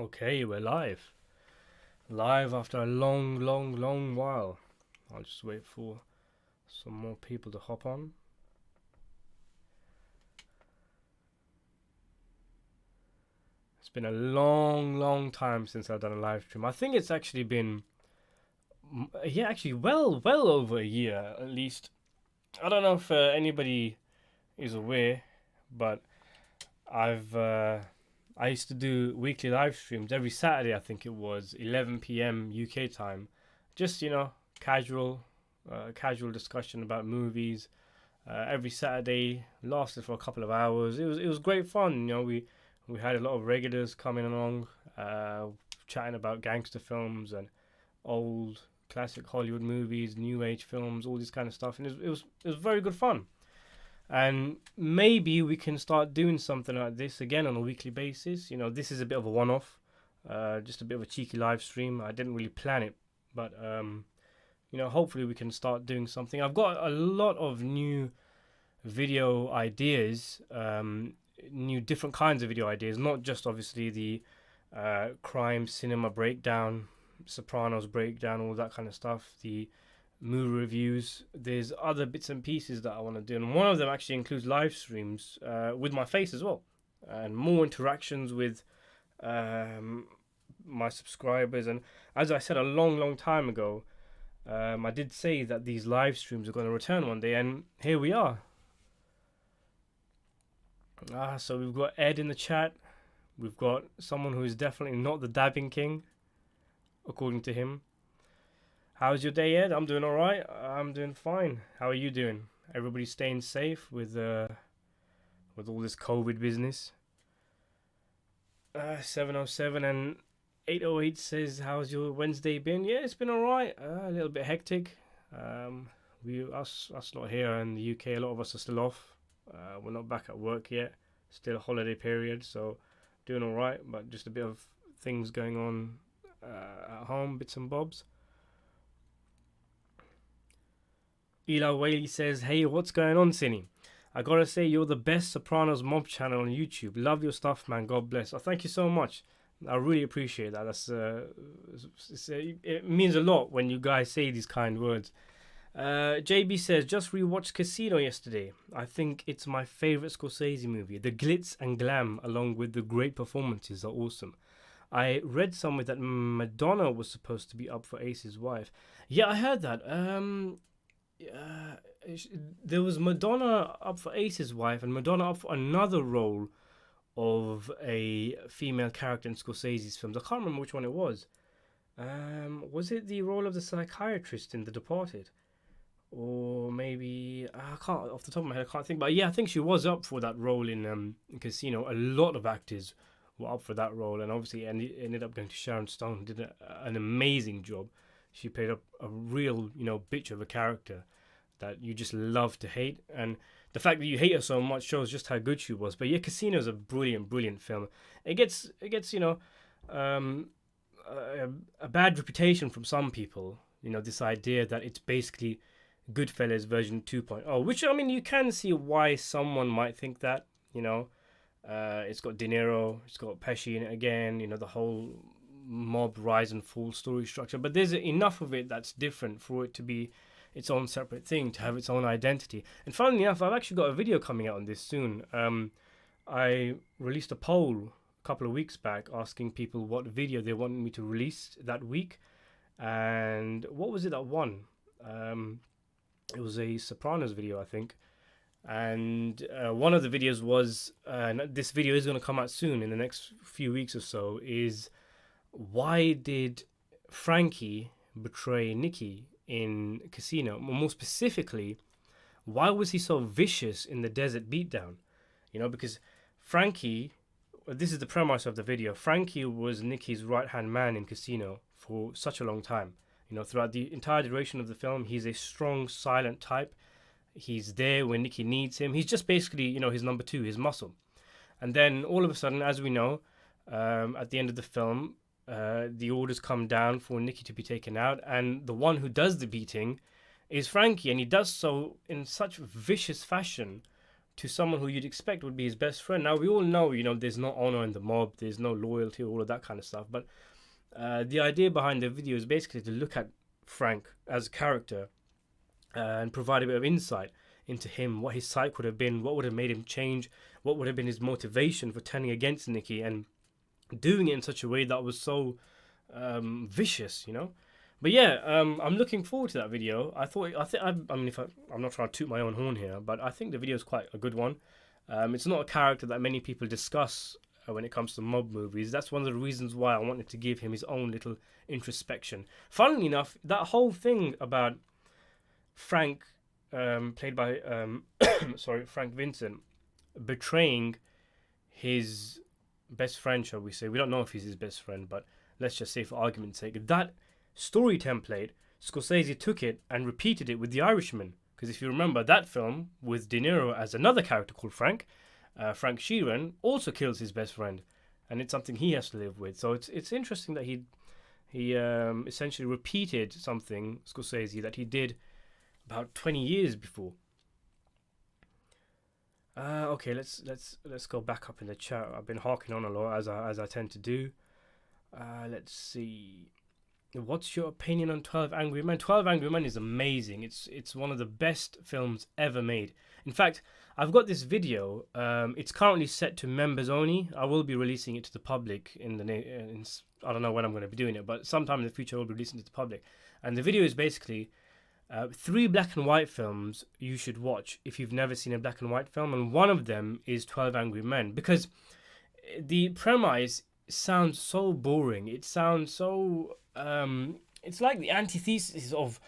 Okay, we're live. Live after a long while. I'll just wait for some more people to hop on. It's been a long time since I've done a live stream. I think it's actually been, well over a year at least. I don't know if anybody is aware, but I used to do weekly live streams every Saturday. I think it was 11 p.m. UK time. Just casual discussion about movies. Every Saturday lasted for a couple of hours. It was great fun. We had a lot of regulars coming along, chatting about gangster films and old classic Hollywood movies, new age films, all this kind of stuff, and it was very good fun. And maybe we can start doing something like this again on a weekly basis. This is a bit of a one-off, just a bit of a cheeky live stream. I didn't really plan it, but hopefully we can start doing something. I've got a lot of new video ideas, new different kinds of video ideas, not just obviously the crime cinema breakdown, Sopranos breakdown, all that kind of stuff, the movie reviews. There's other bits and pieces that I want to do, and one of them actually includes live streams with my face as well, and more interactions with my subscribers. And as I said a long time ago, I did say that these live streams are going to return one day, and here we are. So we've got Ed in the chat. We've got someone who is definitely not the dabbing king, according to him. How's your day, Ed? I'm doing all right. I'm doing fine. How are you doing? Everybody staying safe with all this COVID business? 707 and 808 says, how's your Wednesday been? Yeah, it's been all right. A little bit hectic. Us lot here in the UK, a lot of us are still off. We're not back at work yet. Still a holiday period, so doing all right. But just a bit of things going on at home, bits and bobs. Eli Whaley says, hey, what's going on, Cine? I gotta say, you're the best Sopranos mob channel on YouTube. Love your stuff, man. God bless. Oh, thank you so much. I really appreciate that. It means a lot when you guys say these kind words. JB says, just rewatched Casino yesterday. I think it's my favorite Scorsese movie. The glitz and glam, along with the great performances, are awesome. I read somewhere that Madonna was supposed to be up for Ace's wife. Yeah, I heard that. There was Madonna up for Ace's wife and Madonna up for another role of a female character in Scorsese's films. I can't remember which one it was. Was it the role of the psychiatrist in The Departed? Or maybe I can't, off the top of my head, I can't think. But yeah, I think she was up for that role in Casino. A lot of actors were up for that role, and obviously ended up going to Sharon Stone, who did an amazing job. She played up a real, bitch of a character that you just love to hate, and the fact that you hate her so much shows just how good she was. But yeah, Casino is a brilliant film. It gets a bad reputation from some people. This idea that it's basically Goodfellas version 2.0, which I mean you can see why someone might think that. It's got De Niro, it's got Pesci in it again. The whole mob rise and fall story structure, but there's enough of it that's different for it to be its own separate thing, to have its own identity. And funnily enough, I've actually got a video coming out on this soon. I released a poll a couple of weeks back asking people what video they wanted me to release that week, and what was it that won? It was a Sopranos video, I think. And one of the videos was, this video is going to come out soon in the next few weeks or so, is why did Frankie betray Niki in Casino? More specifically, why was he so vicious in the desert beatdown? Because Frankie, this is the premise of the video, Frankie was Niki's right-hand man in Casino for such a long time. Throughout the entire duration of the film, he's a strong, silent type. He's there when Niki needs him. He's just basically, his number two, his muscle. And then all of a sudden, as we know, at the end of the film, the orders come down for Niki to be taken out, and the one who does the beating is Frankie, and he does so in such vicious fashion to someone who you'd expect would be his best friend. Now we all know, there's no honor in the mob, there's no loyalty, all of that kind of stuff. But the idea behind the video is basically to look at Frank as a character and provide a bit of insight into him, what his psyche would have been, what would have made him change, what would have been his motivation for turning against Niki and doing it in such a way that was so vicious, But yeah, I'm looking forward to that video. I'm not trying to toot my own horn here, but I think the video is quite a good one. It's not a character that many people discuss when it comes to mob movies. That's one of the reasons why I wanted to give him his own little introspection. Funnily enough, that whole thing about Frank, played by Frank Vincent, betraying his best friend, shall we say? We don't know if he's his best friend, but let's just say for argument's sake, that story template, Scorsese took it and repeated it with The Irishman. Because if you remember that film with De Niro as another character called Frank, Frank Sheeran also kills his best friend, and it's something he has to live with. So it's interesting that he essentially repeated something, Scorsese, that he did about 20 years before. Okay, let's go back up in the chat. I've been harking on a lot as I tend to do. Let's see. What's your opinion on 12 Angry Men? 12 Angry Men is amazing. It's one of the best films ever made. In fact, I've got this video. It's currently set to members only. I will be releasing it to the public I don't know when I'm going to be doing it, but sometime in the future I will be releasing it to the public. And the video is basically 3 black and white films you should watch if you've never seen a black and white film, and one of them is 12 Angry Men, because the premise sounds so boring. It sounds so it's like the antithesis of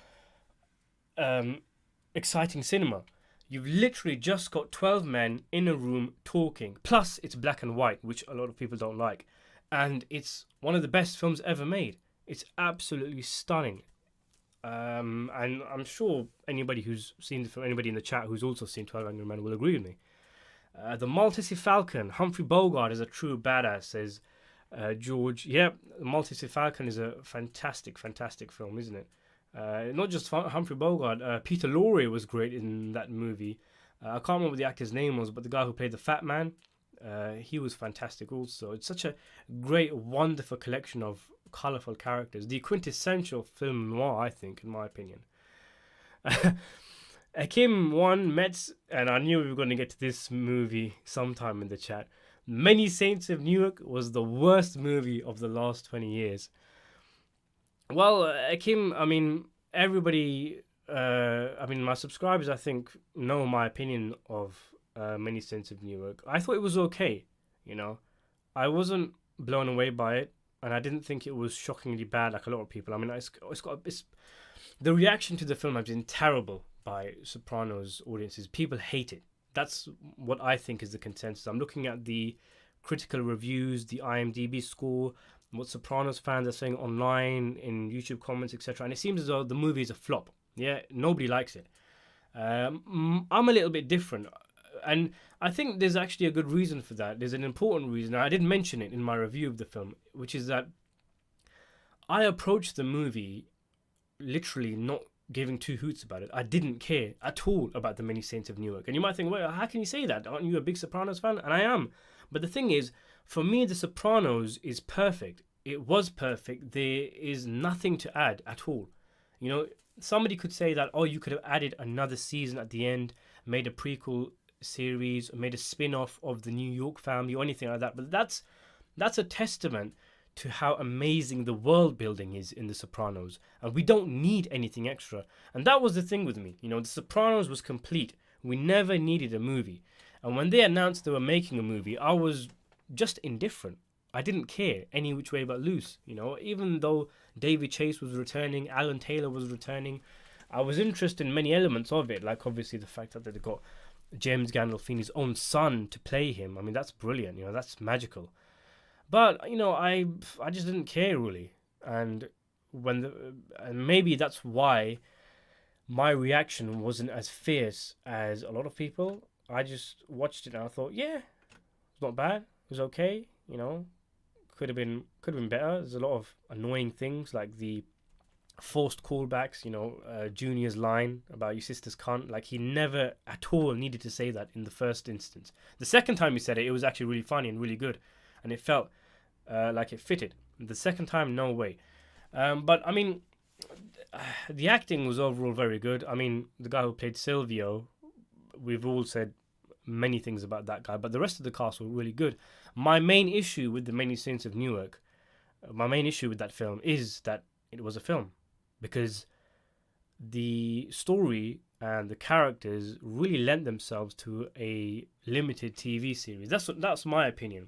exciting cinema. You've literally just got 12 men in a room talking, plus it's black and white, which a lot of people don't like, and it's one of the best films ever made. It's absolutely stunning. And I'm sure anybody who's seen the film, anybody in the chat who's also seen 12 Angry Men will agree with me. The Maltese Falcon, Humphrey Bogart is a true badass, says George. Yeah, The Maltese Falcon is a fantastic film, isn't it? Not just Humphrey Bogart, Peter Lorre was great in that movie. I can't remember what the actor's name was, but the guy who played the Fat Man, he was fantastic also. It's such a great, wonderful collection of colourful characters. The quintessential film noir, I think, in my opinion. Akim won Mets, and I knew we were going to get to this movie sometime in the chat. Many Saints of Newark was the worst movie of the last 20 years. Well, Akim, I mean, everybody, my subscribers, I think, know my opinion of Many Saints of Newark. I thought it was okay, I wasn't blown away by it, and I didn't think it was shockingly bad like a lot of people. I mean, the reaction to the film has been terrible by Sopranos audiences. People hate it. That's what I think is the consensus. I'm looking at the critical reviews, the IMDb score, what Sopranos fans are saying online, in YouTube comments, etc. And it seems as though the movie is a flop. Yeah, nobody likes it. I'm a little bit different. And I think there's actually a good reason for that. There's an important reason. I did mention it in my review of the film, which is that I approached the movie literally not giving two hoots about it. I didn't care at all about the Many Saints of Newark. And you might think, well, how can you say that? Aren't you a big Sopranos fan? And I am. But the thing is, for me, The Sopranos is perfect. It was perfect. There is nothing to add at all. Somebody could say that, you could have added another season at the end, made a prequel series, made a spin-off of the New York family or anything like that. But that's a testament to how amazing the world building is in The Sopranos, and we don't need anything extra. And that was the thing with me. The Sopranos was complete. We never needed a movie. And when they announced they were making a movie, I was just indifferent. I didn't care any which way but loose. Even though Davy Chase was returning, Alan Taylor was returning, I was interested in many elements of it, like obviously the fact that they got James Gandolfini's own son to play him. I mean, that's brilliant. That's magical. But I just didn't care really, and and maybe that's why my reaction wasn't as fierce as a lot of people. I just watched it and I thought, yeah, it's not bad. It was okay. Could have been better. There's a lot of annoying things like the forced callbacks. Junior's line about your sister's cunt. Like, he never at all needed to say that in the first instance. The second time he said it, it was actually really funny and really good, and it felt like it fitted. The second time, no way. But I mean, the acting was overall very good. I mean, the guy who played Silvio, we've all said many things about that guy, but the rest of the cast were really good. My main issue with the Many Saints of Newark, my main issue with that film is that it was a film, because the story and the characters really lent themselves to a limited TV series. That's my opinion.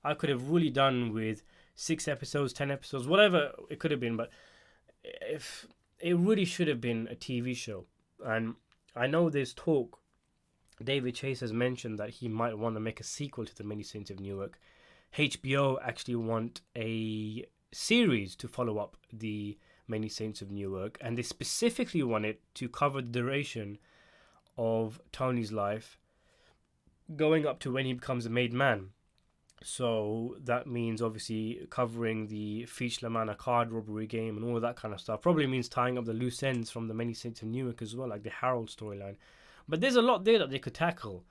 I could have really done with 6 episodes, 10 episodes, whatever it could have been, but if it really should have been a TV show. And I know there's talk. David Chase has mentioned that he might want to make a sequel to The Many Saints of Newark. HBO actually want a series to follow up The Many Saints of Newark, and they specifically want it to cover the duration of Tony's life, going up to when he becomes a made man. So that means obviously covering the Fichla Manor card robbery game and all of that kind of stuff. Probably means tying up the loose ends from The Many Saints of Newark as well, like the Harold storyline. But there's a lot there that they could tackle.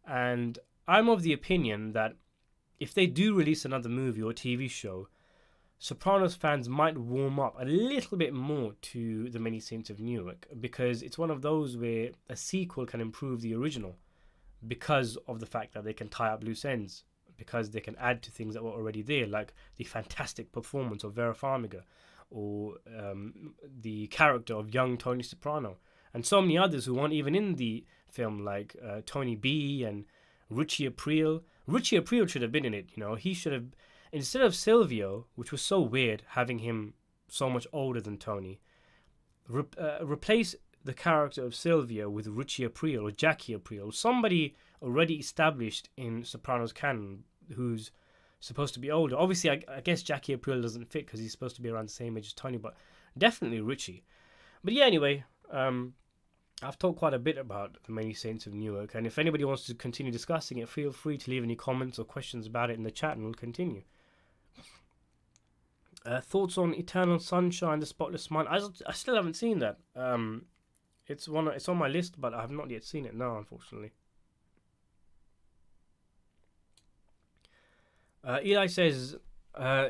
And I'm of the opinion that if they do release another movie or TV show, Sopranos fans might warm up a little bit more to The Many Saints of Newark, because it's one of those where a sequel can improve the original because of the fact that they can tie up loose ends, because they can add to things that were already there, like the fantastic performance of Vera Farmiga, or the character of young Tony Soprano, and so many others who weren't even in the film, like Tony B and Richie Aprile. Richie Aprile should have been in it. He should have, instead of Silvio, which was so weird having him so much older than Tony, replace the character of Silvio with Richie Aprile or Jackie Aprile, somebody already established in Sopranos canon who's supposed to be older. Obviously, I guess Jackie Aprile doesn't fit because he's supposed to be around the same age as Tony, but definitely Richie. But yeah, anyway, I've talked quite a bit about The Many Saints of Newark, and if anybody wants to continue discussing it, feel free to leave any comments or questions about it in the chat, and we'll continue. Thoughts on Eternal Sunshine, The Spotless Mind? I still haven't seen that. It's on my list, but I have not yet seen it now, unfortunately. Eli says,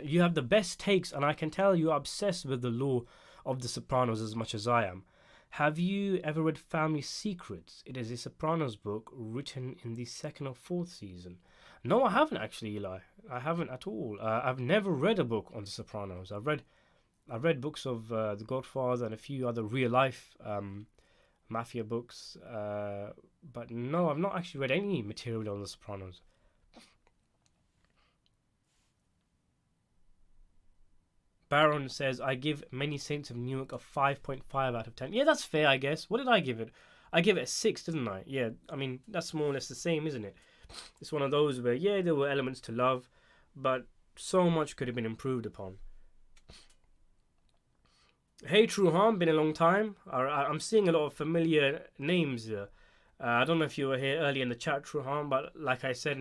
you have the best takes, and I can tell you're obsessed with the lore of The Sopranos as much as I am. Have you ever read Family Secrets? It is a Sopranos book written in the 2nd or 4th season. No, I haven't actually, Eli. I haven't at all. I've never read a book on The Sopranos. I've read books of The Godfather and a few other real life mafia books, but no, I've not actually read any material on The Sopranos. Baron says, I give Many Saints of Newark a 5.5 out of 10. Yeah, that's fair, I guess. What did I give it? I gave it a 6, didn't I? Yeah, I mean, that's more or less the same, isn't it? It's one of those where, yeah, there were elements to love, but so much could have been improved upon. Hey, True Harm, been a long time. I'm seeing a lot of familiar names here. I don't know if you were here early in the chat, True Harm, but like I said,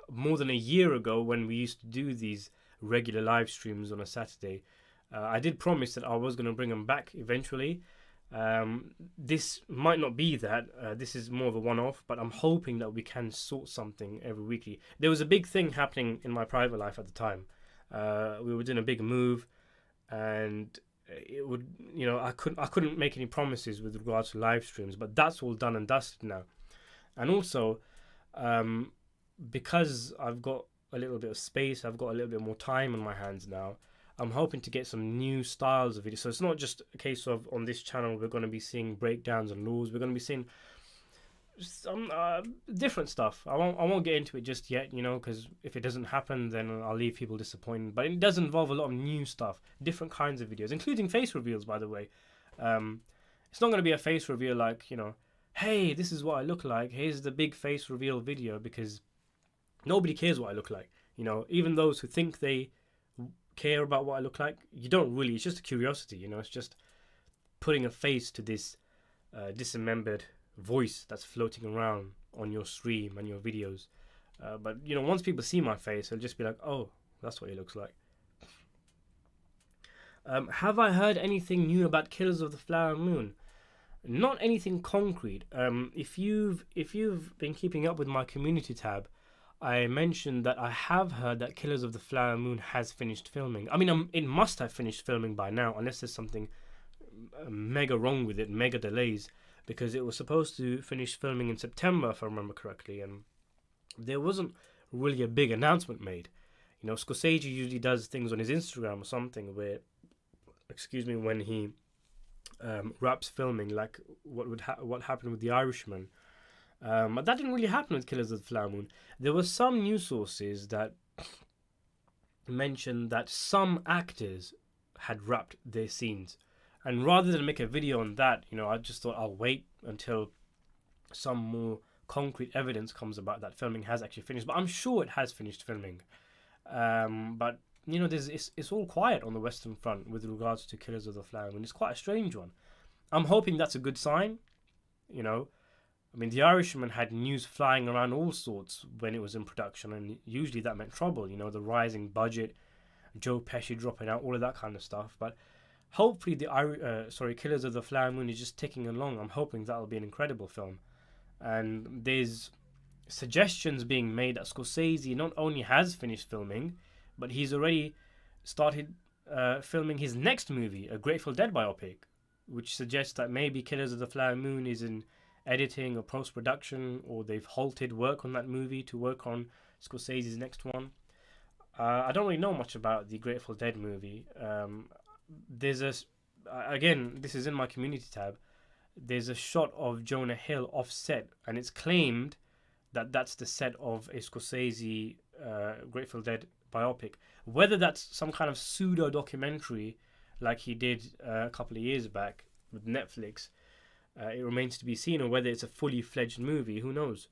more than a year ago when we used to do these regular live streams on a Saturday, I did promise that I was going to bring them back eventually. This might not be that. This is more of a one-off, but I'm hoping that we can sort something every weekly. There was a big thing happening in my private life at the time. We were doing a big move, and it would, I couldn't make any promises with regards to live streams, but that's all done and dusted now. And also, because I've got a little bit of space, I've got a little bit more time on my hands now, I'm hoping to get some new styles of videos. So it's not just a case of on this channel we're going to be seeing breakdowns and laws. We're going to be seeing some different stuff. I won't get into it just yet, because if it doesn't happen, then I'll leave people disappointed. But it does involve a lot of new stuff, different kinds of videos, including face reveals, by the way. It's not going to be a face reveal like, hey, this is what I look like. Here's the big face reveal video, because nobody cares what I look like. Even those who think they care about what I look like, you don't really. It's just a curiosity. It's just putting a face to this dismembered voice that's floating around on your stream and your videos. But once people see my face, they'll just be like, oh, that's what he looks like. Have I heard anything new about Killers of the Flower Moon? Not anything concrete. If you've been keeping up with my community tab, I mentioned that I have heard that Killers of the Flower Moon has finished filming. I mean, it must have finished filming by now, unless there's something mega wrong with it, mega delays, because it was supposed to finish filming in September, if I remember correctly, and there wasn't really a big announcement made. You know, Scorsese usually does things on his Instagram or something where, excuse me, when he wraps filming, like what happened with The Irishman. But that didn't really happen with Killers of the Flower Moon. There were some news sources that mentioned that some actors had wrapped their scenes, and rather than make a video on that, you know, I just thought I'll wait until some more concrete evidence comes about that filming has actually finished. But I'm sure it has finished filming. But you know, it's all quiet on the Western Front with regards to Killers of the Flower Moon. It's quite a strange one. I'm hoping that's a good sign. You know, I mean, The Irishman had news flying around all sorts when it was in production, and usually that meant trouble. You know, the rising budget, Joe Pesci dropping out, all of that kind of stuff. But hopefully, Killers of the Flower Moon is just ticking along. I'm hoping that'll be an incredible film. And there's suggestions being made that Scorsese not only has finished filming, but he's already started filming his next movie, a Grateful Dead biopic, which suggests that maybe Killers of the Flower Moon is in editing or post-production, or they've halted work on that movie to work on Scorsese's next one. I don't really know much about the Grateful Dead movie. There's again, this is in my community tab, there's a shot of Jonah Hill off set, and it's claimed that that's the set of a Scorsese Grateful Dead biopic. Whether that's some kind of pseudo documentary like he did a couple of years back with Netflix, it remains to be seen, or whether it's a fully fledged movie, who knows.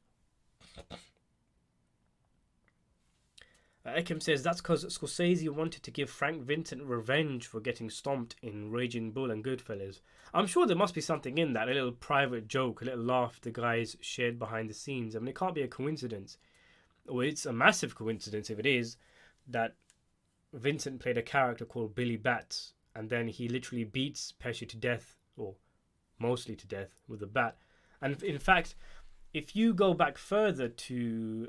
Ekim says that's because Scorsese wanted to give Frank Vincent revenge for getting stomped in Raging Bull and Goodfellas. I'm sure there must be something in that, a little private joke, a little laugh the guys shared behind the scenes. I mean, it can't be a coincidence, or it's a massive coincidence if it is, that Vincent played a character called Billy Bats, and then he literally beats Pesci to death, or mostly to death, with a bat. And in fact, if you go back further to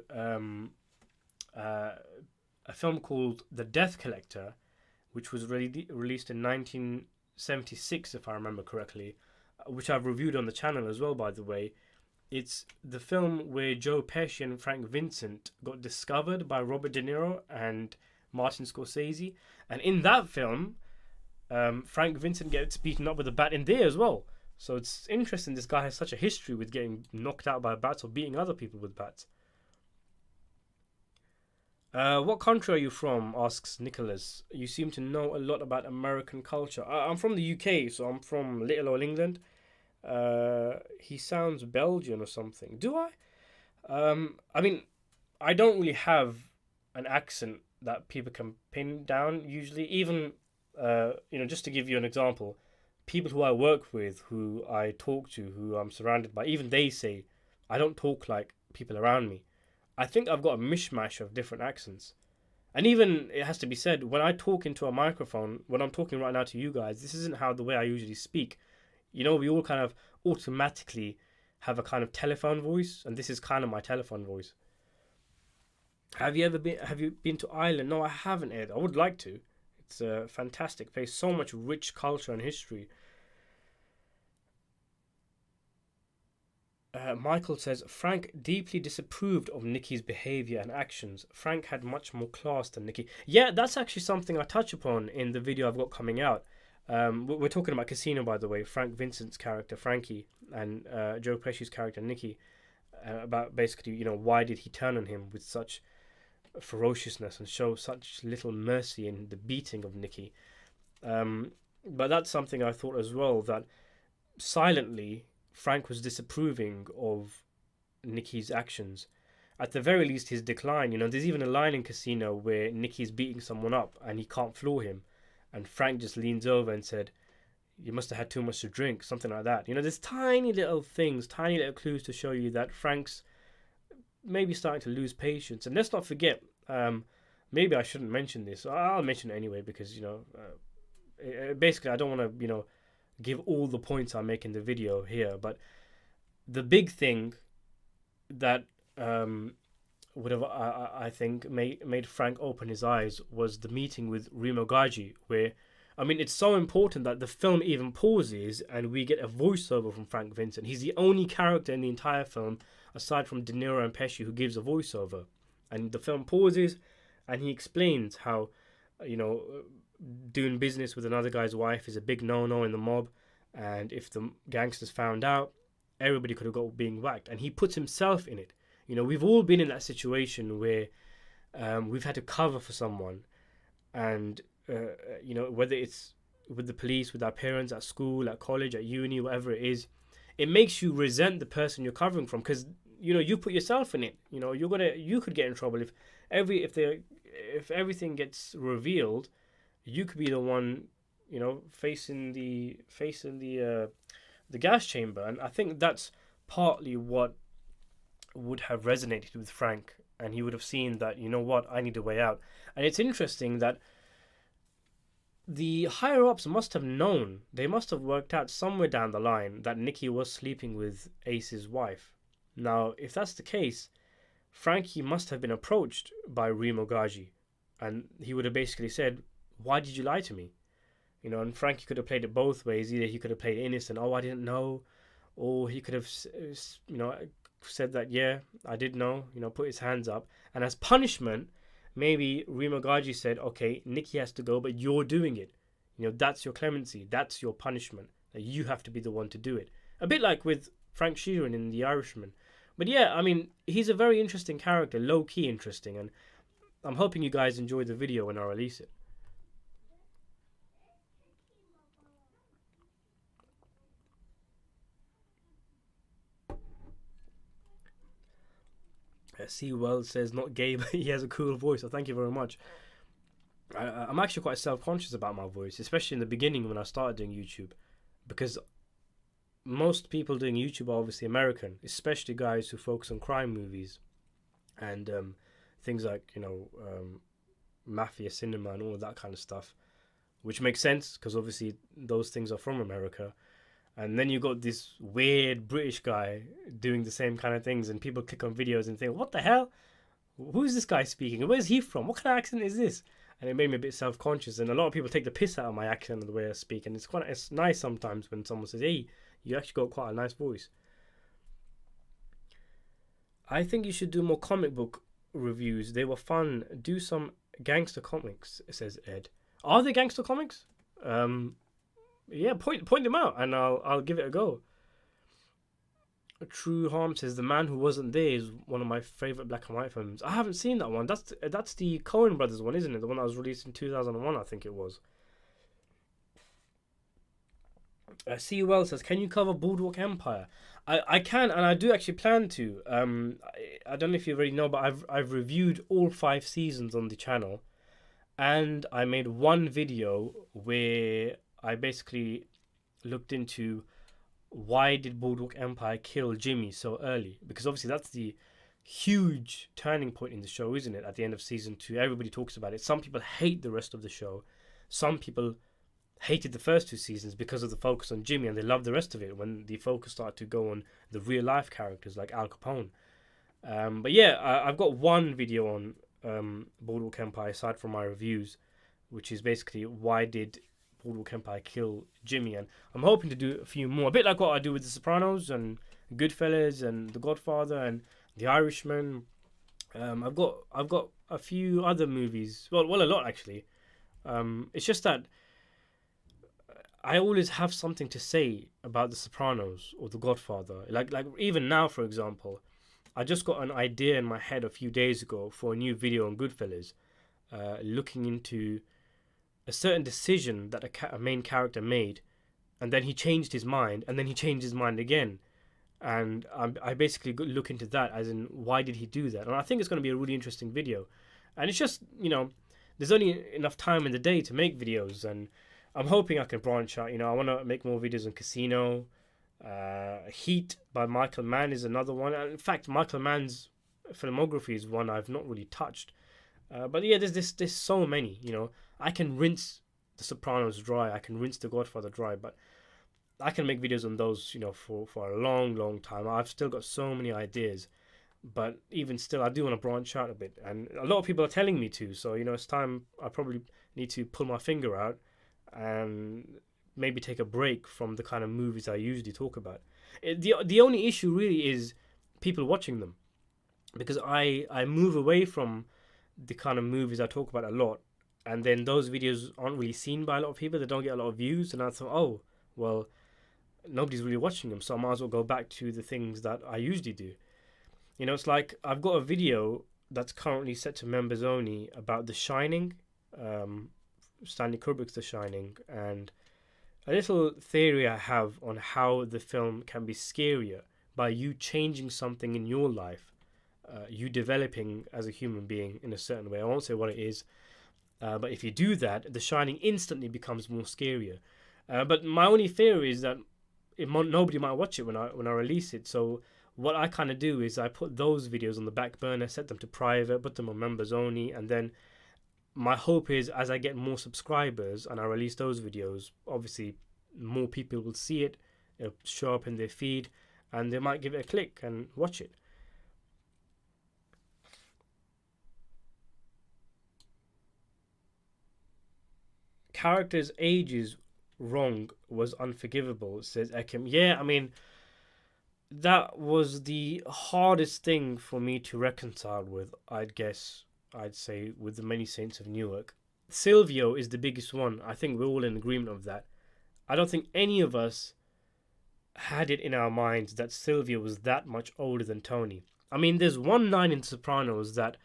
a film called The Death Collector, which was released in 1976, if I remember correctly, which I've reviewed on the channel as well, by the way. It's the film where Joe Pesci and Frank Vincent got discovered by Robert De Niro and Martin Scorsese. And in that film, Frank Vincent gets beaten up with a bat in there as well. So it's interesting, this guy has such a history with getting knocked out by bats or beating other people with bats. What country are you from? Asks Nicholas. You seem to know a lot about American culture. I'm from the UK, so I'm from Little Old England. He sounds Belgian or something. Do I? I mean, I don't really have an accent that people can pin down usually. Even, just to give you an example, people who I work with, who I talk to, who I'm surrounded by, even they say I don't talk like people around me. I think I've got a mishmash of different accents. And even, it has to be said, when I talk into a microphone, when I'm talking right now to you guys, this isn't how the way I usually speak. You know, we all kind of automatically have a kind of telephone voice, and this is kind of my telephone voice. Have you been to Ireland? No, I haven't, Ed. I would like to. It's a fantastic place, so much rich culture and history. Michael says, Frank deeply disapproved of Niki's behavior and actions. Frank had much more class than Niki. Yeah, that's actually something I touch upon in the video I've got coming out. We're talking about Casino, by the way, Frank Vincent's character, Frankie, and Joe Pesci's character, Niki. About basically, why did he turn on him with such ferociousness and show such little mercy in the beating of Niki. But that's something I thought as well, that silently Frank was disapproving of Niki's actions. At the very least, his decline. There's even a line in Casino where Niki's beating someone up and he can't floor him, and Frank just leans over and said, "You must have had too much to drink," something like that. There's tiny little things, tiny little clues to show you that Frank's maybe starting to lose patience. And let's not forget, maybe I shouldn't mention this. I'll mention it anyway because basically, I don't want to, give all the points I make in the video here, but the big thing that would have, I think, made Frank open his eyes was the meeting with Rimogaji, where, I mean, it's so important that the film even pauses and we get a voiceover from Frank Vincent. He's the only character in the entire film, aside from De Niro and Pesci, who gives a voiceover. And the film pauses and he explains how, you know, doing business with another guy's wife is a big no-no in the mob. And if the gangsters found out, everybody could have got being whacked. And he puts himself in it. You know, we've all been in that situation where we've had to cover for someone. And, you know, whether it's with the police, with our parents, at school, at college, at uni, whatever it is, it makes you resent the person you're covering from, because, you know, you put yourself in it. You know, you could get in trouble if everything gets revealed. You could be the one, you know, facing the gas chamber. And I think that's partly what would have resonated with Frank, and he would have seen that, you know what, I need a way out. And it's interesting that the higher ups must have known, they must have worked out somewhere down the line that Niki was sleeping with Ace's wife. Now, if that's the case, Frankie must have been approached by Rimogaji, and he would have basically said, why did you lie to me? You know, and Frankie could have played it both ways. Either he could have played innocent, oh, I didn't know, or he could have, you know, said that, yeah, I did know, you know, put his hands up. And as punishment, maybe Rimogaji said, okay, Niki has to go, but you're doing it. You know, that's your clemency. That's your punishment. That you have to be the one to do it. A bit like with Frank Sheeran in The Irishman. But yeah, I mean, he's a very interesting character, low-key interesting. And I'm hoping you guys enjoy the video when I release it. C. Wells says, not gay, but he has a cool voice. So thank you very much. I'm actually quite self-conscious about my voice, especially in the beginning when I started doing YouTube, because most people doing YouTube are obviously American, especially guys who focus on crime movies and things like, you know, mafia cinema and all of that kind of stuff, which makes sense because obviously those things are from America. And then you got this weird British guy doing the same kind of things, and people click on videos and think, what the hell? Who's this guy speaking? Where's he from? What kind of accent is this? And it made me a bit self-conscious. And a lot of people take the piss out of my accent and the way I speak. And it's nice sometimes when someone says, hey, you actually got quite a nice voice. I think you should do more comic book reviews. They were fun. Do some gangster comics, says Ed. Are they gangster comics? Yeah, point them out, and I'll give it a go. True Harm says The Man Who Wasn't There is one of my favorite black and white films. I haven't seen that one. That's the Coen Brothers one, isn't it? The one that was released in 2001, I think it was. C. Wells says, can you cover Boardwalk Empire? I can, and I do actually plan to. I don't know if you already know, but I've reviewed all 5 seasons on the channel, and I made one video where I basically looked into why did Boardwalk Empire kill Jimmy so early? Because obviously that's the huge turning point in the show, isn't it? At the end of season 2, everybody talks about it. Some people hate the rest of the show. Some people hated the first 2 seasons because of the focus on Jimmy, and they loved the rest of it when the focus started to go on the real life characters like Al Capone. But yeah, I've got one video on Boardwalk Empire aside from my reviews, which is basically why did Boardwalk Empire kill Jimmy, and I'm hoping to do a few more, a bit like what I do with The Sopranos and Goodfellas and The Godfather and The Irishman. I've got a few other movies, well a lot actually. It's just that I always have something to say about The Sopranos or The Godfather. Like even now, for example, I just got an idea in my head a few days ago for a new video on Goodfellas, looking into a certain decision that a main character made, and then he changed his mind, and then he changed his mind again. And I basically look into that, as in, why did he do that? And I think it's going to be a really interesting video. And it's just, you know, there's only enough time in the day to make videos, and I'm hoping I can branch out. You know, I want to make more videos on Casino. Heat by Michael Mann is another one. And in fact, Michael Mann's filmography is one I've not really touched. But yeah, there's so many, you know. I can rinse The Sopranos dry. I can rinse The Godfather dry, but I can make videos on those, for a long, long time. I've still got so many ideas, but even still, I do want to branch out a bit, and a lot of people are telling me to. So it's time. I probably need to pull my finger out and maybe take a break from the kind of movies I usually talk about. The only issue really is people watching them, because I move away from the kind of movies I talk about a lot, and then those videos aren't really seen by a lot of people. They don't get a lot of views, and I thought, oh well, nobody's really watching them, so I might as well go back to the things that I usually do. It's like I've got a video that's currently set to members only about The Shining, Stanley Kubrick's The Shining, and a little theory I have on how the film can be scarier by you changing something in your life, you developing as a human being in a certain way. I won't say what it is, but if you do that, The Shining instantly becomes more scarier. But my only theory is that nobody might watch it when I release it. So what I kind of do is I put those videos on the back burner, set them to private, put them on members only, and then my hope is as I get more subscribers and I release those videos, obviously more people will see it, it'll show up in their feed, and they might give it a click and watch it. Characters' ages wrong was unforgivable, says Ekim. Yeah, I mean, that was the hardest thing for me to reconcile with, I'd say, with the Many Saints of Newark. Silvio is the biggest one. I think we're all in agreement of that. I don't think any of us had it in our minds that Silvio was that much older than Tony. I mean, there's one line in Sopranos that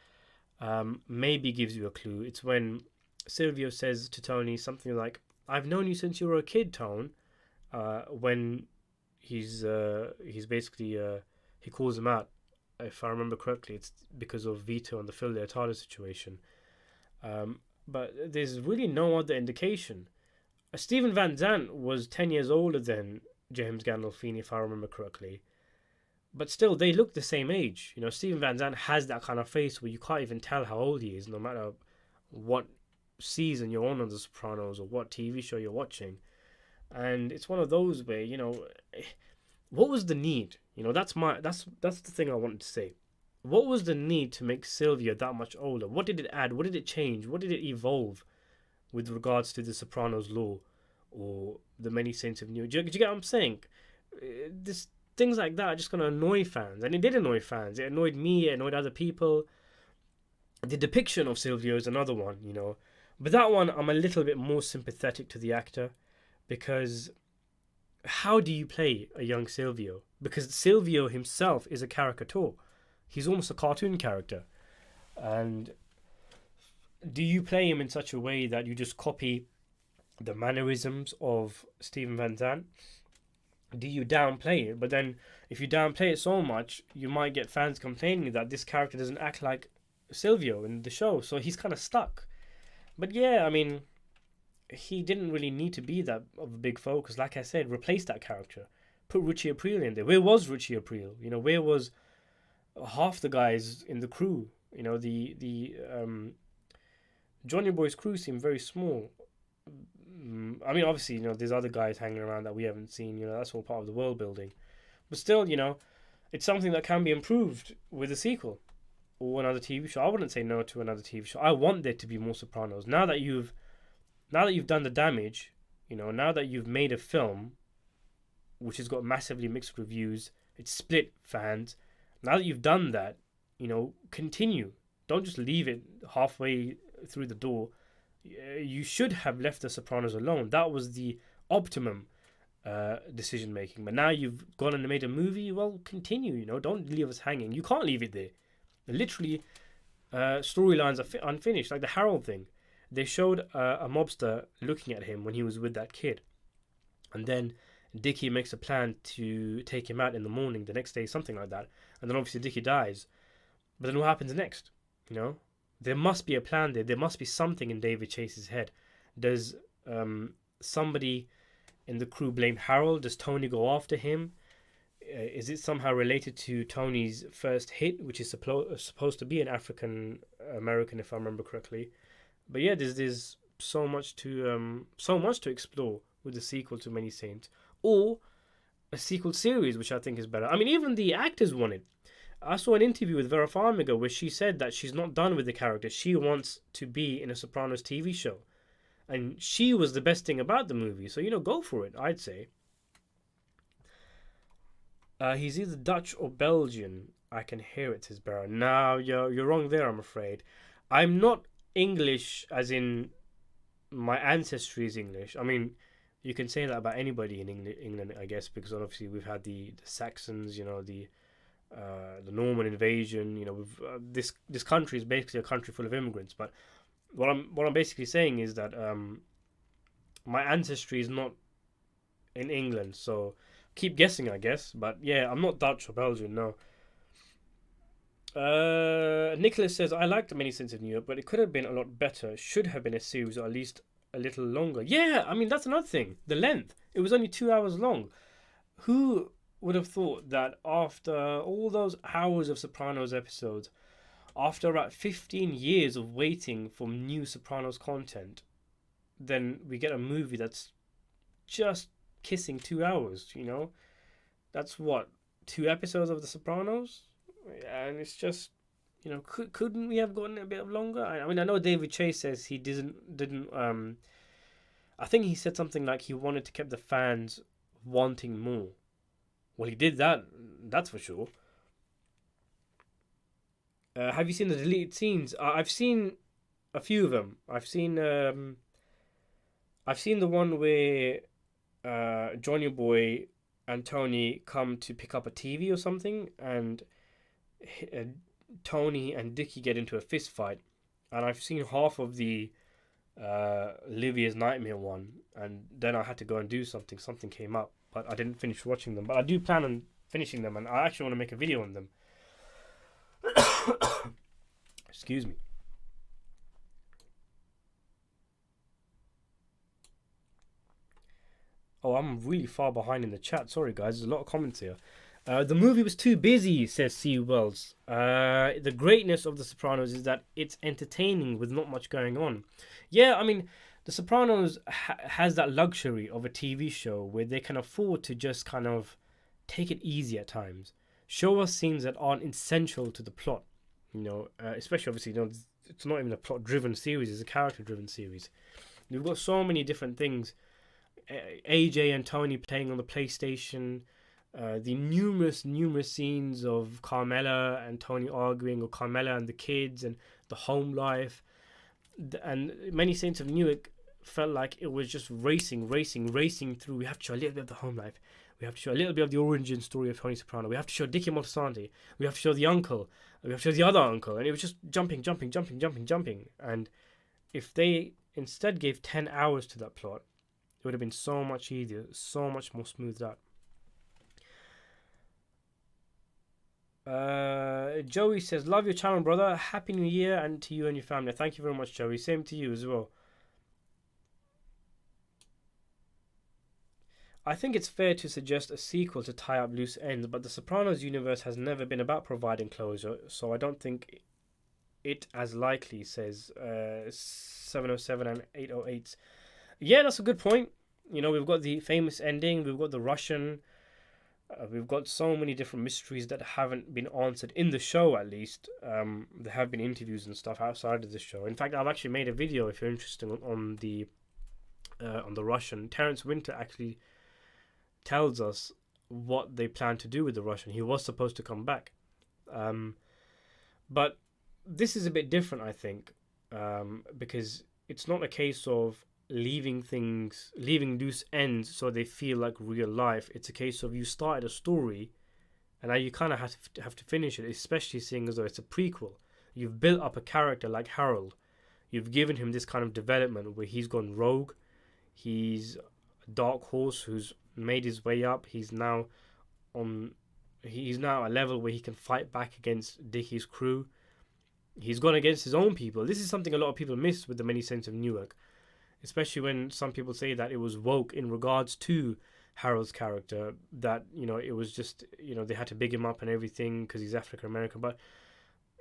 maybe gives you a clue. It's when Silvio says to Tony something like, "I've known you since you were a kid, Tone." When he's basically he calls him out. If I remember correctly, it's because of Vito and the Phil Leotardo situation. But there's really no other indication. Stephen Van Zandt was 10 years older than James Gandolfini, if I remember correctly. But still, they look the same age. Stephen Van Zandt has that kind of face where you can't even tell how old he is, no matter what season you're on The Sopranos or what TV show you're watching. And it's one of those where, what was the need? That's the thing I wanted to say. What was the need to make Sylvia that much older? What did it add? What did it change? What did it evolve with regards to the Sopranos law or the Many Saints of Newark? Do you get what I'm saying? This things like that are just going to annoy fans, and it did annoy fans. It annoyed me. It annoyed other people. The depiction of Silvio is another one, but that one I'm a little bit more sympathetic to the actor, because how do you play a young Silvio? Because Silvio himself is a caricature. He's almost a cartoon character. And do you play him in such a way that you just copy the mannerisms of Stephen Van Zandt? Do you downplay it? But then if you downplay it so much, you might get fans complaining that this character doesn't act like Silvio in the show. So he's kind of stuck. But yeah, I mean, he didn't really need to be that of a big focus. Like I said, replace that character. Put Richie Aprile in there. Where was Richie Aprile? Where was half the guys in the crew? The Johnny Boy's crew seemed very small. I mean, obviously, there's other guys hanging around that we haven't seen. That's all part of the world building. But still, it's something that can be improved with a sequel or another TV show. I wouldn't say no to another TV show. I want there to be more Sopranos. Now that you've done the damage, now that you've made a film which has got massively mixed reviews, it's split fans. Now that you've done that, continue. Don't just leave it halfway through the door. You should have left The Sopranos alone. That was the optimum decision making. But now you've gone and made a movie. Well, continue. Don't leave us hanging. You can't leave it there. Literally, storylines are unfinished. Like the Harold thing. They showed a mobster looking at him when he was with that kid, and then Dickie makes a plan to take him out in the morning the next day, something like that. And then obviously Dickie dies. But then what happens next? There must be a plan there. There must be something in David Chase's head. Does somebody in the crew blame Harold? Does Tony go after him? Is it somehow related to Tony's first hit, which is supposed to be an African American, if I remember correctly? But yeah, there's so much to explore with the sequel to Many Saints, or a sequel series, which I think is better. I mean, even the actors wanted. I saw an interview with Vera Farmiga where she said that she's not done with the character. She wants to be in a Sopranos TV show, and she was the best thing about the movie. So go for it. I'd say. He's either Dutch or Belgian. I can hear it, says Barra. No, you're wrong there, I'm afraid. I'm not English, as in my ancestry is English. I mean, you can say that about anybody in England, I guess, because obviously we've had the Saxons, the Norman invasion. This country is basically a country full of immigrants. But what I'm basically saying is that my ancestry is not in England, so keep guessing, I guess. But yeah, I'm not Dutch or Belgian, no. Nicholas says, I liked Many Sins in New York, but it could have been a lot better. It should have been a series, or at least a little longer. Yeah, I mean, that's another thing. The length. It was only 2 hours long. Who would have thought that after all those hours of Sopranos episodes, after about 15 years of waiting for new Sopranos content, then we get a movie that's just kissing 2 hours, That's what, 2 episodes of The Sopranos? And it's just, couldn't we have gotten a bit longer? I mean, I know David Chase says he didn't. I think he said something like he wanted to keep the fans wanting more. Well, he did that. That's for sure. Have you seen the deleted scenes? I've seen a few of them. I've seen the one where Johnny Boy and Tony come to pick up a TV or something, and Tony and Dickie get into a fist fight, and I've seen half of the Livia's Nightmare one, and then I had to go and do something. Something came up, but I didn't finish watching them. But I do plan on finishing them, and I actually want to make a video on them. Excuse me. Oh, I'm really far behind in the chat. Sorry, guys. There's a lot of comments here. The movie was too busy, says C. Wells. The greatness of The Sopranos is that it's entertaining with not much going on. Yeah, I mean, The Sopranos has that luxury of a TV show where they can afford to just kind of take it easy at times. Show us scenes that aren't essential to the plot. Especially obviously, it's not even a plot-driven series; it's a character-driven series. We've got so many different things. AJ and Tony playing on the PlayStation. The numerous scenes of Carmela and Tony arguing, or Carmela and the kids, and the home life, and Many Saints of Newark felt like it was just racing through. We have to show a little bit of the home life. We have to show a little bit of the origin story of Tony Soprano. We have to show Dickie Moltisanti. We have to show the uncle. We have to show the other uncle. And it was just jumping. And if they instead gave 10 hours to that plot, it would have been so much easier, so much more smoothed out. Joey says, love your channel, brother. Happy New Year, and to you and your family. Thank you very much, Joey. Same to you as well. I think it's fair to suggest a sequel to tie up loose ends, but the Sopranos universe has never been about providing closure, so I don't think it as likely, says 707 and 808. Yeah, that's a good point. We've got the famous ending, we've got the Russian, we've got so many different mysteries that haven't been answered in the show, at least. There have been interviews and stuff outside of the show. In fact, I've actually made a video, if you're interested, on the Russian. Terence Winter actually tells us what they plan to do with the Russian. He was supposed to come back. But this is a bit different, I think, because it's not a case of leaving loose ends so they feel like real life. It's a case of you started a story and now you kind of have to finish it, especially seeing as though it's a prequel. You've built up a character like Harold. You've given him this kind of development where he's gone rogue. He's a dark horse who's made his way up. He's now at a level where he can fight back against Dickie's crew. He's gone against his own people. This is something a lot of people miss with the Many Saints of Newark, especially when some people say that it was woke in regards to Harold's character, that it was just they had to big him up and everything because he's African American. But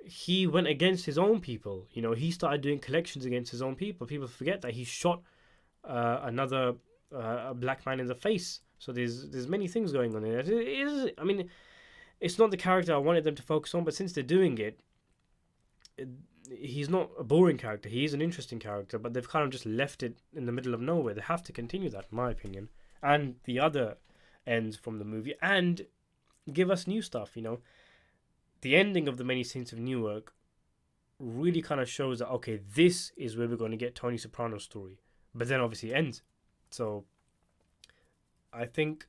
he went against his own people. You know, he started doing collections against his own people. People forget that he shot another a black man in the face. So there's many things going on here. It is, I mean, it's not the character I wanted them to focus on, but since they're doing it, he's not a boring character. He is an interesting character, but they've kind of just left it in the middle of nowhere. They have to continue that, in my opinion, and the other ends from the movie, and give us new stuff. You know, the ending of the Many Saints of Newark really kind of shows that, okay, this is where we're going to get Tony Soprano's story, but then obviously it ends. So I think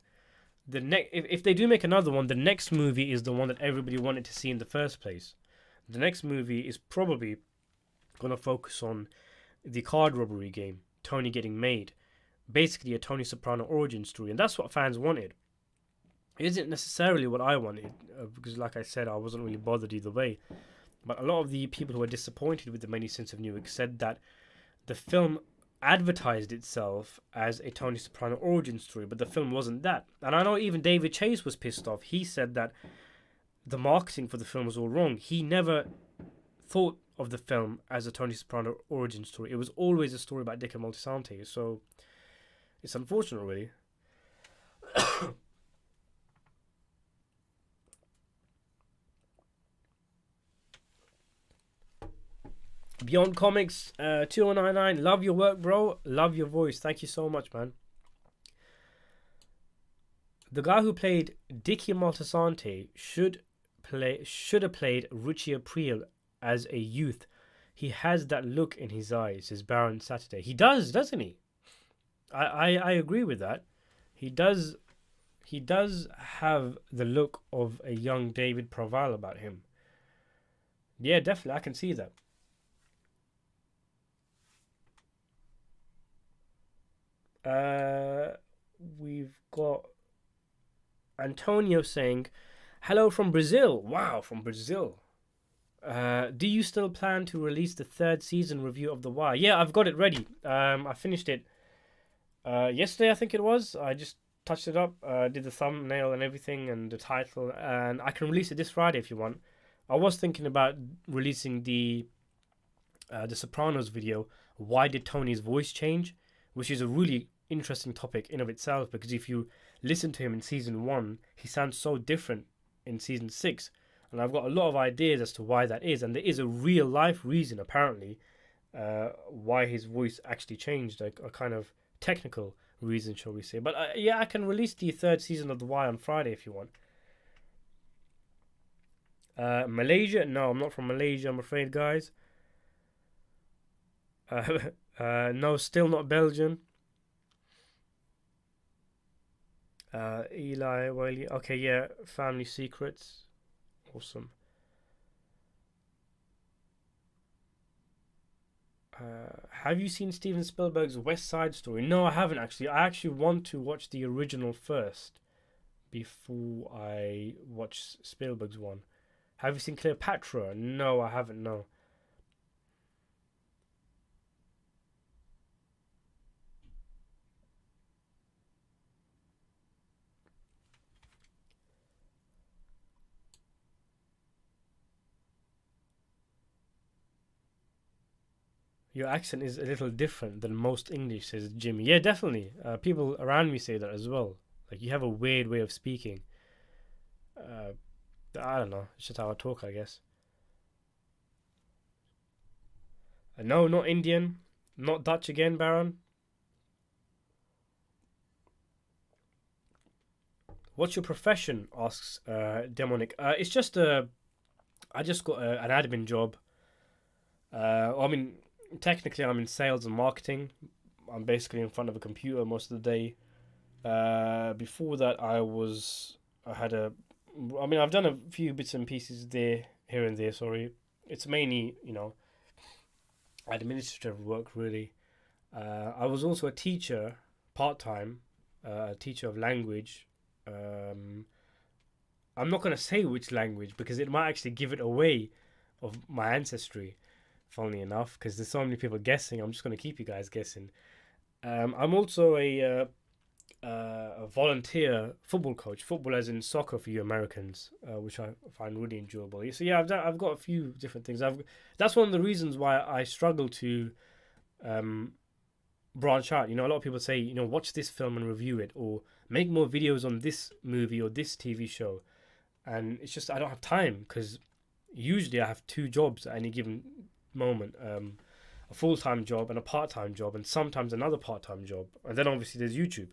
the next, if they do make another one, the next movie is the one that everybody wanted to see in the first place. The next movie is probably going to focus on the card robbery game, Tony getting made, basically a Tony Soprano origin story, and that's what fans wanted. It isn't necessarily what I wanted, because like I said, I wasn't really bothered either way. But a lot of the people who were disappointed with the Many Saints of Newark said that the film advertised itself as a Tony Soprano origin story, but the film wasn't that. And I know even David Chase was pissed off. He said that the marketing for the film was all wrong. He never thought of the film as a Tony Soprano origin story. It was always a story about Dick and Moltisanti. So it's unfortunate, really. Beyond Comics 2099, love your work, bro. Love your voice. Thank you so much, man. The guy who played Dickie Moltisanti should have played Richie Aprile as a youth. He has that look in his eyes, says Baron Saturday. He does, doesn't he? I agree with that. He does have the look of a young David Proval about him. Yeah, definitely, I can see that. We've got Antonio saying, hello from Brazil. Wow, from Brazil. Do you still plan to release the 3rd season review of The Wire? Yeah, I've got it ready. I finished it yesterday, I think it was. I just touched it up, did the thumbnail and everything and the title, and I can release it this Friday if you want. I was thinking about releasing the Sopranos video, Why Did Tony's Voice Change? Which is a really interesting topic in of itself, because if you listen to him in season 1, he sounds so different in season 6, and I've got a lot of ideas as to why that is, and there is a real life reason apparently why his voice actually changed, like a kind of technical reason, shall we say. But yeah, I can release the 3rd season of The Wire on Friday if you want. Malaysia? No, I'm not from Malaysia, I'm afraid, guys. No, still not Belgian. Eli Wiley. Okay, yeah. Family Secrets. Awesome. Have you seen Steven Spielberg's West Side Story? No, I haven't actually. I actually want to watch the original first before I watch Spielberg's one. Have you seen Cleopatra? No, I haven't. No. Your accent is a little different than most English, says Jimmy. Yeah, definitely. People around me say that as well. Like, you have a weird way of speaking. I don't know. It's just how I talk, I guess. No, not Indian. Not Dutch again, Baron. What's your profession? Asks Demonic. It's just I just got an admin job. I mean, technically I'm in sales and marketing. I'm basically in front of a computer most of the day. Before that I've done a few bits and pieces here and there, sorry. It's mainly, administrative work, really. I was also a teacher, part-time, a teacher of language. I'm not going to say which language because it might actually give it away of my ancestry, funnily enough, because there's so many people guessing. I'm just going to keep you guys guessing. I'm also a a volunteer football coach, football as in soccer for you Americans, which I find really enjoyable. So yeah, I've got a few different things. That's one of the reasons why I struggle to um, branch out. A lot of people say, watch this film and review it, or make more videos on this movie or this TV show, and it's just I don't have time because usually I have two jobs at any given moment. A full-time job and a part-time job, and sometimes another part-time job, and then obviously there's YouTube.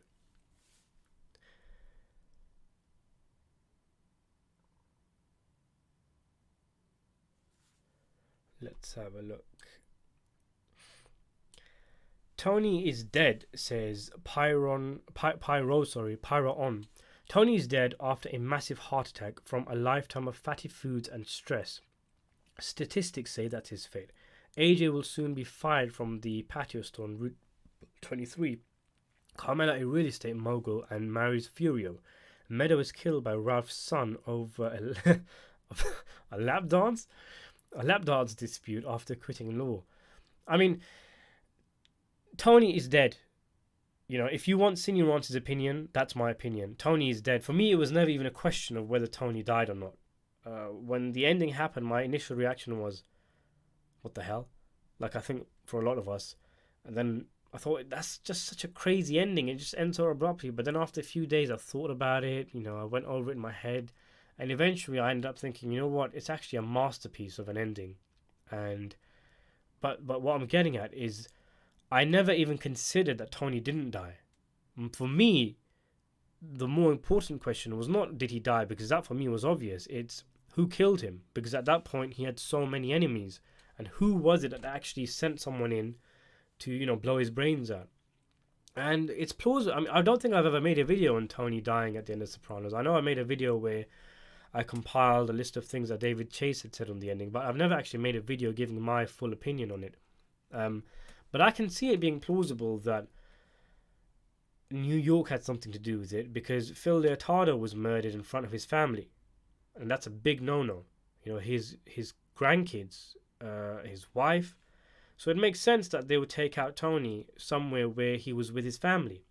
Let's have a look. Tony is dead, says Pyro on. Tony is dead after a massive heart attack from a lifetime of fatty foods and stress. Statistics say that's his fate. AJ will soon be fired from the patio store on Route 23. Carmela, a real estate mogul, and marries Furio. Meadow is killed by Ralph's son over a lap dance? A lap dance dispute after quitting law. I mean, Tony is dead. If you want Senior Ranch's opinion, that's my opinion. Tony is dead. For me, it was never even a question of whether Tony died or not. When the ending happened, my initial reaction was, what the hell? Like, I think for a lot of us. And then I thought, that's just such a crazy ending. It just ends so abruptly. But then after a few days, I thought about it. I went over it in my head. And eventually I ended up thinking, you know what? It's actually a masterpiece of an ending. But what I'm getting at is I never even considered that Tony didn't die. For me, the more important question was not did he die, because that for me was obvious. It's who killed him, because at that point he had so many enemies. And who was it that actually sent someone in to, blow his brains out? And it's plausible. I mean, I don't think I've ever made a video on Tony dying at the end of Sopranos. I know I made a video where I compiled a list of things that David Chase had said on the ending, but I've never actually made a video giving my full opinion on it. But I can see it being plausible that New York had something to do with it, because Phil Leotardo was murdered in front of his family, and that's a big no-no. His grandkids, his wife. So it makes sense that they would take out Tony somewhere where he was with his family,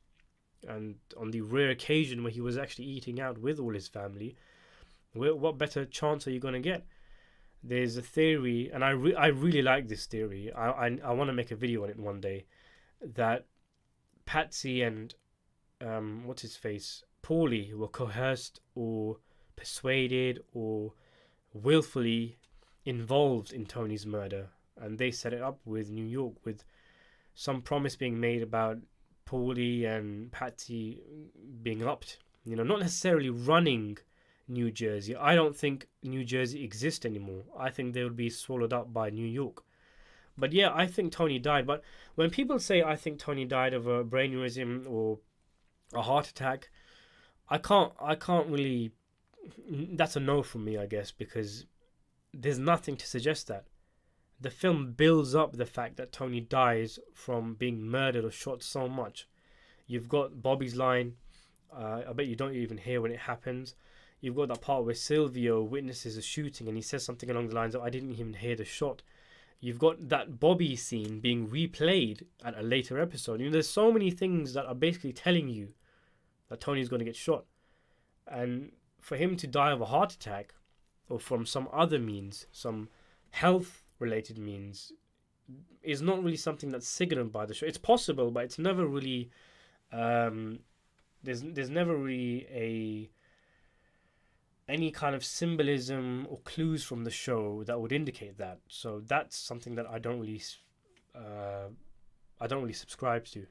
and on the rare occasion where he was actually eating out with all his family, what better chance are you going to get? There's a theory, and I really like this theory. I want to make a video on it one day, that Patsy and what's his face, Paulie, were coerced or persuaded or willfully involved in Tony's murder, and they set it up with New York, with some promise being made about Paulie and Patsy being upped. Not necessarily running New Jersey. I don't think New Jersey exists anymore. I think they would be swallowed up by New York. But yeah, I think Tony died. But when people say I think Tony died of a brain aneurysm or a heart attack, I can't really. That's a no from me, I guess, because there's nothing to suggest that. The film builds up the fact that Tony dies from being murdered or shot so much. You've got Bobby's line. I bet you don't even hear when it happens. You've got that part where Silvio witnesses a shooting and he says something along the lines of, I didn't even hear the shot. You've got that Bobby scene being replayed at a later episode. There's so many things that are basically telling you that Tony's going to get shot. And for him to die of a heart attack or from some other means, some health-related means, is not really something that's signaled by the show. It's possible, but it's never really... there's never really any kind of symbolism or clues from the show that would indicate that. So that's something that I don't really subscribe to.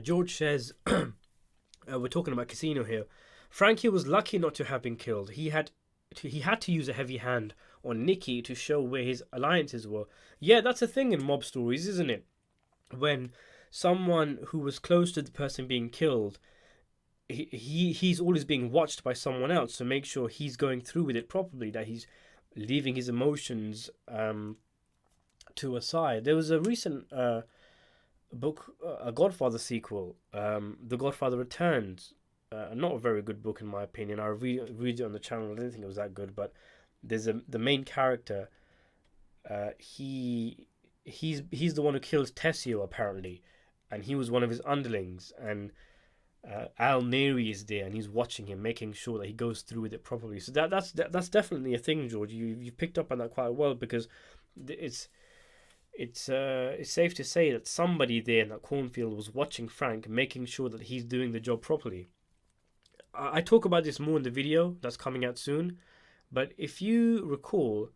George says, we're talking about Casino here. Frankie was lucky not to have been killed. He had to use a heavy hand on Niki to show where his alliances were. Yeah, that's a thing in mob stories, isn't it? When someone who was close to the person being killed, he's always being watched by someone else to make sure he's going through with it properly, that he's leaving his emotions to a side. There was a recent book, a Godfather sequel, The Godfather Returns. Not a very good book in my opinion. I read it on the channel. I didn't think it was that good, but there's the main character. He's the one who kills Tessio apparently, and he was one of his underlings. And Al Neri is there, and he's watching him, making sure that he goes through with it properly. So that's definitely a thing, George. You picked up on that quite well, because it's safe to say that somebody there in that cornfield was watching Frank, making sure that he's doing the job properly. I talk about this more in the video that's coming out soon, but if you recall,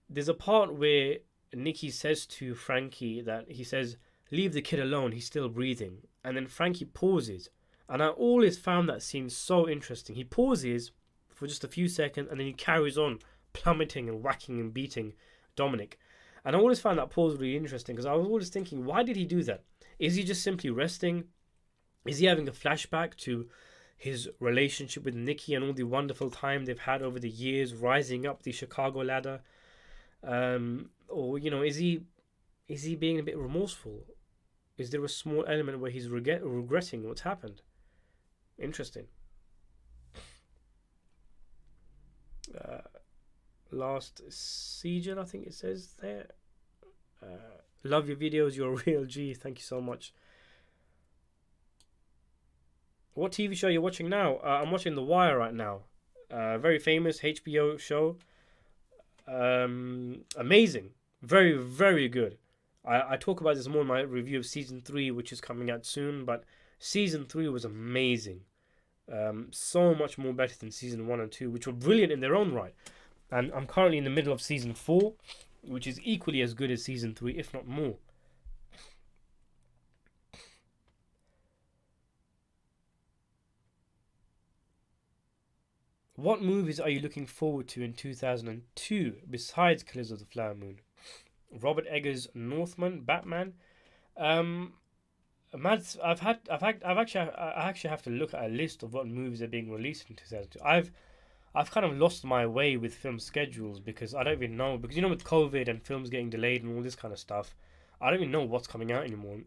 there's a part where Niki says to Frankie that he says, "Leave the kid alone, he's still breathing." And then Frankie pauses. And I always found that scene so interesting. He pauses for just a few seconds and then he carries on plummeting and whacking and beating Dominic. And I always found that pause really interesting, because I was always thinking, why did he do that? Is he just simply resting? Is he having a flashback to his relationship with Niki and all the wonderful time they've had over the years, rising up the Chicago ladder? Or, is he being a bit remorseful? Is there a small element where he's regretting what's happened? Interesting. Last season, I think it says there. Love your videos, you're a real G. Thank you so much. What TV show are you watching now? I'm watching The Wire right now. Very famous HBO show. Amazing. Very, very good. I talk about this more in my review of season 3, which is coming out soon, but season 3 was amazing. So much more better than season 1 and 2, which were brilliant in their own right. And I'm currently in the middle of season 4, which is equally as good as season 3, if not more. What movies are you looking forward to in 2002 besides Killers of the Flower Moon? Robert Eggers' Northman, Batman. Mads, I actually have to look at a list of what movies are being released in 2002. I've kind of lost my way with film schedules, because I don't even know, because with COVID and films getting delayed and all this kind of stuff, I don't even know what's coming out anymore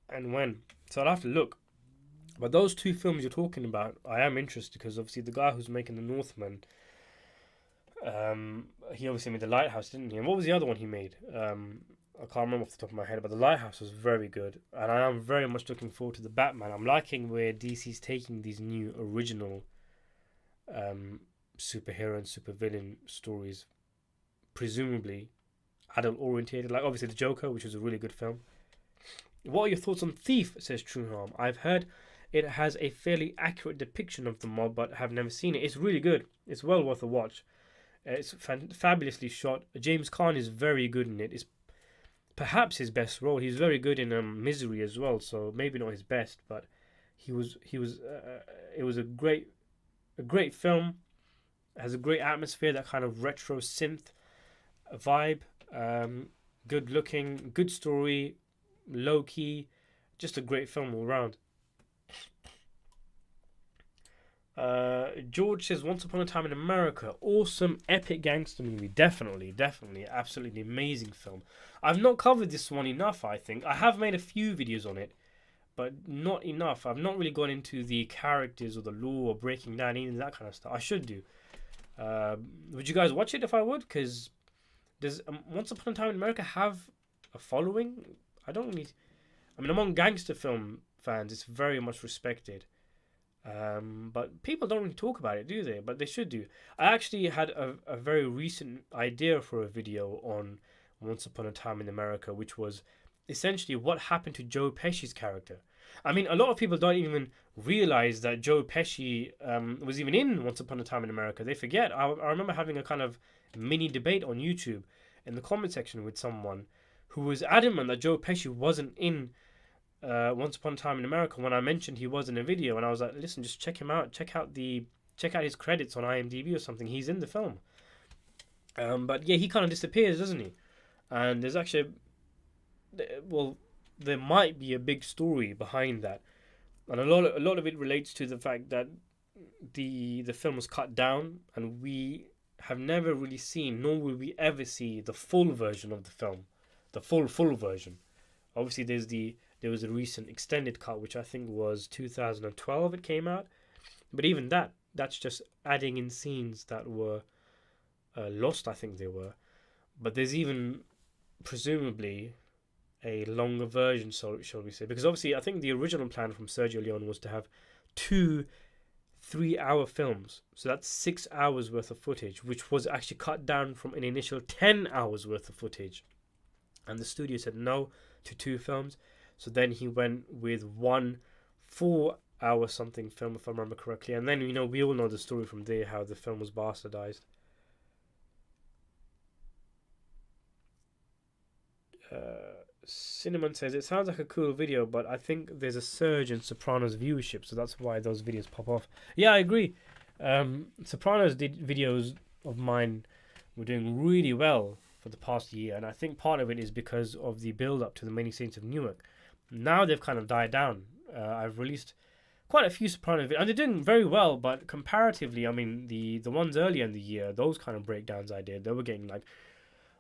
and when. So I'll have to look. But those two films you're talking about, I am interested, because obviously the guy who's making The Northman, he obviously made The Lighthouse, didn't he? And what was the other one he made? I can't remember off the top of my head, but The Lighthouse was very good. And I am very much looking forward to the Batman. I'm liking where DC's taking these new original superhero and supervillain stories, presumably adult orientated, like obviously the Joker, which was a really good film. What are your thoughts on Thief, says True Harm? I've heard it has a fairly accurate depiction of the mob, but have never seen it. It's really good. It's well worth a watch. It's fabulously shot. James Caan is very good in it. It's perhaps his best role. He's very good in Misery as well, so maybe not his best, but it was a great film. It has a great atmosphere, that kind of retro synth vibe. Good looking, good story, low key, just a great film all around. George says, Once Upon a Time in America, awesome epic gangster movie. Definitely, absolutely amazing film. I've not covered this one enough, I think. I have made a few videos on it, but not enough. I've not really gone into the characters or the lore or breaking down any of that kind of stuff. I should do. Would you guys watch it if I would? Because does Once Upon a Time in America have a following? Among gangster film fans, it's very much respected. But people don't really talk about it, do they? But they should do. I actually had a very recent idea for a video on Once Upon a Time in America, which was essentially what happened to Joe Pesci's character. A lot of people don't even realize that Joe Pesci was even in Once Upon a Time in America. They forget. I remember having a kind of mini debate on YouTube in the comment section with someone who was adamant that Joe Pesci wasn't in Once Upon a Time in America when I mentioned he was in a video, and I was like, listen, just check him out. Check out his credits on IMDb or something. He's in the film. But yeah, he kind of disappears, doesn't he? And there's actually, there might be a big story behind that, and a lot of it relates to the fact that the film was cut down, and we have never really seen, nor will we ever see, the full version of the film, the full version. Obviously, there was a recent extended cut, which I think was 2012 it came out, but even that's just adding in scenes that were Lost, I think they were. But there's even presumably a longer version, so shall we say? Because obviously, I think the original plan from Sergio Leone was to have two 3 hour films. So that's 6 hours worth of footage, which was actually cut down from an initial 10 hours worth of footage. And the studio said no to two films. So then he went with one 4 hour something film, if I remember correctly. And then, we all know the story from there, how the film was bastardized. Cinnamon says, it sounds like a cool video, but I think there's a surge in Sopranos viewership, so that's why those videos pop off. Yeah, I agree. Sopranos did videos of mine were doing really well for the past year, and I think part of it is because of the build up to the Many Saints of Newark. Now they've kind of died down. I've released quite a few Sopranos videos, and they're doing very well, but comparatively, I mean, the ones earlier in the year, those kind of breakdowns I did, they were getting like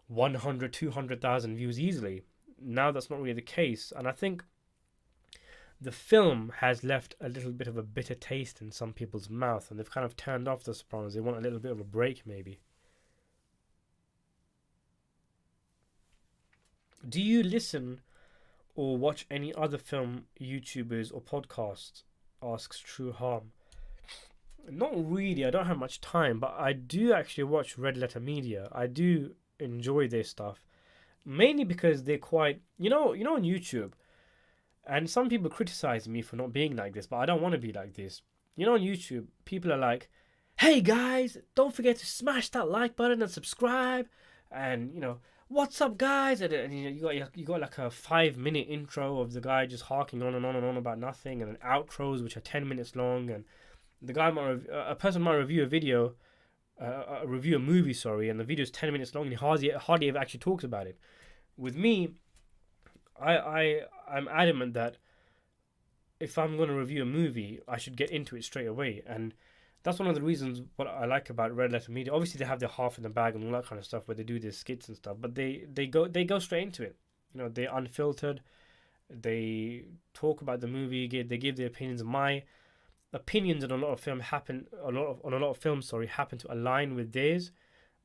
100, 200,000 views easily. Now that's not really the case, and I think the film has left a little bit of a bitter taste in some people's mouth, and they've kind of turned off The Sopranos. They want a little bit of a break, maybe. Do you listen or watch any other film YouTubers or podcasts? Asks True Harm. Not really. I don't have much time, but I do actually watch Red Letter Media. I do enjoy their stuff, mainly because they're quite, on YouTube. And some people criticize me for not being like this, but I don't want to be like this. On YouTube, people are like, "Hey guys, don't forget to smash that like button and subscribe." And "What's up, guys?" And you got like a 5 minute intro of the guy just harking on and on and on about nothing, and then outros which are 10 minutes long. And the guy a person might review a video, review a movie, sorry, and the video is 10 minutes long, and he hardly ever actually talks about it. With me, I'm adamant that if I'm going to review a movie, I should get into it straight away, and that's one of the reasons what I like about Red Letter Media. Obviously, they have their half in the bag and all that kind of stuff, where they do their skits and stuff, but they go straight into it. They're unfiltered. They talk about the movie. They give their opinions. My opinions on a lot of films happen to align with theirs,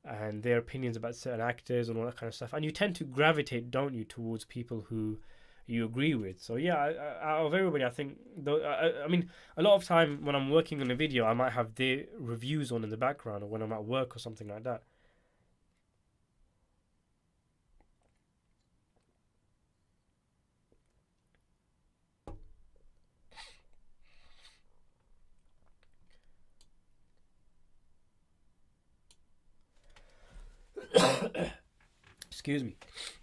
and their opinions about certain actors and all that kind of stuff. And you tend to gravitate, don't you, towards people who you agree with. So yeah, out of everybody, I think, though, I mean, a lot of time when I'm working on a video, I might have their reviews on in the background, or when I'm at work or something like that. Excuse me.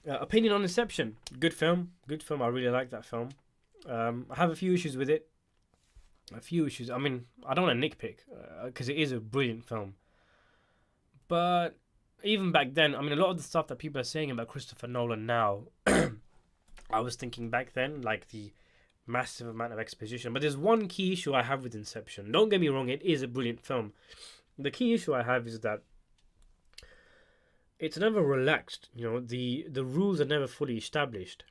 Opinion on Inception. Good film. Good film. I really like that film. I have a few issues with it. A few issues. I mean, I don't want to nitpick, because it is a brilliant film. But even back then, I mean, a lot of the stuff that people are saying about Christopher Nolan now, I was thinking back then, like the massive amount of exposition. But there's one key issue I have with Inception. Don't get me wrong, it is a brilliant film. The key issue I have is that it's never relaxed. The rules are never fully established.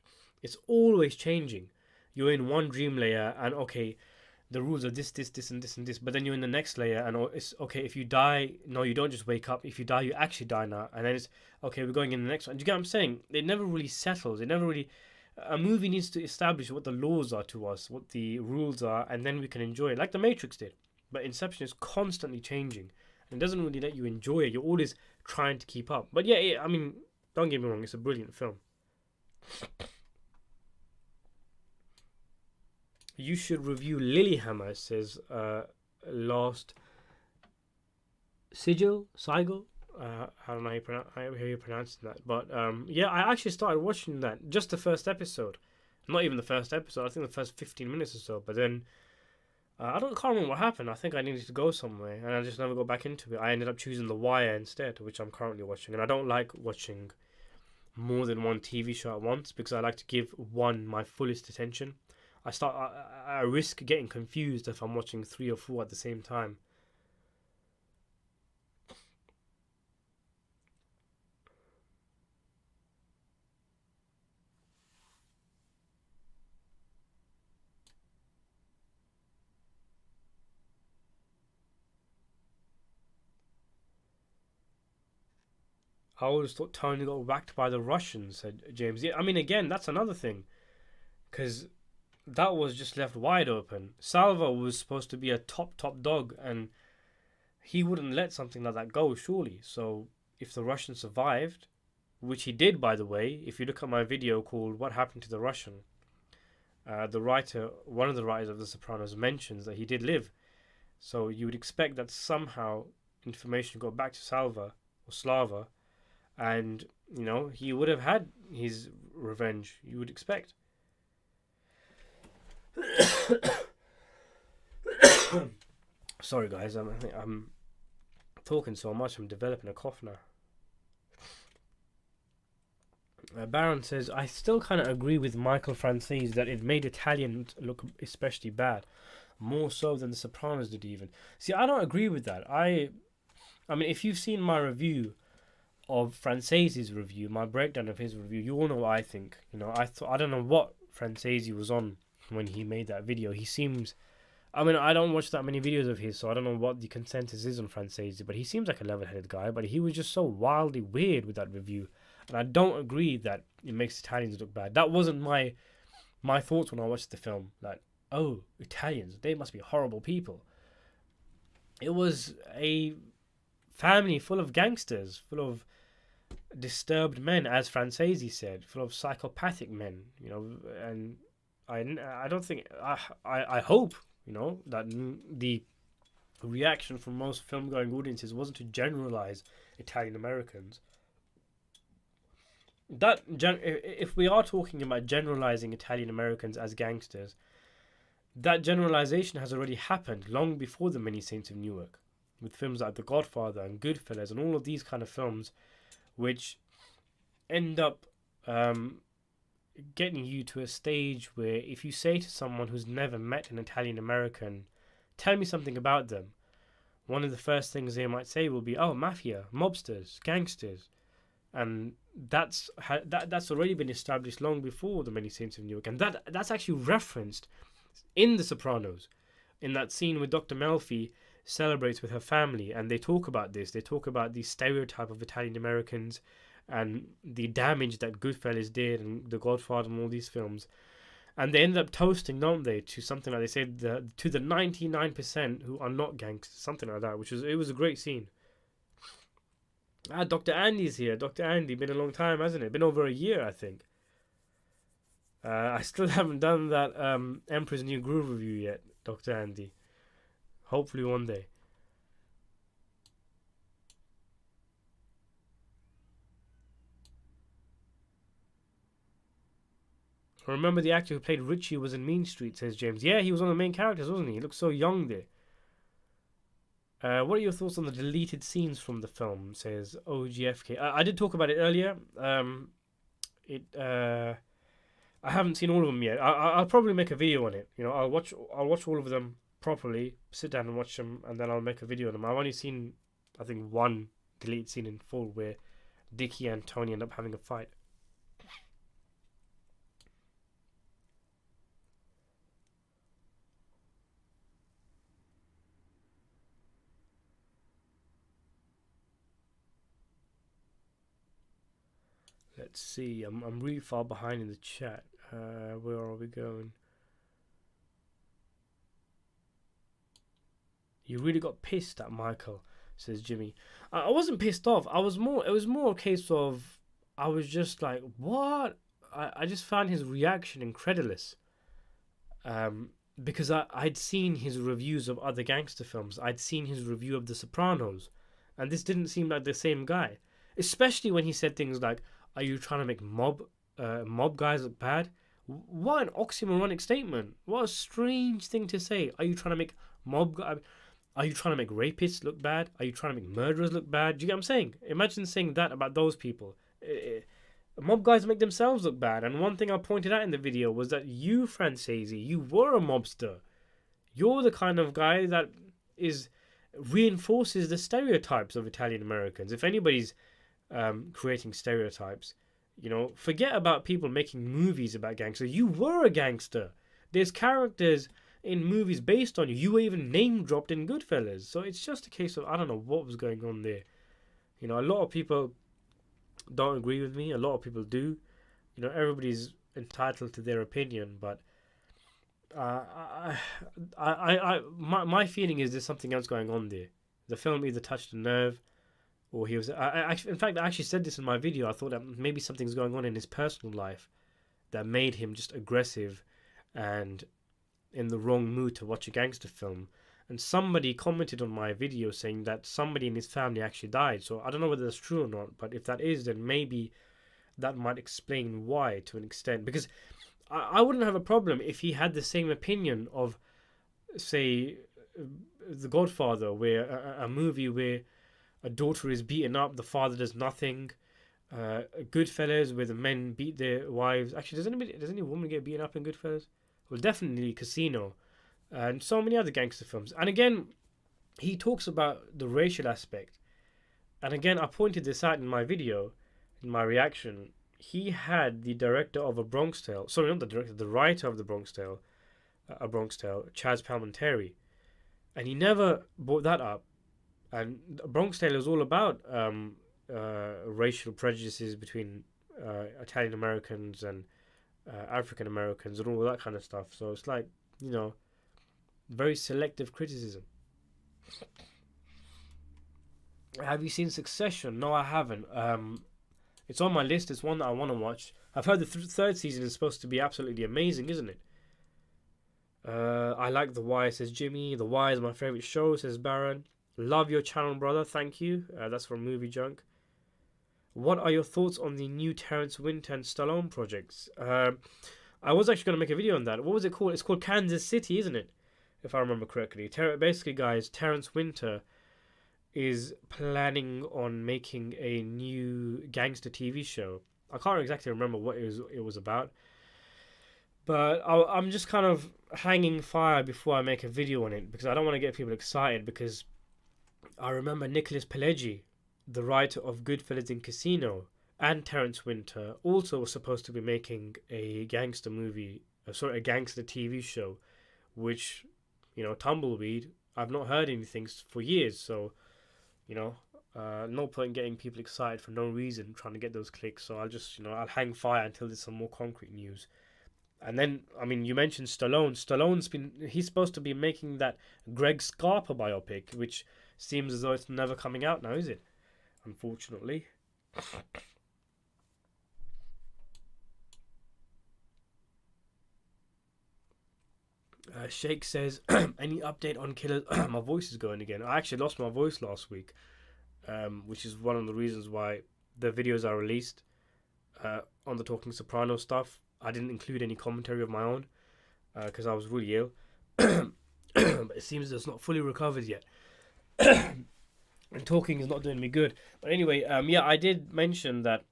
It's always changing. You're in one dream layer, and okay, the rules are this, and this, and this. But then you're in the next layer, and it's okay. If you die, no, you don't just wake up. If you die, you actually die now. And then it's okay. We're going in the next one. Do you get what I'm saying? It never really settles. It never really. A movie needs to establish what the laws are to us, what the rules are, and then we can enjoy it, like The Matrix did. But Inception is constantly changing, and it doesn't really let you enjoy it. You're always trying to keep up. But yeah, I mean, don't get me wrong, it's a brilliant film. You should review Lilyhammer, says Last Sigil. I don't know how you're pronouncing that, but yeah, I actually started watching that, just the first episode. Not even the first episode, I think the first 15 minutes or so. But then can't remember what happened. I think I needed to go somewhere, and I just never got back into it. I ended up choosing The Wire instead, which I'm currently watching. And I don't like watching more than one TV show at once, because I like to give one my fullest attention. I risk getting confused if I'm watching 3 or 4 at the same time. I always thought Tony got whacked by the Russians, said James. Yeah, I mean, again, that's another thing. Because that was just left wide open. Salvo was supposed to be a top dog, and he wouldn't let something like that go, surely. So if the Russian survived, which he did, by the way, if you look at my video called "What Happened to the Russian," one of the writers of The Sopranos, mentions that he did live. So you would expect that somehow information got back to Salva or Slava, and he would have had his revenge. You would expect. Sorry, guys. I'm talking so much. I'm developing a cough now. Baron says, I still kind of agree with Michael Franzese that it made Italian look especially bad, more so than The Sopranos did even. See, I don't agree with that. I mean, if you've seen my review of Francese's review, my breakdown of his review, you all know what I think. I don't know what Francese was on when he made that video. He seems, I mean, I don't watch that many videos of his, so I don't know what the consensus is on Francese, but he seems like a level-headed guy, but he was just so wildly weird with that review. And I don't agree that it makes Italians look bad. That wasn't my thoughts when I watched the film. Like, oh, Italians, they must be horrible people. It was a family full of gangsters, full of disturbed men, as Francese said, full of psychopathic men, and I don't think, I hope, that the reaction from most film-going audiences wasn't to generalize Italian Americans. If we are talking about generalizing Italian Americans as gangsters, that generalization has already happened long before the Many Saints of Newark, with films like The Godfather and Goodfellas and all of these kind of films, which end up getting you to a stage where if you say to someone who's never met an Italian American, tell me something about them, one of the first things they might say will be, oh, mafia, mobsters, gangsters. And that's already been established long before the Many Saints of Newark, and that's actually referenced in The Sopranos, in that scene where Dr. Melfi celebrates with her family, and they talk about this. They talk about the stereotype of Italian Americans and the damage that Goodfellas did and The Godfather and all these films, and they end up toasting, don't they, to something like they said to the 99% who are not gangsters, something like that, it was a great scene. Dr. Andy's here. Dr. Andy, been a long time, hasn't it? Been over a year, I think. I still haven't done that Emperor's New Groove review yet, Dr. Andy. Hopefully one day. Remember the actor who played Richie was in Mean Street, says James. Yeah, he was one of the main characters, wasn't he? He looked so young there. What are your thoughts on the deleted scenes from the film, says OGFK. I did talk about it earlier. I haven't seen all of them yet. I'll probably make a video on it. I'll watch all of them properly, sit down and watch them, and then I'll make a video on them. I've only seen, I think, one deleted scene in full where Dickie and Tony end up having a fight. Let's see. I'm really far behind in the chat. Where are we going? You really got pissed at Michael, says Jimmy. I wasn't pissed off. It was more a case of I was just like, what? I just found his reaction incredulous. Because I'd seen his reviews of other gangster films. I'd seen his review of The Sopranos, and this didn't seem like the same guy. Especially when he said things like, are you trying to make mob guys look bad? What an oxymoronic statement. What a strange thing to say. Are you trying to make are you trying to make rapists look bad? Are you trying to make murderers look bad? Do you get what I'm saying? Imagine saying that about those people. Mob guys make themselves look bad. And one thing I pointed out in the video was that you, Francese, you were a mobster. You're the kind of guy that reinforces the stereotypes of Italian Americans. If anybody's creating stereotypes, forget about people making movies about gangsters. You were a gangster. There's characters in movies based on you. You were even name dropped in Goodfellas. So it's just a case of, I don't know what was going on there. A lot of people don't agree with me. A lot of people do. You know, everybody's entitled to their opinion, but uh, my feeling is there's something else going on there. The film either touched a nerve, or he was. In fact, I actually said this in my video. I thought that maybe something's going on in his personal life that made him just aggressive and in the wrong mood to watch a gangster film. And somebody commented on my video saying that somebody in his family actually died. So I don't know whether that's true or not, but if that is, then maybe that might explain why to an extent. Because I wouldn't have a problem if he had the same opinion of, say, The Godfather, where a movie where a daughter is beaten up, the father does nothing. Goodfellas, where the men beat their wives. Actually, does any woman get beaten up in Goodfellas? Well, definitely Casino, and so many other gangster films. And again, he talks about the racial aspect. And again, I pointed this out in my video, in my reaction. He had the director of A Bronx Tale, sorry, not the director, the writer of The Bronx Tale, A Bronx Tale, Chaz Palminteri, and he never brought that up. And A Bronx Tale is all about racial prejudices between Italian Americans and African Americans and all that kind of stuff. So it's like, you know, very selective criticism. Have you seen Succession? No, I haven't. It's on my list. It's one that I want to watch. I've heard the third season is supposed to be absolutely amazing, isn't it? I like The Wire, says Jimmy. The Wire is my favourite show, says Baron. Love your channel, brother. Thank you. That's from Movie Junk. What are your thoughts on the new Terrence Winter and Stallone projects? I was actually going to make a video on that. What was it called? It's called Kansas City, isn't it? If I remember correctly. Basically, guys, Terrence Winter is planning on making a new gangster TV show. I can't exactly remember what it was about. But I'm just kind of hanging fire before I make a video on it, because I don't want to get people excited, because I remember Nicholas Pileggi, the writer of Goodfellas and Casino, and Terrence Winter also was supposed to be making a gangster movie, a gangster TV show, which, you know, tumbleweed. I've not heard anything for years, so, you know, no point in getting people excited for no reason, trying to get those clicks. So I'll just, you know, I'll hang fire until there's some more concrete news. And then, I mean, you mentioned Stallone. He's supposed to be making that Greg Scarpa biopic, which seems as though it's never coming out now, is it? Unfortunately. Sheikh says, any update on Killers? My voice is going again. I actually lost my voice last week, which is one of the reasons why the videos are released on the Talking Sopranos stuff. I didn't include any commentary of my own because I was really ill. But it seems it's not fully recovered yet. And talking is not doing me good. But anyway, yeah, I did mention that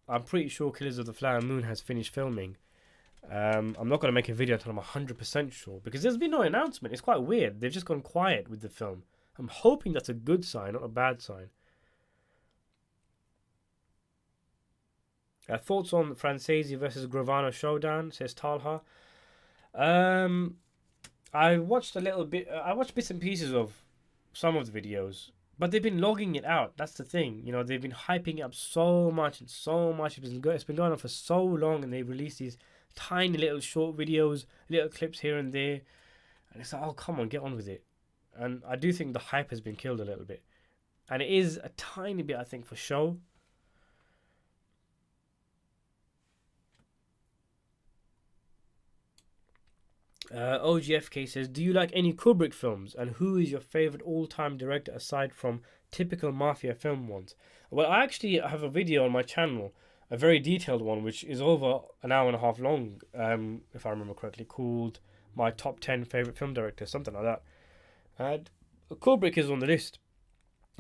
I'm pretty sure Killers of the Flower Moon has finished filming. I'm not going to make a video until I'm 100% sure, because there's been no announcement. It's quite weird. They've just gone quiet with the film. I'm hoping that's a good sign, not a bad sign. Thoughts on Francesi versus Gravano showdown, says Talha. I watched a little bit. I watched bits and pieces of some of the videos, but they've been logging it out. That's the thing. You know, they've been hyping it up so much and so much. It's been going on for so long, and they've released these tiny little short videos, little clips here and there, and it's like, oh, come on, get on with it. And I do think the hype has been killed a little bit, and it is a tiny bit, I think, for show. OGFK says, do you like any Kubrick films, and who is your favorite all-time director aside from typical mafia film ones? Well, I actually have a video on my channel, a very detailed one, which is over an hour and a half long, if I remember correctly, called my top 10 favorite film directors, something like that. And Kubrick is on the list.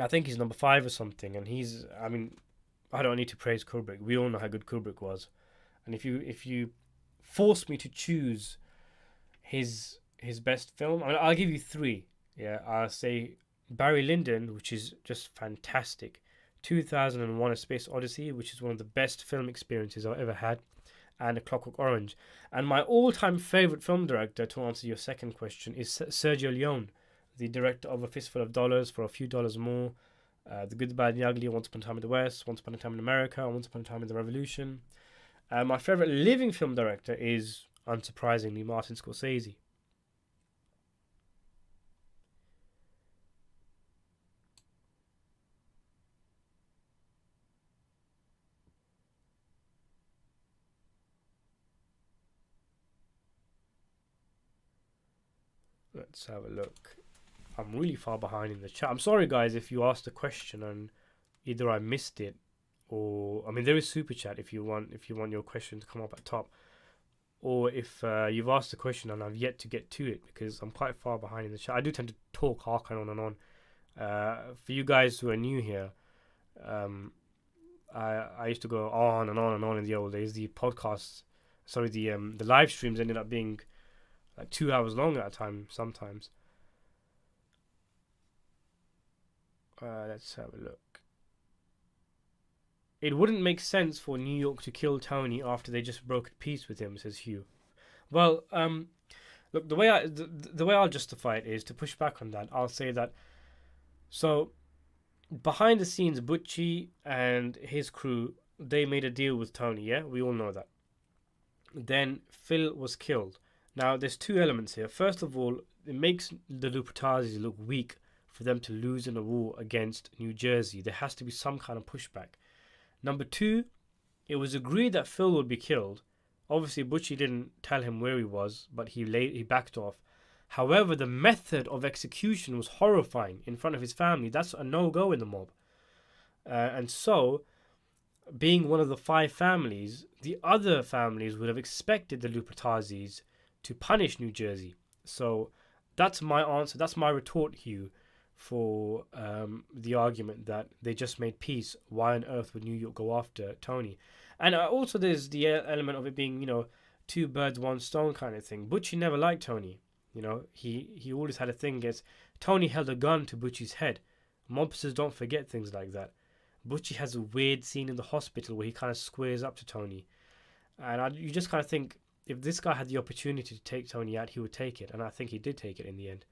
I think he's number 5 or something, and I mean, I don't need to praise Kubrick. We all know how good Kubrick was. And if you force me to choose his best film, I mean, I'll give you 3. Yeah, I'll say Barry Lyndon, which is just fantastic. 2001: A Space Odyssey, which is one of the best film experiences I've ever had, and A Clockwork Orange. And my all-time favorite film director, to answer your second question, is Sergio Leone, the director of A Fistful of Dollars, For a Few Dollars More, The Good, the Bad, and the Ugly, Once Upon a Time in the West, Once Upon a Time in America, Once Upon a Time in the Revolution. My favorite living film director is, unsurprisingly, Martin Scorsese. Let's have a look. I'm really far behind in the chat. I'm sorry, guys, if you asked a question and either I missed it, or I mean, there is super chat if you want your question to come up at top, or if you've asked a question and I've yet to get to it because I'm quite far behind in the chat. I do tend to talk, harken on and on. For you guys who are new here, I used to go on and on and on in the old days. The podcasts, sorry, the live streams ended up being like 2 hours long at a time sometimes. Let's have a look. It wouldn't make sense for New York to kill Tony after they just broke peace with him, says Hugh. Well, look, the way I'll justify it is to push back on that. I'll say that, so behind the scenes, Butchie and his crew, they made a deal with Tony. Yeah, we all know that. Then Phil was killed. Now, there's two elements here. First of all, it makes the Lupertazis look weak for them to lose in a war against New Jersey. There has to be some kind of pushback. Number two, it was agreed that Phil would be killed. Obviously, Butchie didn't tell him where he was, but he backed off. However, the method of execution was horrifying in front of his family. That's a no-go in the mob. And so, being one of the 5 families, the other families would have expected the Lupertazis to punish New Jersey. So that's my answer. That's my retort, Hugh, for the argument that they just made peace. Why on earth would New York go after Tony? And also there's the element of it being, two birds, one stone kind of thing. Butchie never liked Tony. He always had a thing against... Tony held a gun to Butchie's head. Mobsters don't forget things like that. Butchie has a weird scene in the hospital where he kind of squares up to Tony. And you just kind of think, if this guy had the opportunity to take Tony out, he would take it. And I think he did take it in the end.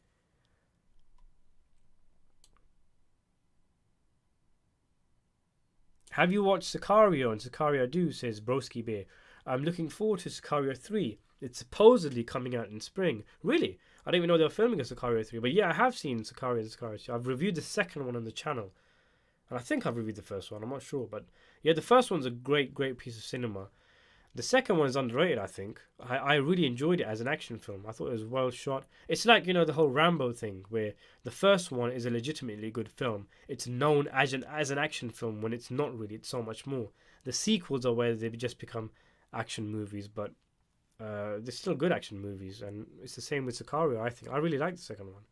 Have you watched Sicario and Sicario 2, says Broski Bear. I'm looking forward to Sicario 3. It's supposedly coming out in spring. Really? I didn't even know they were filming a Sicario 3. But yeah, I have seen Sicario and Sicario 2. I've reviewed the second one on the channel. And I think I've reviewed the first one. I'm not sure. But yeah, the first one's a great, great piece of cinema. The second one is underrated, I think. I really enjoyed it as an action film. I thought it was well shot. It's like, the whole Rambo thing, where the first one is a legitimately good film. It's known as an action film when it's not really. It's so much more. The sequels are where they've just become action movies, but they're still good action movies. And it's the same with Sicario, I think. I really like the second one.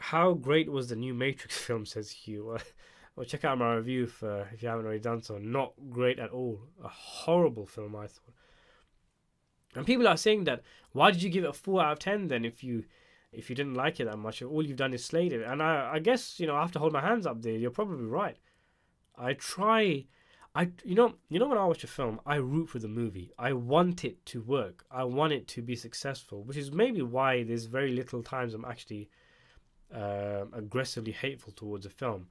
How great was the new Matrix film, says Hugh. Well, check out my review if you haven't already done so. Not great at all. A horrible film, I thought. And people are saying that, why did you give it a 4 out of 10 then if you didn't like it that much? All you've done is slate it. And I guess, I have to hold my hands up there. You're probably right. When I watch a film, I root for the movie. I want it to work. I want it to be successful, which is maybe why there's very little times I'm actually aggressively hateful towards a film.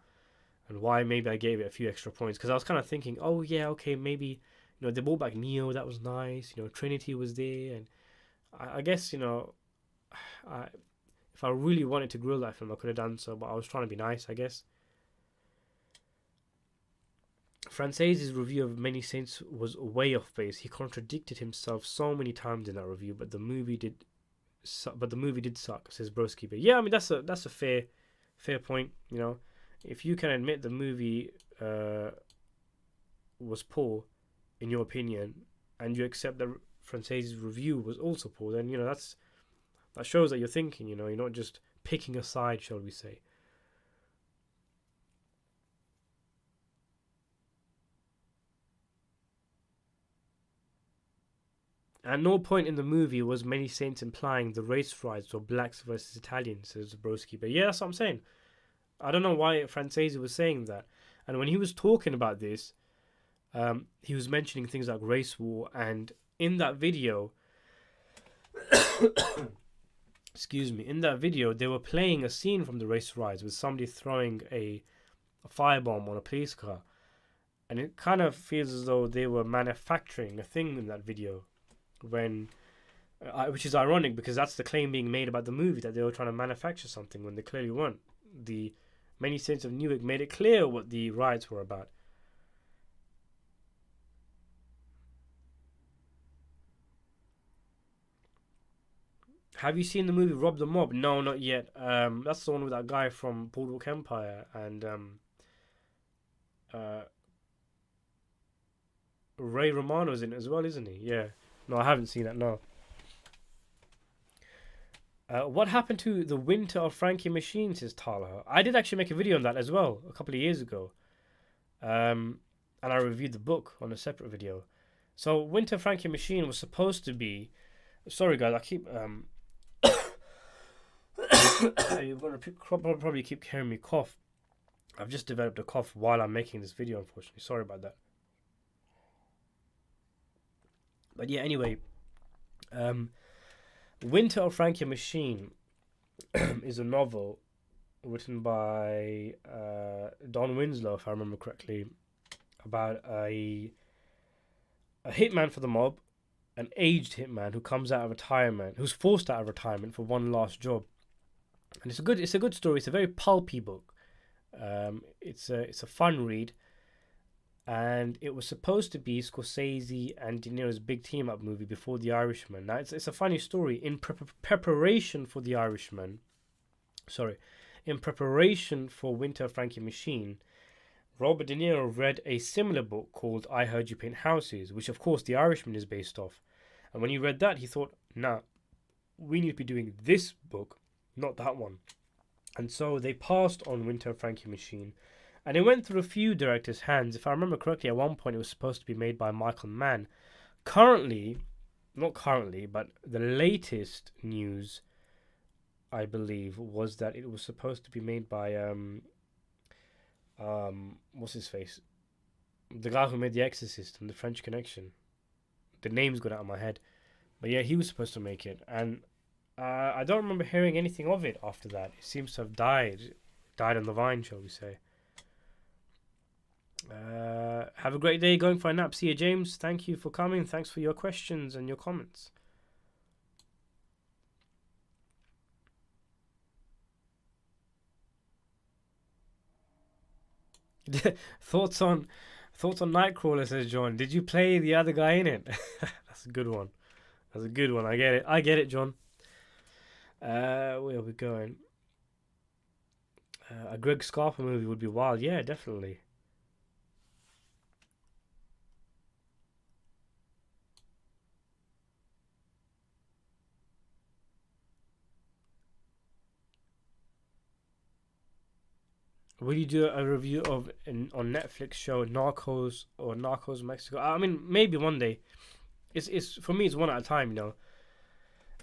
And why maybe I gave it a few extra points. Because I was kind of thinking, oh yeah, okay, maybe, they brought back Neo, that was nice. Trinity was there. And I guess, if I really wanted to grill that film, I could have done so. But I was trying to be nice, I guess. Francese's review of Many Saints was way off base. He contradicted himself so many times in that review. But the movie did suck, says Broski. But yeah, I mean, that's a fair point, If you can admit the movie was poor, in your opinion, and you accept that Francese's review was also poor, then that shows that you're thinking. You're not just picking a side, shall we say. At no point in the movie was Many Saints implying the race riots or blacks versus Italians, says Broski. But yeah, that's what I'm saying. I don't know why Francese was saying that. And when he was talking about this, he was mentioning things like race war. And in that video, excuse me, in that video, they were playing a scene from the race riots with somebody throwing a firebomb on a police car. And it kind of feels as though they were manufacturing a thing in that video, when, which is ironic because that's the claim being made about the movie, that they were trying to manufacture something when they clearly weren't. The Many Saints of Newark made it clear what the riots were about. Have you seen the movie Rob the Mob? No, not yet. That's the one with that guy from Boardwalk Empire, and Ray Romano's in it as well, isn't he? Yeah. No, I haven't seen that. No. What happened to the Winter of Frankie Machine, says Tala. I did actually make a video on that as well a couple of years ago. And I reviewed the book on a separate video. So Winter Frankie Machine was supposed to be... Sorry guys, I keep... You're going to probably keep hearing me cough. I've just developed a cough while I'm making this video, unfortunately. Sorry about that. But yeah, anyway... Winter of Frankie Machine is a novel written by Don Winslow, if I remember correctly, about a hitman for the mob, an aged hitman who comes out of retirement, who's forced out of retirement for one last job. And it's a good story. It's a very pulpy book. It's a fun read. And it was supposed to be Scorsese and De Niro's big team-up movie before The Irishman. Now, it's a funny story. In preparation for The Irishman, in preparation for Winter of Frankie Machine, Robert De Niro read a similar book called I Heard You Paint Houses, which, of course, The Irishman is based off. And when he read that, he thought, nah, we need to be doing this book, not that one. And so they passed on Winter of Frankie Machine. And it went through a few directors' hands. If I remember correctly, at one point it was supposed to be made by Michael Mann. Not currently, but the latest news, I believe, was that it was supposed to be made by, what's his face? The guy who made The Exorcist and The French Connection. The name's got out of my head. But yeah, he was supposed to make it. And I don't remember hearing anything of it after that. It seems to have died on the vine, shall we say. Have a great day going for a nap. See you, James. Thank you for coming. Thanks for your questions and your comments. Thoughts on Nightcrawler, says John. Did you play the other guy in it? That's a good one. I get it, John. Where are we going? A Greg Scarpa movie would be wild. Yeah, definitely. Will you do a review of on Netflix show Narcos or Narcos Mexico? I mean, maybe one day. It's for me. It's one at a time, you know.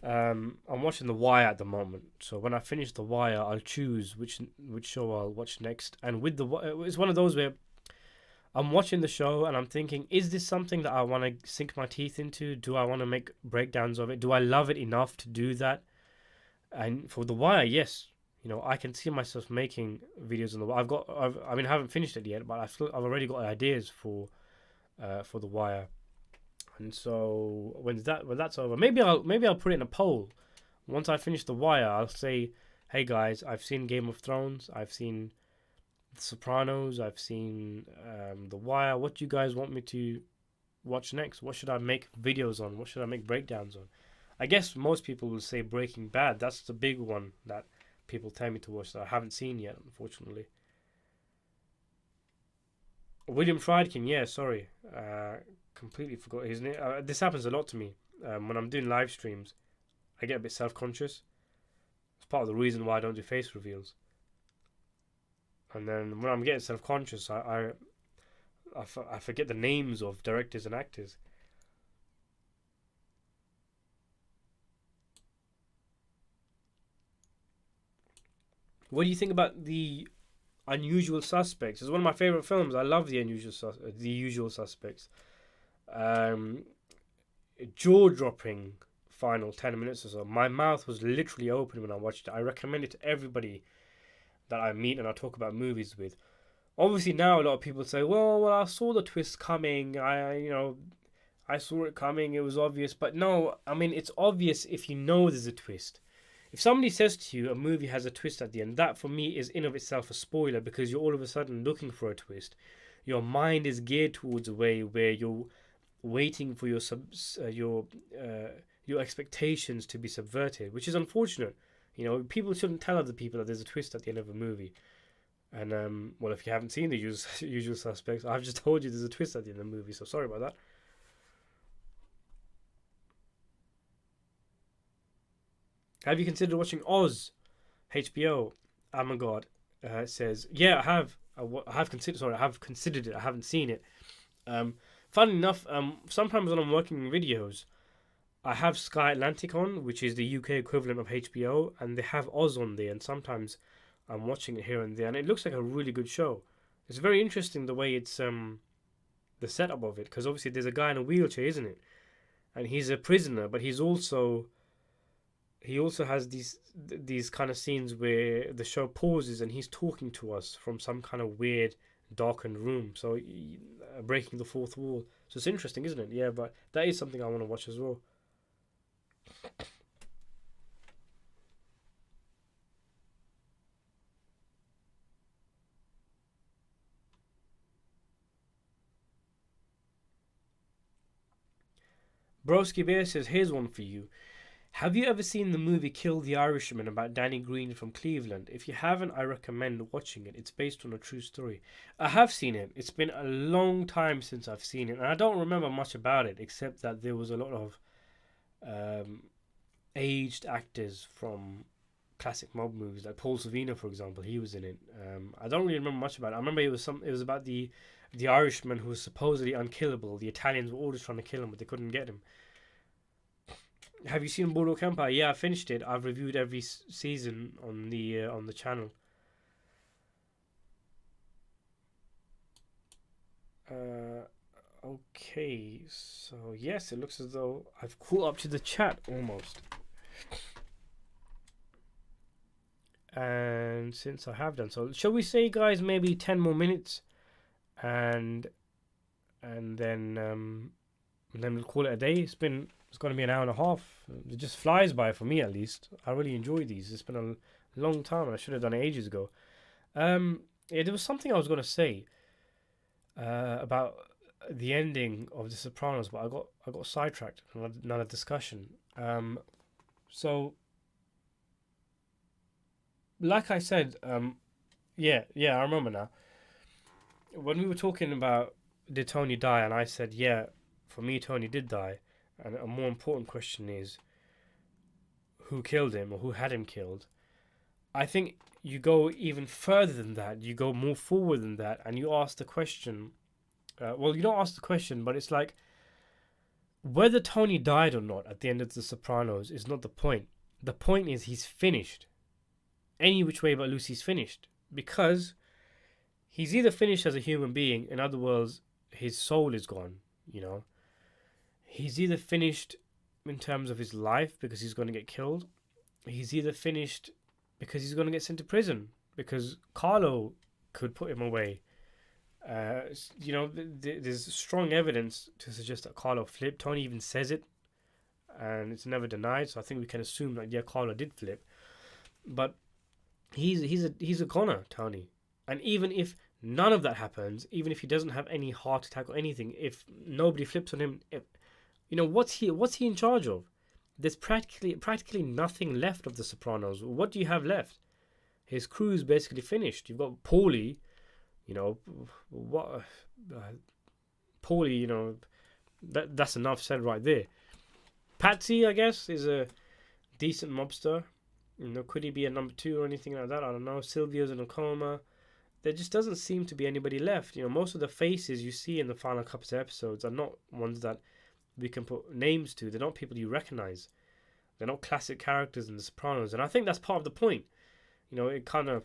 I'm watching The Wire at the moment, so when I finish The Wire, I'll choose which show I'll watch next. And with it's one of those where I'm watching the show and I'm thinking, is this something that I want to sink my teeth into? Do I want to make breakdowns of it? Do I love it enough to do that? And for The Wire, yes. You know, I can see myself making videos on the. I haven't finished it yet, but I've already got ideas for The Wire, and so when that's over, maybe I'll put it in a poll. Once I finish The Wire, I'll say, hey guys, I've seen Game of Thrones, I've seen The Sopranos, I've seen The Wire. What do you guys want me to watch next? What should I make videos on? What should I make breakdowns on? I guess most people will say Breaking Bad. That's the big one that people tell me to watch that I haven't seen yet, unfortunately. William Friedkin, yeah, sorry. Completely forgot his name. This happens a lot to me. When I'm doing live streams, I get a bit self-conscious. It's part of the reason why I don't do face reveals. And then when I'm getting self-conscious, I forget the names of directors and actors. What do you think about The Unusual Suspects? It's one of my favorite films. I love The Usual Suspects. Jaw-dropping final 10 minutes or so. My mouth was literally open when I watched it. I recommend it to everybody that I meet and I talk about movies with. Obviously, now a lot of people say, well, I saw the twist coming. I saw it coming. It was obvious. But no, I mean, it's obvious if you know there's a twist. If somebody says to you a movie has a twist at the end, that for me is in of itself a spoiler, because you're all of a sudden looking for a twist. Your mind is geared towards a way where you're waiting for your expectations to be subverted, which is unfortunate. People shouldn't tell other people that there's a twist at the end of a movie. And well, if you haven't seen the usual suspects, I've just told you there's a twist at the end of the movie, so sorry about that. Have you considered watching Oz? HBO. Oh my god. Says, yeah, I have. I have considered. Sorry, I have considered it. I haven't seen it. Funnily enough, sometimes when I'm working videos, I have Sky Atlantic on, which is the UK equivalent of HBO, and they have Oz on there. And sometimes I'm watching it here and there, and it looks like a really good show. It's very interesting the way it's the setup of it, because obviously there's a guy in a wheelchair, isn't it? And he's a prisoner, but he also has these kind of scenes where the show pauses and he's talking to us from some kind of weird darkened room, so breaking the fourth wall. So it's interesting, isn't it? Yeah, but that is something I want to watch as well. Broski Bear says, here's one for you. Have you ever seen the movie Kill the Irishman about Danny Green from Cleveland? If you haven't, I recommend watching it. It's based on a true story. I have seen it. It's been a long time since I've seen it, and I don't remember much about it, except that there was a lot of aged actors from classic mob movies, like Paul Savino, for example. He was in it. I don't really remember much about it. I remember it was about the Irishman who was supposedly unkillable. The Italians were always trying to kill him, but they couldn't get him. Have you seen Boardwalk Empire? Yeah, I finished it. I've reviewed every season on the channel. Okay, so yes, it looks as though I've caught up to the chat almost. And since I have done so, shall we say, guys, maybe 10 more minutes, and then we'll call it a day. It's going to be an hour and a half. It just flies by for me, at least. I really enjoy these. It's been a long time, and I should have done it ages ago. Yeah, there was something I was going to say about the ending of The Sopranos, but I got sidetracked. Another discussion. So, like I said, yeah, I remember now. When we were talking about did Tony die, and I said, yeah, for me, Tony did die. And a more important question is, who killed him or who had him killed? I think you go even further than that. You go more forward than that, and you ask the question. Well, you don't ask the question, but it's like, whether Tony died or not at the end of The Sopranos is not the point. The point is he's finished. Any which way but loose, he's finished. Because he's either finished as a human being, in other words, his soul is gone, He's either finished in terms of his life because he's going to get killed. He's either finished because he's going to get sent to prison because Carlo could put him away. There's strong evidence to suggest that Carlo flipped. Tony even says it, and it's never denied. So I think we can assume that, yeah, Carlo did flip. But he's a goner, Tony. And even if none of that happens, even if he doesn't have any heart attack or anything, if nobody flips on him, what's he in charge of? There's practically nothing left of The Sopranos. What do you have left? His crew's basically finished. You've got Paulie, Paulie, that's enough said right there. Patsy, I guess, is a decent mobster. Could he be a number 2 or anything like that? I don't know. Silvio's in a coma. There just doesn't seem to be anybody left. Most of the faces you see in the final couple of episodes are not ones that we can put names to. They're not people you recognize. They're not classic characters in The Sopranos. And I think that's part of the point. It kind of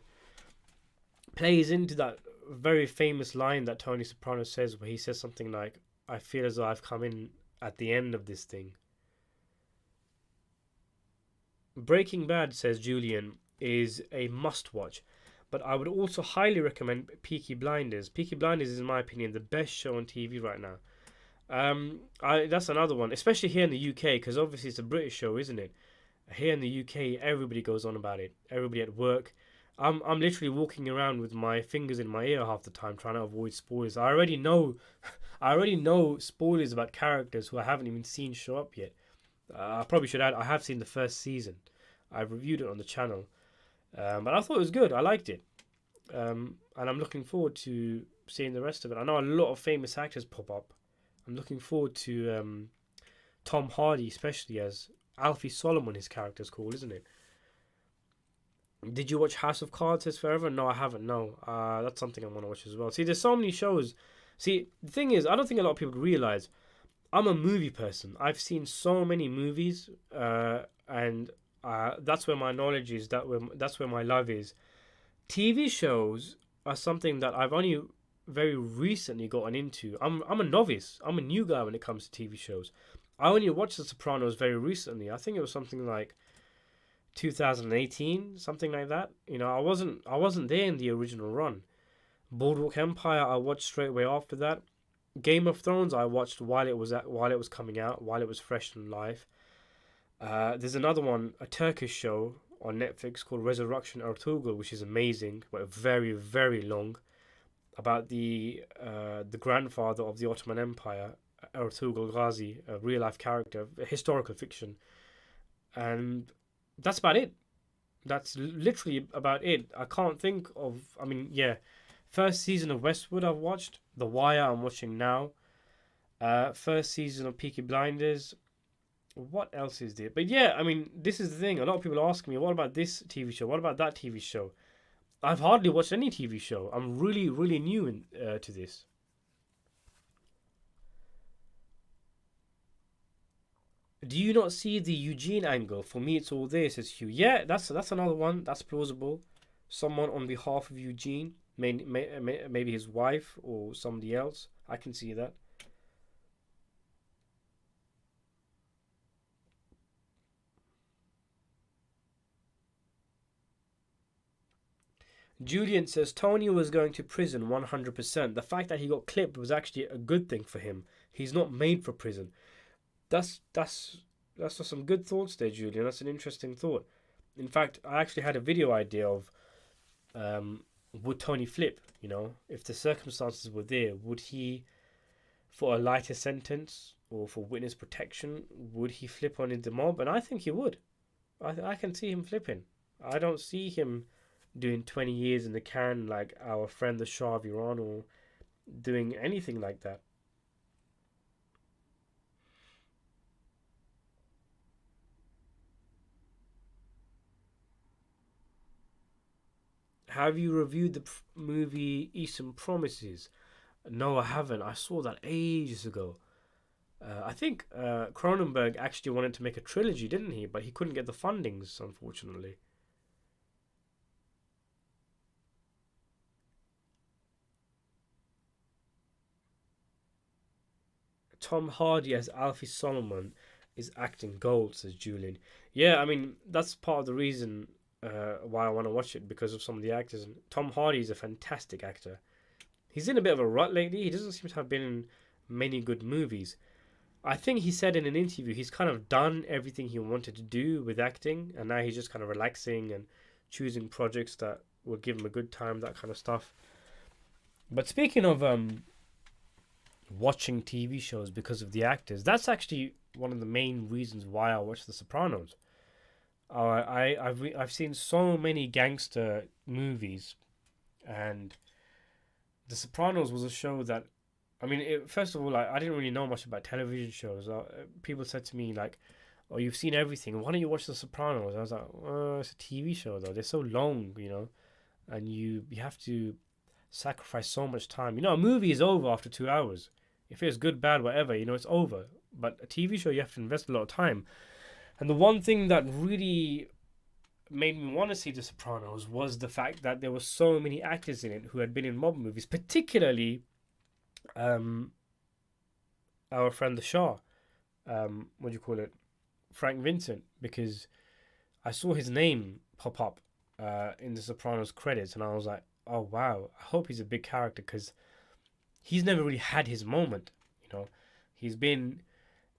plays into that very famous line that Tony Soprano says, where he says something like, I feel as though I've come in at the end of this thing. Breaking Bad, says Julian, is a must watch. But I would also highly recommend Peaky Blinders. Peaky Blinders is, in my opinion, the best show on TV right now. That's another one, especially here in the UK, because obviously it's a British show, isn't it? Here in the UK, everybody goes on about it. Everybody at work. I'm literally walking around with my fingers in my ear half the time, trying to avoid spoilers. I already know, I already know spoilers about characters who I haven't even seen show up yet. I probably should add, I have seen the first season. I've reviewed it on the channel, but I thought it was good. I liked it, and I'm looking forward to seeing the rest of it. I know a lot of famous actors pop up. I'm looking forward to Tom Hardy, especially as Alfie Solomon. His character's cool, isn't it? Did you watch House of Cards? Says Forever. No, I haven't. No, that's something I want to watch as well. See, there's so many shows. See, the thing is, I don't think a lot of people realize I'm a movie person. I've seen so many movies, and that's where my knowledge is. That's where my love is. TV shows are something that I've only very recently gotten into. I'm a novice. I'm a new guy when it comes to TV shows. I only watched The Sopranos very recently. I think it was something like 2018, something like that. You know, I wasn't there in the original run. Boardwalk Empire I watched straight away after that. Game of Thrones I watched while it was coming out, while it was fresh and live. There's another one, a Turkish show on Netflix called Resurrection Ertugrul, which is amazing, but very very long, about the grandfather of the Ottoman Empire, Ertugrul Ghazi, a real life character, a historical fiction, and that's about it. That's literally about it. I can't think of. I mean, yeah, first season of Westwood I've watched. The Wire I'm watching now. First season of Peaky Blinders. What else is there? But yeah, I mean, this is the thing. A lot of people ask me, what about this TV show? What about that TV show? I've hardly watched any TV show. I'm really, really new to this. Do you not see the Eugene angle? For me, it's all there, says Hugh. Yeah, that's another one. That's plausible. Someone on behalf of Eugene, maybe his wife or somebody else. I can see that. Julian says Tony was going to prison 100%. The fact that he got clipped was actually a good thing for him. He's not made for prison. That's just some good thoughts there, Julian. That's an interesting thought. In fact, I actually had a video idea of would Tony flip? You know, if the circumstances were there, would he, for a lighter sentence or for witness protection, would he flip on in the mob? And I think he would. I can see him flipping. I don't see him doing 20 years in the can like our friend the Shah of Iran, or doing anything like that. Have you reviewed the movie Eastern Promises? No, I haven't. I saw that ages ago. I think Cronenberg actually wanted to make a trilogy, didn't he? But he couldn't get the fundings, unfortunately. Tom Hardy as Alfie Solomon is acting gold, says Julian. Yeah, I mean, that's part of the reason why I want to watch it, because of some of the actors. And Tom Hardy is a fantastic actor. He's in a bit of a rut lately. He doesn't seem to have been in many good movies. I think he said in an interview he's kind of done everything he wanted to do with acting, and now he's just kind of relaxing and choosing projects that will give him a good time, that kind of stuff. But speaking of watching TV shows because of the actors, that's actually one of the main reasons why I watch The Sopranos. I've seen so many gangster movies, and The Sopranos was a show that, I mean, first of all, like, I didn't really know much about television shows. People said to me like, "Oh, you've seen everything. Why don't you watch The Sopranos?" I was like, "Oh, it's a TV show though. They're so long, you know, and you have to sacrifice so much time. You know, a movie is over after 2 hours. If it's good, bad, whatever, you know, it's over. But a TV show, you have to invest a lot of time." And the one thing that really made me want to see The Sopranos was the fact that there were so many actors in it who had been in mob movies, particularly um, our friend the Shah. What do you call it? Frank Vincent, because I saw his name pop up in the Sopranos credits, and I was like, oh wow, I hope he's a big character because he's never really had his moment. You know, he's been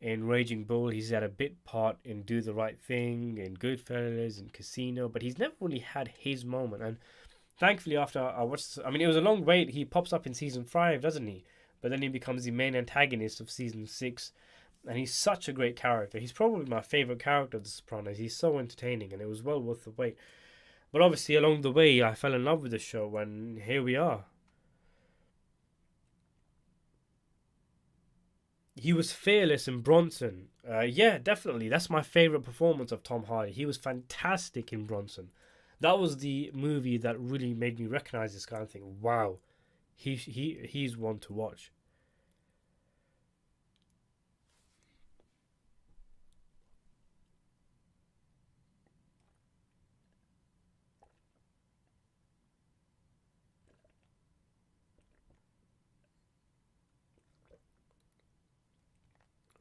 in Raging Bull, he's had a bit part in Do the Right Thing, in Goodfellas, and Casino, but he's never really had his moment. And thankfully, after I watched, I mean, it was a long wait. He pops up in season 5, doesn't he? But then he becomes the main antagonist of season 6, and he's such a great character. He's probably my favorite character of The Sopranos. He's so entertaining, and it was well worth the wait. But obviously, along the way, I fell in love with the show, and here we are. He was fearless in Bronson. Yeah, definitely. That's my favorite performance of Tom Hardy. He was fantastic in Bronson. That was the movie that really made me recognize this guy and think, wow, he's one to watch.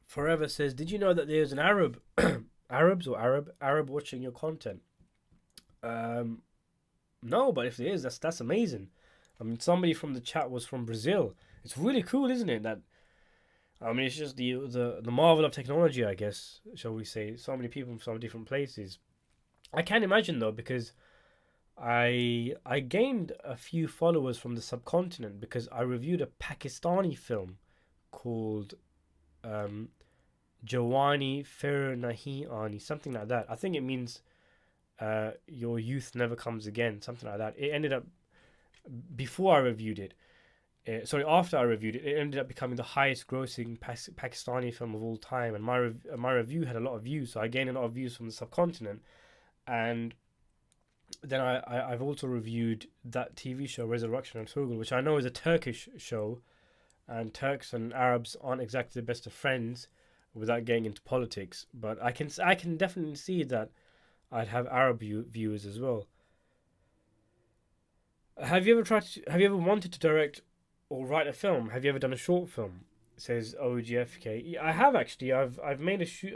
Forever says, did you know that there's an Arab, Arab watching your content? Um, no, but if there is, that's amazing. I mean, somebody from the chat was from Brazil. It's really cool, isn't it? That I mean, it's just the marvel of technology, I guess, shall we say? So many people from some different places. I can't imagine though, because I gained a few followers from the subcontinent because I reviewed a Pakistani film called um, Jawani Fer Nahi Ani, something like that. I think it means your youth never comes again, something like that. It ended up before I reviewed it. Sorry, after I reviewed it, it ended up becoming the highest grossing Pakistani film of all time, and my review had a lot of views, so I gained a lot of views from the subcontinent. And then I've also reviewed that TV show Resurrection and Turgle, which I know is a Turkish show, and Turks and Arabs aren't exactly the best of friends without getting into politics. But I can definitely see that I'd have Arab viewers as well. Have you ever wanted to direct or write a film? Have you ever done a short film? Says OGFK. Yeah, I have actually. I've made a shoot.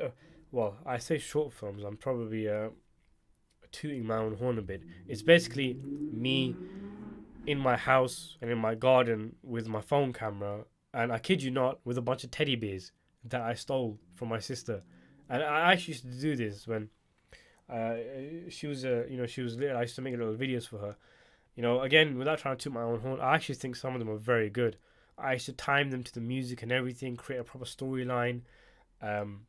Well, I say short films. I'm probably tooting my own horn a bit. It's basically me in my house and in my garden with my phone camera, and I kid you not, with a bunch of teddy bears that I stole from my sister. And I actually used to do this when uh, she was she was little. I used to make little videos for her. Again, without trying to toot my own horn, I actually think some of them are very good. I used to time them to the music and everything, create a proper storyline. Um,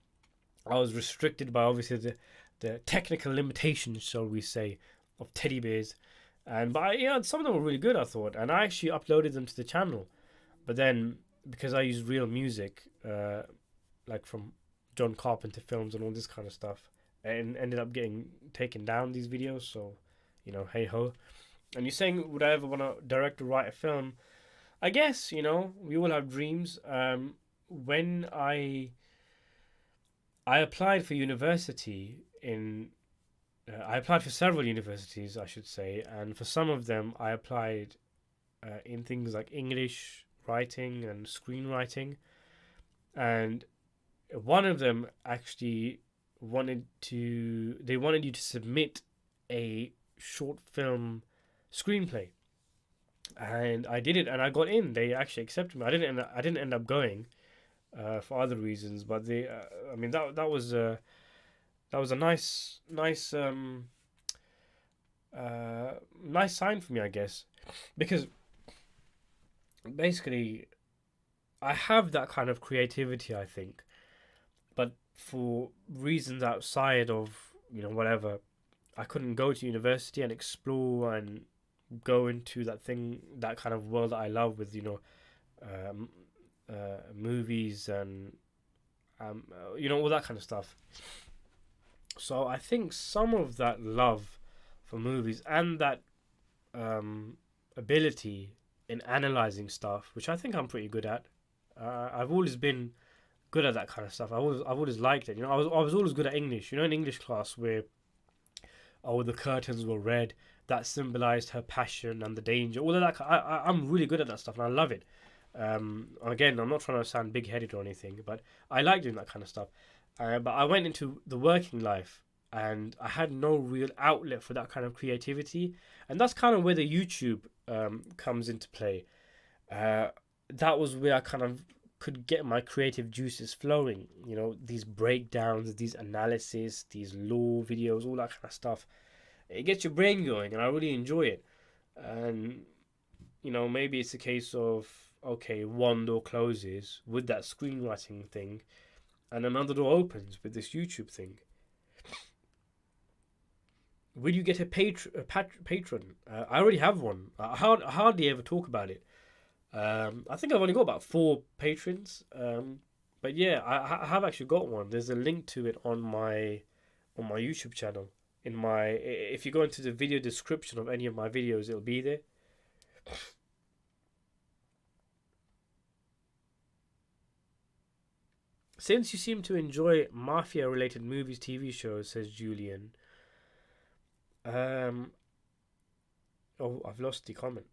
I was restricted by obviously the technical limitations, shall we say, of teddy bears. Some of them were really good, I thought, and I actually uploaded them to the channel. But then, because I used real music, like from John Carpenter films and all this kind of stuff, and ended up getting taken down these videos. So, hey ho. And you're saying, would I ever want to direct or write a film? I guess, we all have dreams. When I applied for university I applied for several universities, I should say, and for some of them, I applied in things like English writing and screenwriting. And one of them actually they wanted you to submit a short film screenplay, and I did it, and I got in. They actually accepted me. I didn't end up going for other reasons, but I mean, that was a nice sign for me, I guess, because basically I have that kind of creativity, I think, but for reasons outside of whatever, I couldn't go to university and explore and go into that kind of world that I love with um, movies and all that kind of stuff. So I think some of that love for movies and that ability in analyzing stuff, which I think I'm pretty good at. I've always been good at that kind of stuff. I've always liked it. I was always good at English. In English class where the curtains were red, that symbolized her passion and the danger. All of that. I'm really good at that stuff and I love it. Again, I'm not trying to sound big headed or anything, but I like doing that kind of stuff. But I went into the working life and I had no real outlet for that kind of creativity, and that's kind of where the YouTube comes into play. Uh, that was where I kind of could get my creative juices flowing. You know, these breakdowns, these analysis, these law videos, all that kind of stuff. It gets your brain going, and I really enjoy it. And you know, maybe it's a case of, okay, one door closes with that screenwriting thing, and another door opens with this YouTube thing. Will you get a patron? I already have one. I hardly ever talk about it. I think I've only got about 4 patrons. But yeah, I have actually got one. There's a link to it on my YouTube channel. If you go into the video description of any of my videos, it'll be there. Since you seem to enjoy mafia-related movies, TV shows, says Julian. Um. Oh, I've lost the comment.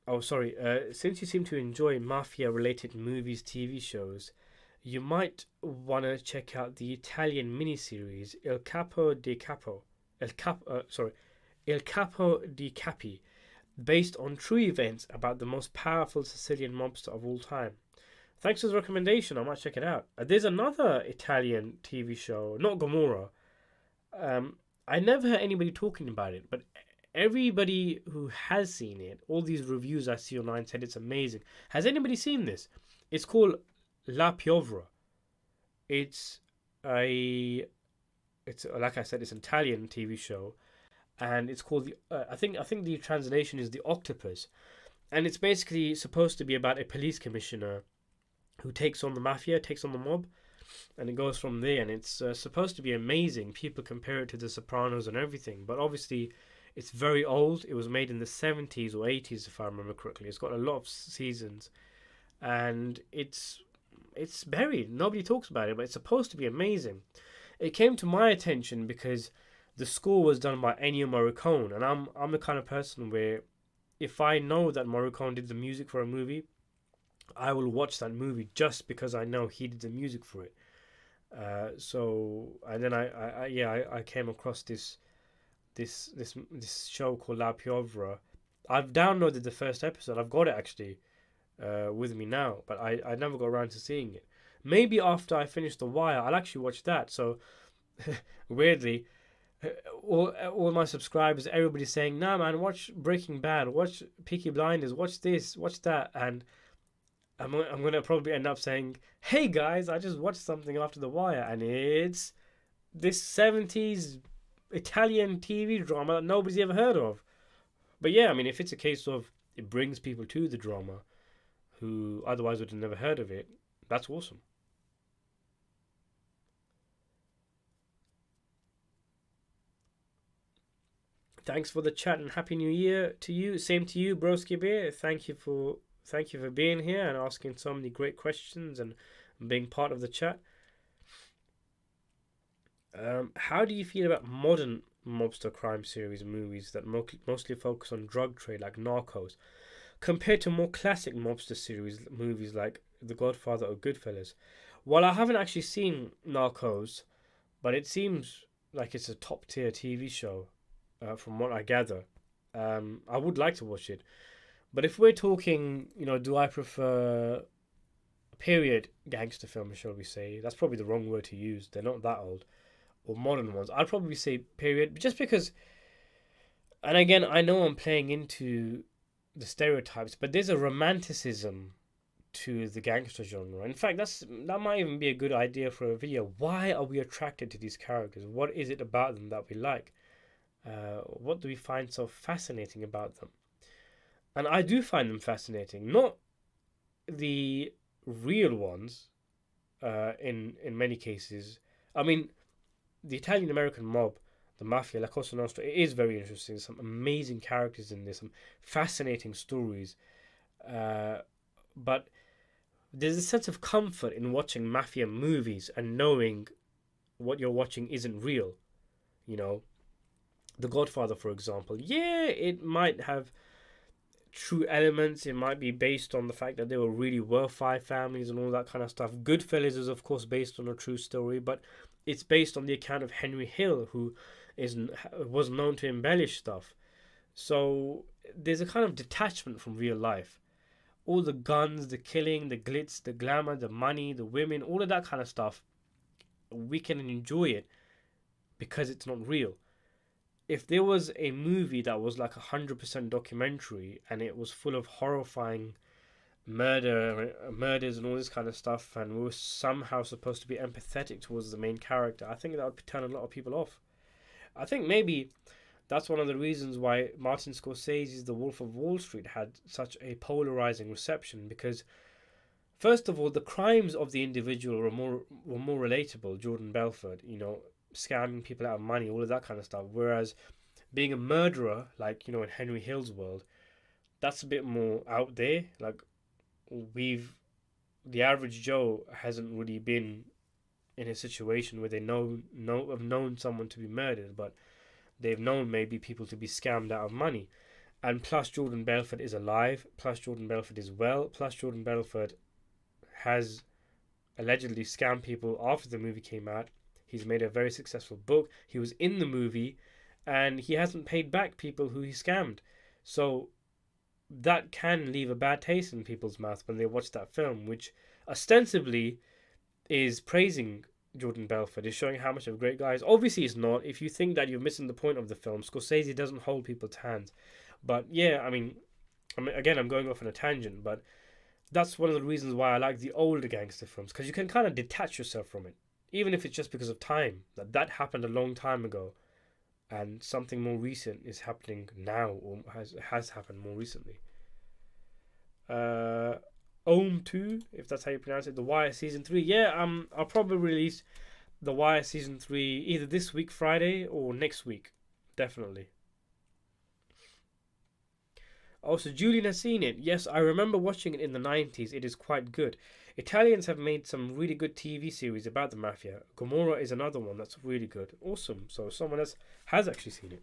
Oh, sorry. Since you seem to enjoy mafia-related movies, TV shows, you might want to check out the Italian miniseries Il Capo di Capo. Il Capo di Capi, based on true events about the most powerful Sicilian mobster of all time. Thanks for the recommendation. I might check it out. There's another Italian TV show, not Gomorrah. I never heard anybody talking about it, but everybody who has seen it, all these reviews I see online said it's amazing. Has anybody seen this? It's called La Piovra. It's like I said, it's an Italian TV show, and it's called I think the translation is The Octopus, and it's basically supposed to be about a police commissioner who takes on the mafia, takes on the mob, and it goes from there. And it's supposed to be amazing. People compare it to The Sopranos and everything, but obviously it's very old. It was made in the 70s or 80s, if I remember correctly. It's got a lot of seasons, and it's buried. Nobody talks about it, but it's supposed to be amazing. It came to my attention because the score was done by Ennio Morricone, and I'm the kind of person where if I know that Morricone did the music for a movie, I will watch that movie just because I know he did the music for it. And then I came across this show called La Piovra. I've downloaded the first episode. I've got it actually with me now, but I never got around to seeing it. Maybe after I finish The Wire, I'll actually watch that. So weirdly, all my subscribers, everybody's saying, "Nah, man, watch Breaking Bad, watch Peaky Blinders, watch this, watch that," and I'm gonna probably end up saying, "Hey guys, I just watched something after The Wire, and it's this 70s Italian TV drama that nobody's ever heard of." But yeah, I mean, if it's a case of it brings people to the drama who otherwise would have never heard of it, that's awesome. Thanks for the chat and happy new year to you. Same to you, Broski Bear. Thank you for being here and asking so many great questions and being part of the chat. How do you feel about modern mobster crime series movies that mostly focus on drug trade, like Narcos, compared to more classic mobster series movies like The Godfather or Goodfellas? Well, I haven't actually seen Narcos, but it seems like it's a top tier TV show, from what I gather. I would like to watch it. But if we're talking, do I prefer period gangster films, shall we say? That's probably the wrong word to use. They're not that old. Or modern ones. I'd probably say period, just because. And again, I know I'm playing into the stereotypes, but there's a romanticism to the gangster genre. In fact, that might even be a good idea for a video. Why are we attracted to these characters? What is it about them that we like? What do we find so fascinating about them? And I do find them fascinating. Not the real ones, in many cases. I mean, the Italian American mob, the mafia, La Cosa Nostra, it is very interesting. There's some amazing characters in there, some fascinating stories. But there's a sense of comfort in watching mafia movies and knowing what you're watching isn't real. The Godfather, for example. Yeah, it might have true elements. It might be based on the fact that there were really were five families and all that kind of stuff. Goodfellas is of course based on a true story, but it's based on the account of Henry Hill, who was known to embellish stuff. So there's a kind of detachment from real life. All the guns, the killing, the glitz, the glamour, the money, the women, all of that kind of stuff, we can enjoy it because it's not real. If there was a movie that was like 100% documentary and it was full of horrifying murders and all this kind of stuff, and we were somehow supposed to be empathetic towards the main character, I think that would turn a lot of people off. I think maybe that's one of the reasons why Martin Scorsese's The Wolf of Wall Street had such a polarizing reception, because first of all, the crimes of the individual were more relatable. Jordan Belfort, scamming people out of money, all of that kind of stuff. Whereas being a murderer, like in Henry Hill's world, that's a bit more out there. Like the average Joe hasn't really been in a situation where they have known someone to be murdered, but they've known maybe people to be scammed out of money. And plus Jordan Belfort is alive, plus Jordan Belfort is well, plus Jordan Belfort has allegedly scammed people after the movie came out. He's made a very successful book. He was in the movie and he hasn't paid back people who he scammed. So that can leave a bad taste in people's mouth when they watch that film, which ostensibly is praising Jordan Belfort, is showing how much of a great guy he is. Obviously it's not. If you think that you're missing the point of the film, Scorsese doesn't hold people's hands. But yeah, I mean again, I'm going off on a tangent, but that's one of the reasons why I like the older gangster films, because you can kind of detach yourself from it, even if it's just because of time. That happened a long time ago, and something more recent is happening now, or has happened more recently. Ohm 2, if that's how you pronounce it, The Wire Season 3. Yeah, I'll probably release The Wire Season 3 either this week, Friday, or next week. Definitely. Also, Julian has seen it. Yes, I remember watching it in the 90s. It is quite good. Italians have made some really good TV series about the mafia. Gomorrah is another one that's really good. Awesome. So someone else has actually seen it.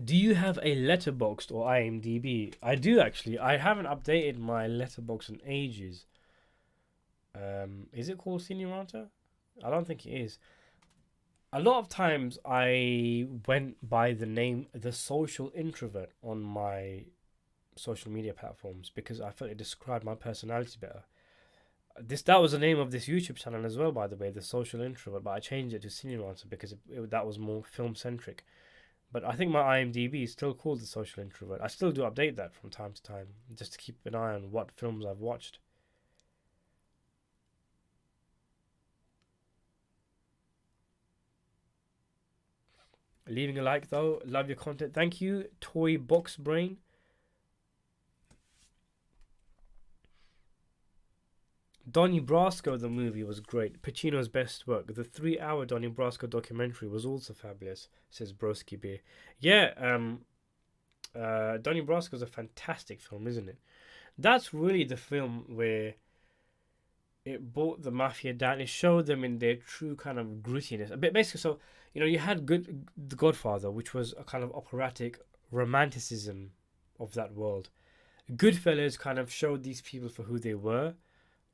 Do you have a Letterboxd or IMDb? I do actually. I haven't updated my Letterboxd in ages. Is it called Cinerata? I don't think it is. A lot of times I went by the name The Social Introvert on my social media platforms because I felt it described my personality better. That was the name of this YouTube channel as well, by the way, The Social Introvert, but I changed it to Cinerata because that was more film centric. But I think my IMDb is still called The Social Introvert. I still do update that from time to time, just to keep an eye on what films I've watched. Leaving a like though. Love your content. Thank you, Toy Box Brain. Donnie Brasco, the movie, was great. Pacino's best work. The 3-hour Donnie Brasco documentary was also fabulous, says Broski Beer. Yeah, Donnie Brasco's a fantastic film, isn't it? That's really the film where it brought the mafia down. It showed them in their true kind of grittiness. A bit basically, so you had The Godfather, which was a kind of operatic romanticism of that world. Goodfellas kind of showed these people for who they were.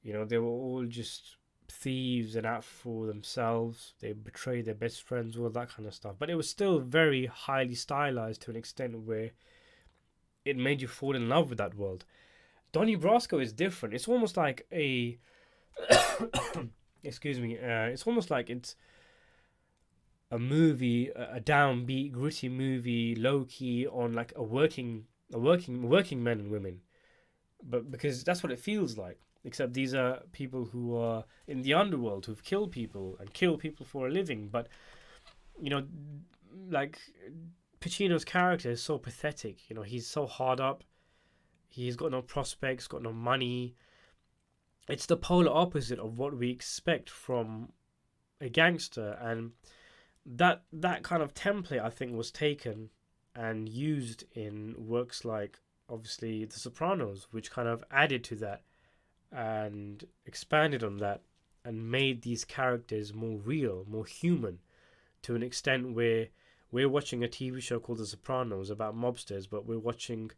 They were all just thieves and out for themselves. They betrayed their best friends, all that kind of stuff. But it was still very highly stylized to an extent where it made you fall in love with that world. Donnie Brasco is different. It's almost like a excuse me. It's almost like it's a movie, a downbeat, gritty movie, low key on like a working men and women. But because that's what it feels like. Except these are people who are in the underworld who've killed people and kill people for a living. But like Pacino's character is so pathetic. He's so hard up. He's got no prospects, got no money. It's the polar opposite of what we expect from a gangster, and that kind of template I think was taken and used in works like obviously The Sopranos, which kind of added to that and expanded on that and made these characters more real, more human, to an extent where we're watching a TV show called The Sopranos about mobsters, but we're watching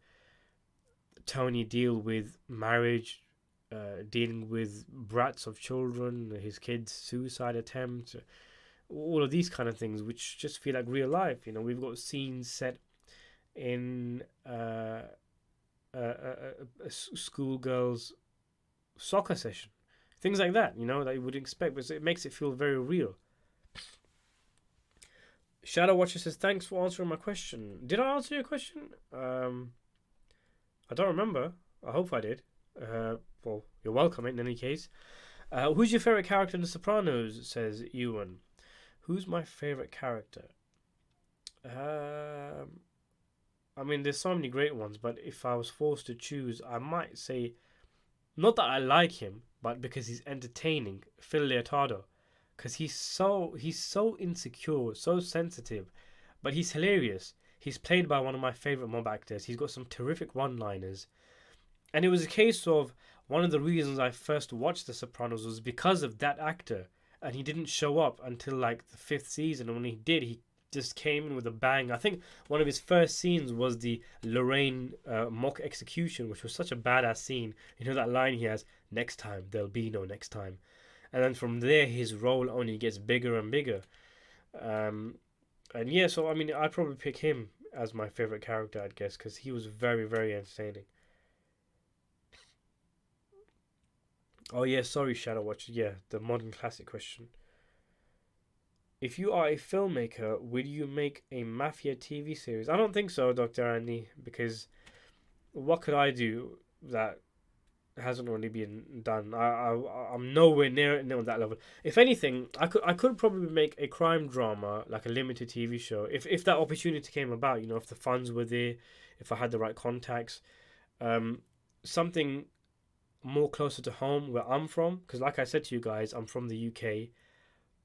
Tony deal with marriage, dealing with brats of children, his kids' suicide attempt, all of these kind of things, which just feel like real life. You know, we've got scenes set in a schoolgirl's soccer session, things like that. You know, that you would expect, but it makes it feel very real. Shadow Watcher says, "Thanks for answering my question." Did I answer your question? I don't remember. I hope I did. Well, you're welcome in any case. Who's your favorite character in The Sopranos? Says Ewan. Who's my favorite character? I mean, there's so many great ones, but if I was forced to choose, I might say, not that I like him, but because he's entertaining, Phil Leotardo. Because he's so insecure, so sensitive, but he's hilarious. He's played by one of my favorite mob actors. He's got some terrific one-liners, and it was a case of one of the reasons I first watched The Sopranos was because of that actor, and he didn't show up until like the 5th season. And when he did, he just came in with a bang. I think one of his first scenes was the Lorraine mock execution, which was such a badass scene. You know that line he has, "Next time, there'll be no next time." And then from there, his role only gets bigger and bigger. And yeah, so I mean, I'd probably pick him as my favorite character, I'd guess, because he was very, very entertaining. Oh yeah, sorry, Shadow Watcher. Yeah, the modern classic question. If you are a filmmaker, will you make a mafia TV series? I don't think so, Dr. Andy, because what could I do that hasn't already been done? I'm nowhere near that level. If anything, I could probably make a crime drama, like a limited TV show, if that opportunity came about. You know, if the funds were there, if I had the right contacts, something more closer to home where I'm from. Because like I said to you guys, I'm from the UK.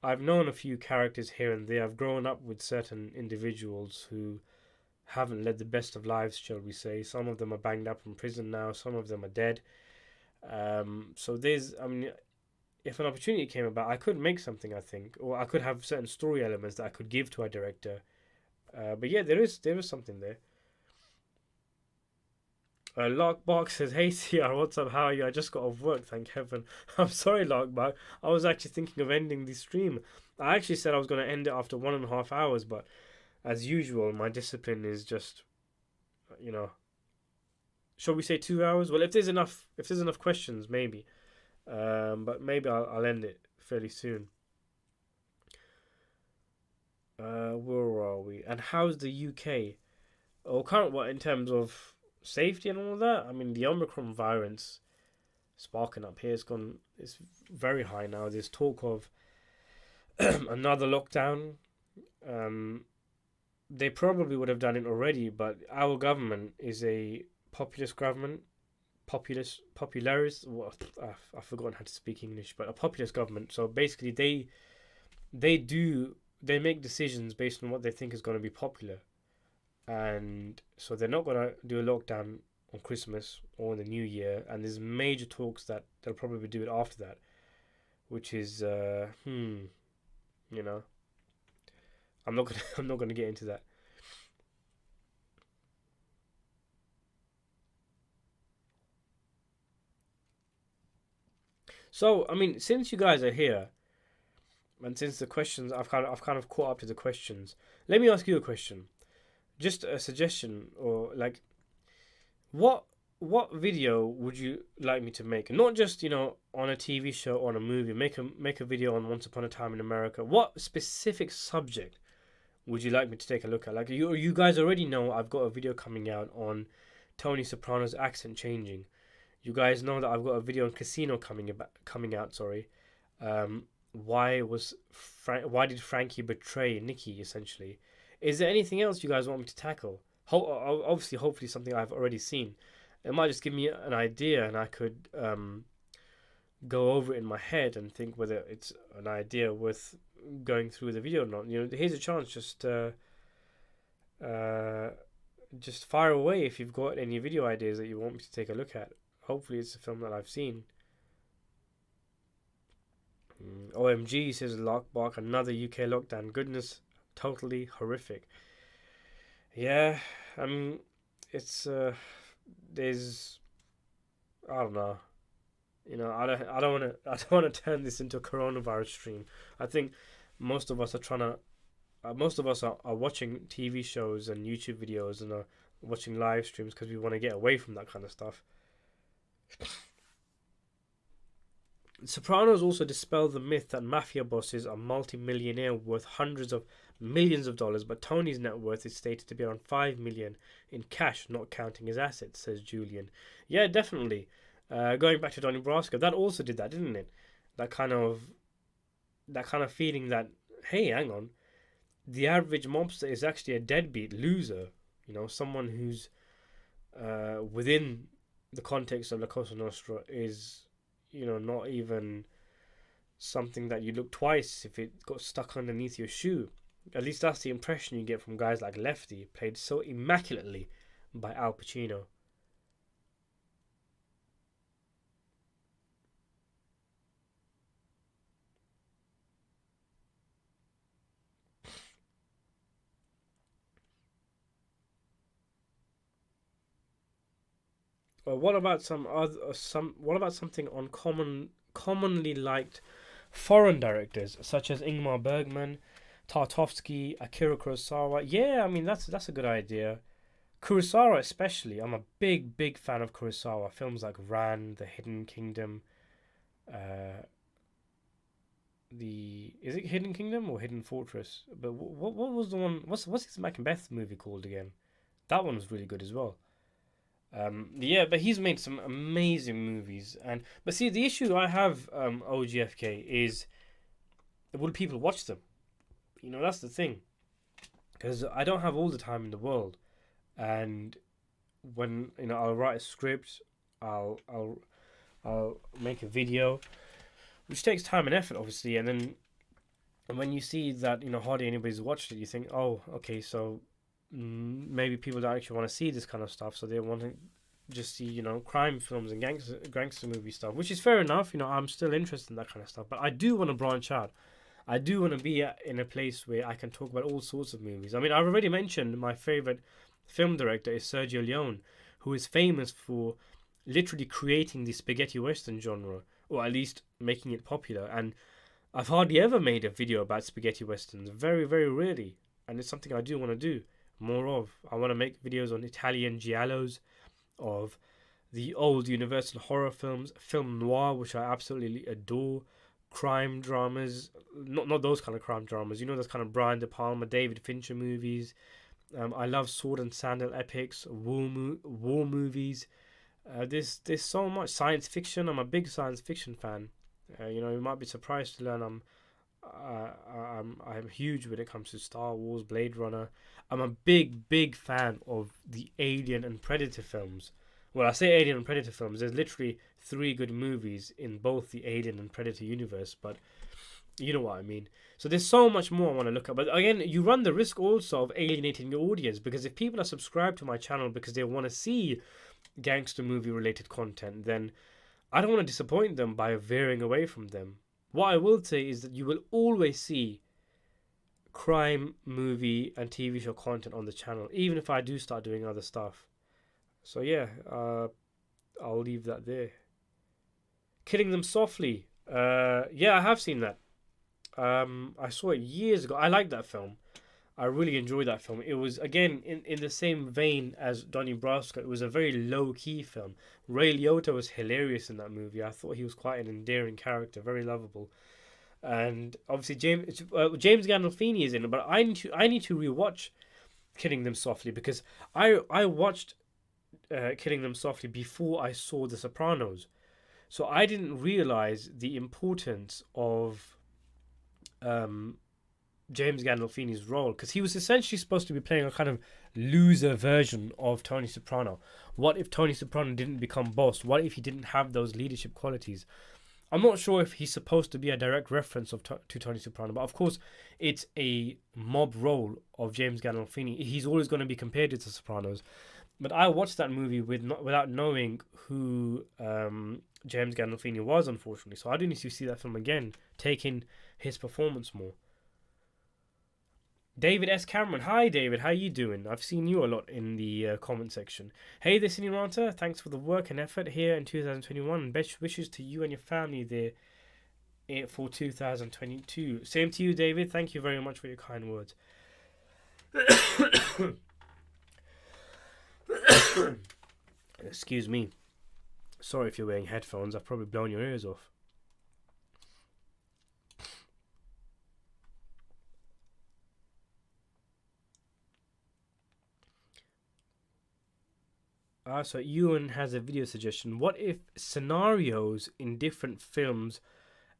I've known a few characters here and there. I've grown up with certain individuals who haven't led the best of lives, shall we say. Some of them are banged up in prison now. Some of them are dead. So I mean, if an opportunity came about, I could make something, I think, or I could have certain story elements that I could give to a director. But yeah, there is something there. Lockbox says, "Hey CR, what's up? How are you? I just got off work, thank heaven." I'm sorry, Lockbox. I was actually thinking of ending the stream. I actually said I was going to end it after 1.5 hours, but as usual, my discipline is just, you know. Shall we say 2 hours? Well, if there's enough questions, maybe. But maybe I'll end it fairly soon. Where are we? And how's the UK? Or current what in terms of safety and all that? I mean, the Omicron variant's sparking up here. It's very high now. There's talk of another lockdown. They probably would have done it already, but our government is a populist government. Popularist. Well, I've forgotten how to speak English, but a populist government. So basically, they make decisions based on what they think is going to be popular. And so they're not going to do a lockdown on Christmas or in the New Year, and there's major talks that they'll probably do it after that, which is you know, I'm not gonna get into that. So I mean, since you guys are here, and since the questions I've kind of caught up to the questions, let me ask you a question. Just a suggestion, or like, what video would you like me to make? Not just, you know, on a TV show or on a movie. Make a video on Once Upon a Time in America. What specific subject would you like me to take a look at? Like, you guys already know I've got a video coming out on Tony Soprano's accent changing. You guys know that I've got a video on Casino coming out. Sorry. Why did Frankie betray Niki, essentially? Is there anything else you guys want me to tackle? Obviously, hopefully something I've already seen. It might just give me an idea, and I could go over it in my head and think whether it's an idea worth going through the video or not. Here's a chance. Just fire away if you've got any video ideas that you want me to take a look at. Hopefully, it's a film that I've seen. OMG, says Lockbark, another UK lockdown. Goodness, totally horrific. Yeah, I mean, it's there's, I don't know. I don't want to turn this into a coronavirus stream. I think most of us are watching TV shows and YouTube videos and are watching live streams because we want to get away from that kind of stuff. Sopranos also dispelled the myth that mafia bosses are multi-millionaire worth hundreds of millions of dollars, but Tony's net worth is stated to be around 5 million in cash, not counting his assets, says Julian. Yeah, definitely. Going back to Donnie Brasco, that also did that, didn't it? That kind of feeling that, hey, hang on, the average mobster is actually a deadbeat loser. Someone who's within the context of La Cosa Nostra is, not even something that you look twice if it got stuck underneath your shoe. At least that's the impression you get from guys like Lefty, played so immaculately by Al Pacino. What about something on commonly liked foreign directors such as Ingmar Bergman, Tarkovsky, Akira Kurosawa? Yeah, I mean that's a good idea. Kurosawa especially. I'm a big fan of Kurosawa. Films like Ran, The Hidden Kingdom. Is it Hidden Kingdom or Hidden Fortress? But what was the one? What's his Macbeth movie called again? That one was really good as well. Yeah, but he's made some amazing movies, but see, the issue I have, OGFK, is will people watch them? That's the thing, because I don't have all the time in the world, and when I'll write a script, I'll make a video, which takes time and effort, obviously, and then when you see that hardly anybody's watched it, you think, oh, okay, so maybe people don't actually want to see this kind of stuff, so they want to just see crime films and gangster movie stuff, which is fair enough. I'm still interested in that kind of stuff, but I do want to branch out. I do want to be in a place where I can talk about all sorts of movies. I mean, I've already mentioned my favorite film director is Sergio Leone, who is famous for literally creating the spaghetti western genre, or at least making it popular. And I've hardly ever made a video about spaghetti westerns, very, very rarely, and it's something I do want to do more of. I want to make videos on Italian giallos, of the old Universal horror films, film noir, which I absolutely adore, crime dramas, not those kind of crime dramas, those kind of Brian De Palma, David Fincher movies. I love sword and sandal epics, war movies. There's so much science fiction. I'm a big science fiction fan. You might be surprised to learn I'm huge when it comes to Star Wars, Blade Runner. I'm a big fan of the Alien and Predator films. Well, I say Alien and Predator films. There's literally 3 good movies in both the Alien and Predator universe, but you know what I mean. So there's so much more I want to look at. But again, you run the risk also of alienating your audience, because if people are subscribed to my channel because they want to see gangster movie related content, then I don't want to disappoint them by veering away from them. What I will say is that you will always see crime, movie, and TV show content on the channel, even if I do start doing other stuff. So yeah, I'll leave that there. Killing Them Softly. Yeah, I have seen that. I saw it years ago. I like that film. I really enjoyed that film. It was, again, in the same vein as Donnie Brasco. It was a very low-key film. Ray Liotta was hilarious in that movie. I thought he was quite an endearing character, very lovable. And obviously James Gandolfini is in it, but I need to rewatch Killing Them Softly, because I watched Killing Them Softly before I saw The Sopranos. So I didn't realize the importance of James Gandolfini's role, because he was essentially supposed to be playing a kind of loser version of Tony Soprano. What if Tony Soprano didn't become boss? What if he didn't have those leadership qualities? I'm not sure if he's supposed to be a direct reference to Tony Soprano, but of course, it's a mob role of James Gandolfini. He's always going to be compared to the Sopranos. But I watched that movie without knowing who James Gandolfini was, unfortunately. So I do need to see that film again, taking his performance more. David S. Cameron. Hi, David. How you doing? I've seen you a lot in the comment section. Hey, the Cineranta. Thanks for the work and effort here in 2021. Best wishes to you and your family there for 2022. Same to you, David. Thank you very much for your kind words. Excuse me. Sorry if you're wearing headphones. I've probably blown your ears off. So Ewan has a video suggestion. What if scenarios in different films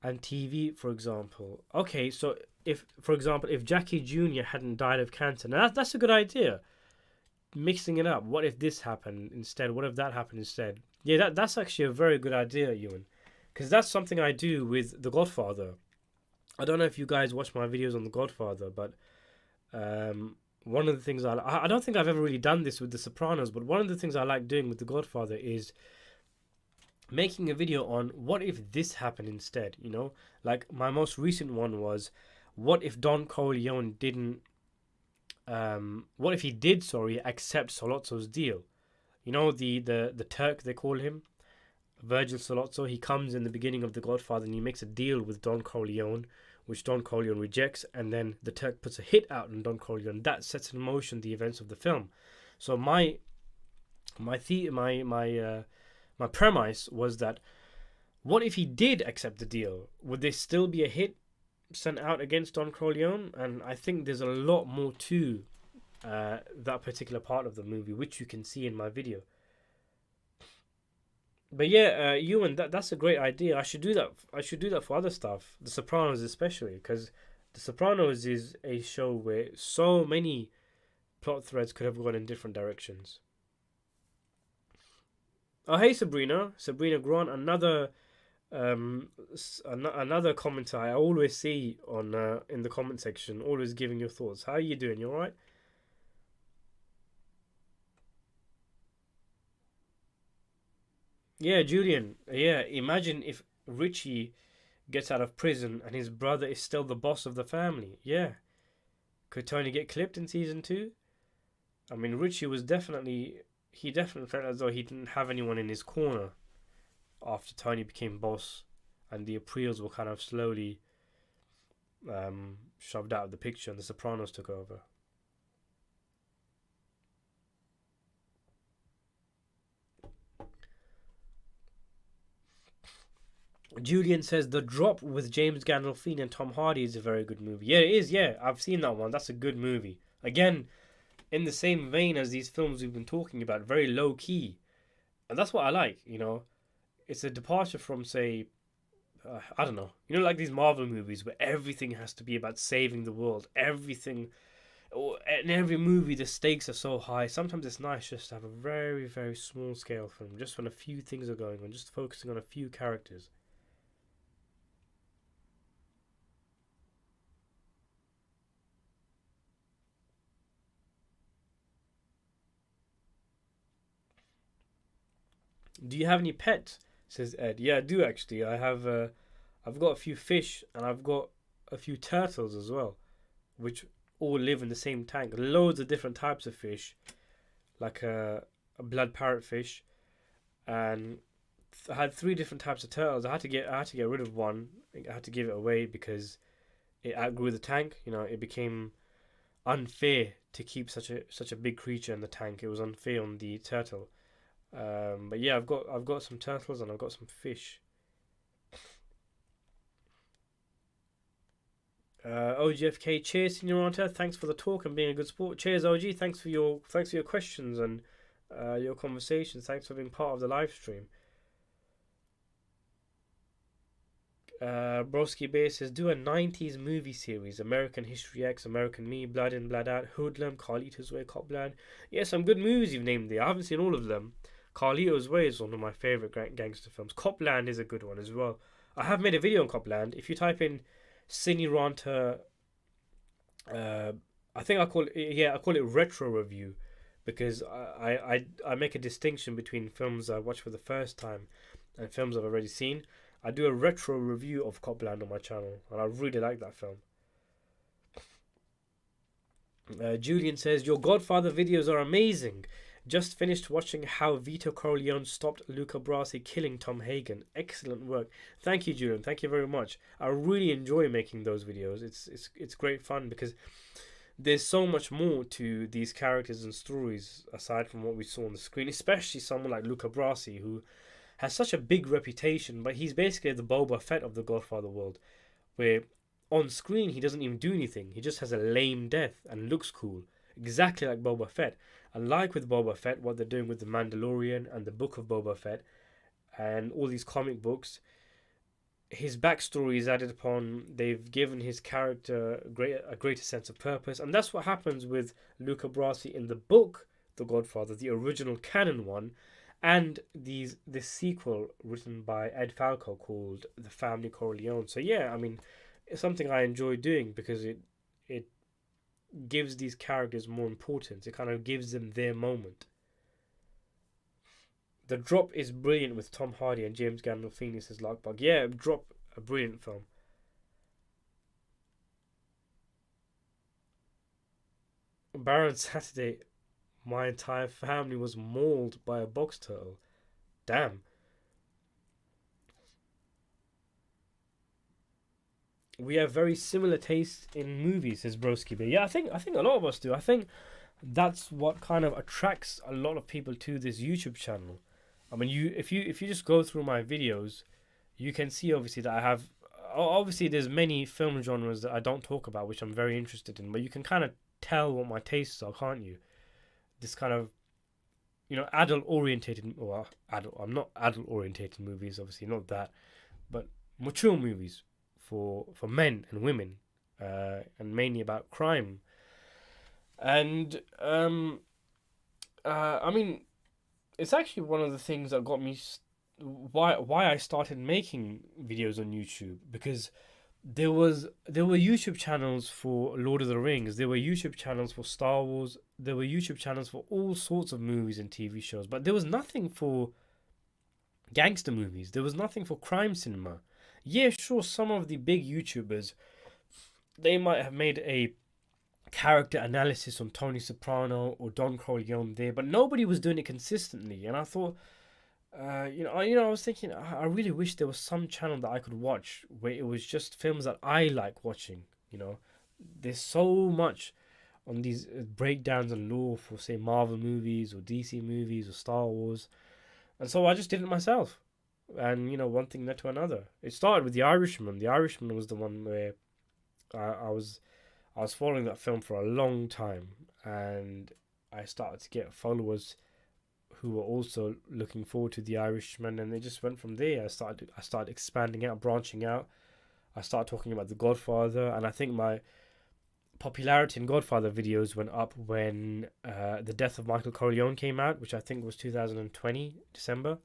and TV, for example? Okay, so if, for example, if Jackie Jr. hadn't died of cancer, now that's a good idea. Mixing it up. What if this happened instead? What if that happened instead? Yeah, that's actually a very good idea, Ewan. Because that's something I do with The Godfather. I don't know if you guys watch my videos on The Godfather, but one of the things I don't think I've ever really done this with The Sopranos, but one of the things I like doing with The Godfather is making a video on what if this happened instead, you know? Like my most recent one was, what if Don Corleone didn't what if he did, accept Sollozzo's deal? You know, the Turk, they call him, Virgil Sollozzo. He comes in the beginning of The Godfather and he makes a deal with Don Corleone, which Don Corleone rejects, and then the Turk puts a hit out on Don Corleone. That sets in motion the events of the film. So my premise was that, what if he did accept the deal? Would there still be a hit sent out against Don Corleone? And I think there's a lot more to that particular part of the movie, which you can see in my video. But yeah, Ewan, that's a great idea. I should do that. I should do that for other stuff, The Sopranos especially, because The Sopranos is a show where so many plot threads could have gone in different directions. Oh, hey Sabrina Grant, another commenter I always see on in the comment section, always giving your thoughts. How are you doing? You all right? Yeah, Julian. Yeah, imagine if Richie gets out of prison and his brother is still the boss of the family. Yeah. Could Tony get clipped in season 2? I mean, Richie was he definitely felt as though he didn't have anyone in his corner after Tony became boss and the April's were kind of slowly shoved out of the picture and the Sopranos took over. Julian says The Drop with James Gandolfini and Tom Hardy is a very good movie. Yeah, it is. Yeah, I've seen that one. That's a good movie. Again, in the same vein as these films we've been talking about, very low key, and that's what I like. You know, it's a departure from, say, I don't know. You know, like these Marvel movies where everything has to be about saving the world. Everything, in every movie, the stakes are so high. Sometimes it's nice just to have a very, very small scale film, just when a few things are going on, just focusing on a few characters. Do you have any pets? Says Ed. Yeah, I do actually. I've got a few fish and I've got a few turtles as well, which all live in the same tank. Loads of different types of fish, like a blood parrotfish, and I had 3 different types of turtles. I had to get rid of one. I had to give it away because it outgrew the tank. You know, it became unfair to keep such a big creature in the tank. It was unfair on the turtle. But yeah, I've got some turtles and I've got some fish. OGFK, cheers, Senorita. Thanks for the talk and being a good sport. Cheers, OG. Thanks for your questions and your conversations. Thanks for being part of the live stream. Broski Bear says, do a 90s movie series. American History X, American Me, Blood In, Blood Out, Hoodlum, Carlito's Way, Copland. Yeah, some good movies you've named there. I haven't seen all of them. Carlito's Way is one of my favourite gangster films. Copland is a good one as well. I have made a video on Copland. If you type in Cine Ranter, I think I call it, yeah, I call it retro review, because I make a distinction between films I watch for the first time and films I've already seen. I do a retro review of Copland on my channel, and I really like that film. Julian says, your Godfather videos are amazing. Just finished watching how Vito Corleone stopped Luca Brasi killing Tom Hagen. Excellent work. Thank you, Julian. Thank you very much. I really enjoy making those videos. It's great fun, because there's so much more to these characters and stories aside from what we saw on the screen, especially someone like Luca Brasi, who has such a big reputation, but he's basically the Boba Fett of the Godfather world, where on screen he doesn't even do anything. He just has a lame death and looks cool, exactly like Boba Fett. And like with Boba Fett, what they're doing with the Mandalorian and the Book of Boba Fett and all these comic books, his backstory is added upon. They've given his character a greater sense of purpose, and that's what happens with Luca Brasi in the book The Godfather, the original canon one, and this sequel written by Ed Falco called The Family Corleone. So yeah, I mean, it's something I enjoy doing, because it gives these characters more importance. It kind of gives them their moment. The Drop is brilliant with Tom Hardy and James Gandolfini, says Larkbug. Yeah, Drop, a brilliant film. Baron Saturday, my entire family was mauled by a box turtle. Damn. We have very similar tastes in movies, says Broski. But yeah, I think a lot of us do. I think that's what kind of attracts a lot of people to this YouTube channel. I mean, if you just go through my videos, you can see obviously that I have, obviously there's many film genres that I don't talk about, which I'm very interested in. But you can kind of tell what my tastes are, can't you? This kind of, adult orientated, well, adult. I'm not adult orientated movies, obviously not that, but mature movies for men and women, and mainly about crime. And I mean, it's actually one of the things that got me why I started making videos on YouTube, because there were YouTube channels for Lord of the Rings, there were YouTube channels for Star Wars, there were YouTube channels for all sorts of movies and TV shows, but there was nothing for gangster movies. There was nothing for crime cinema. Yeah, sure, some of the big YouTubers, they might have made a character analysis on Tony Soprano or Don Corleone there, but nobody was doing it consistently. And I thought, I was thinking, I really wish there was some channel that I could watch where it was just films that I like watching. There's so much on these breakdowns and lore for, say, Marvel movies or DC movies or Star Wars, and so I just did it myself. And one thing led to another. It started with The Irishman. The Irishman was the one where I was following that film for a long time, and I started to get followers who were also looking forward to The Irishman, and they just went from there. I started expanding out, branching out. I started talking about The Godfather, and I think my popularity in Godfather videos went up when The Death of Michael Corleone came out, which I think was 2020 December.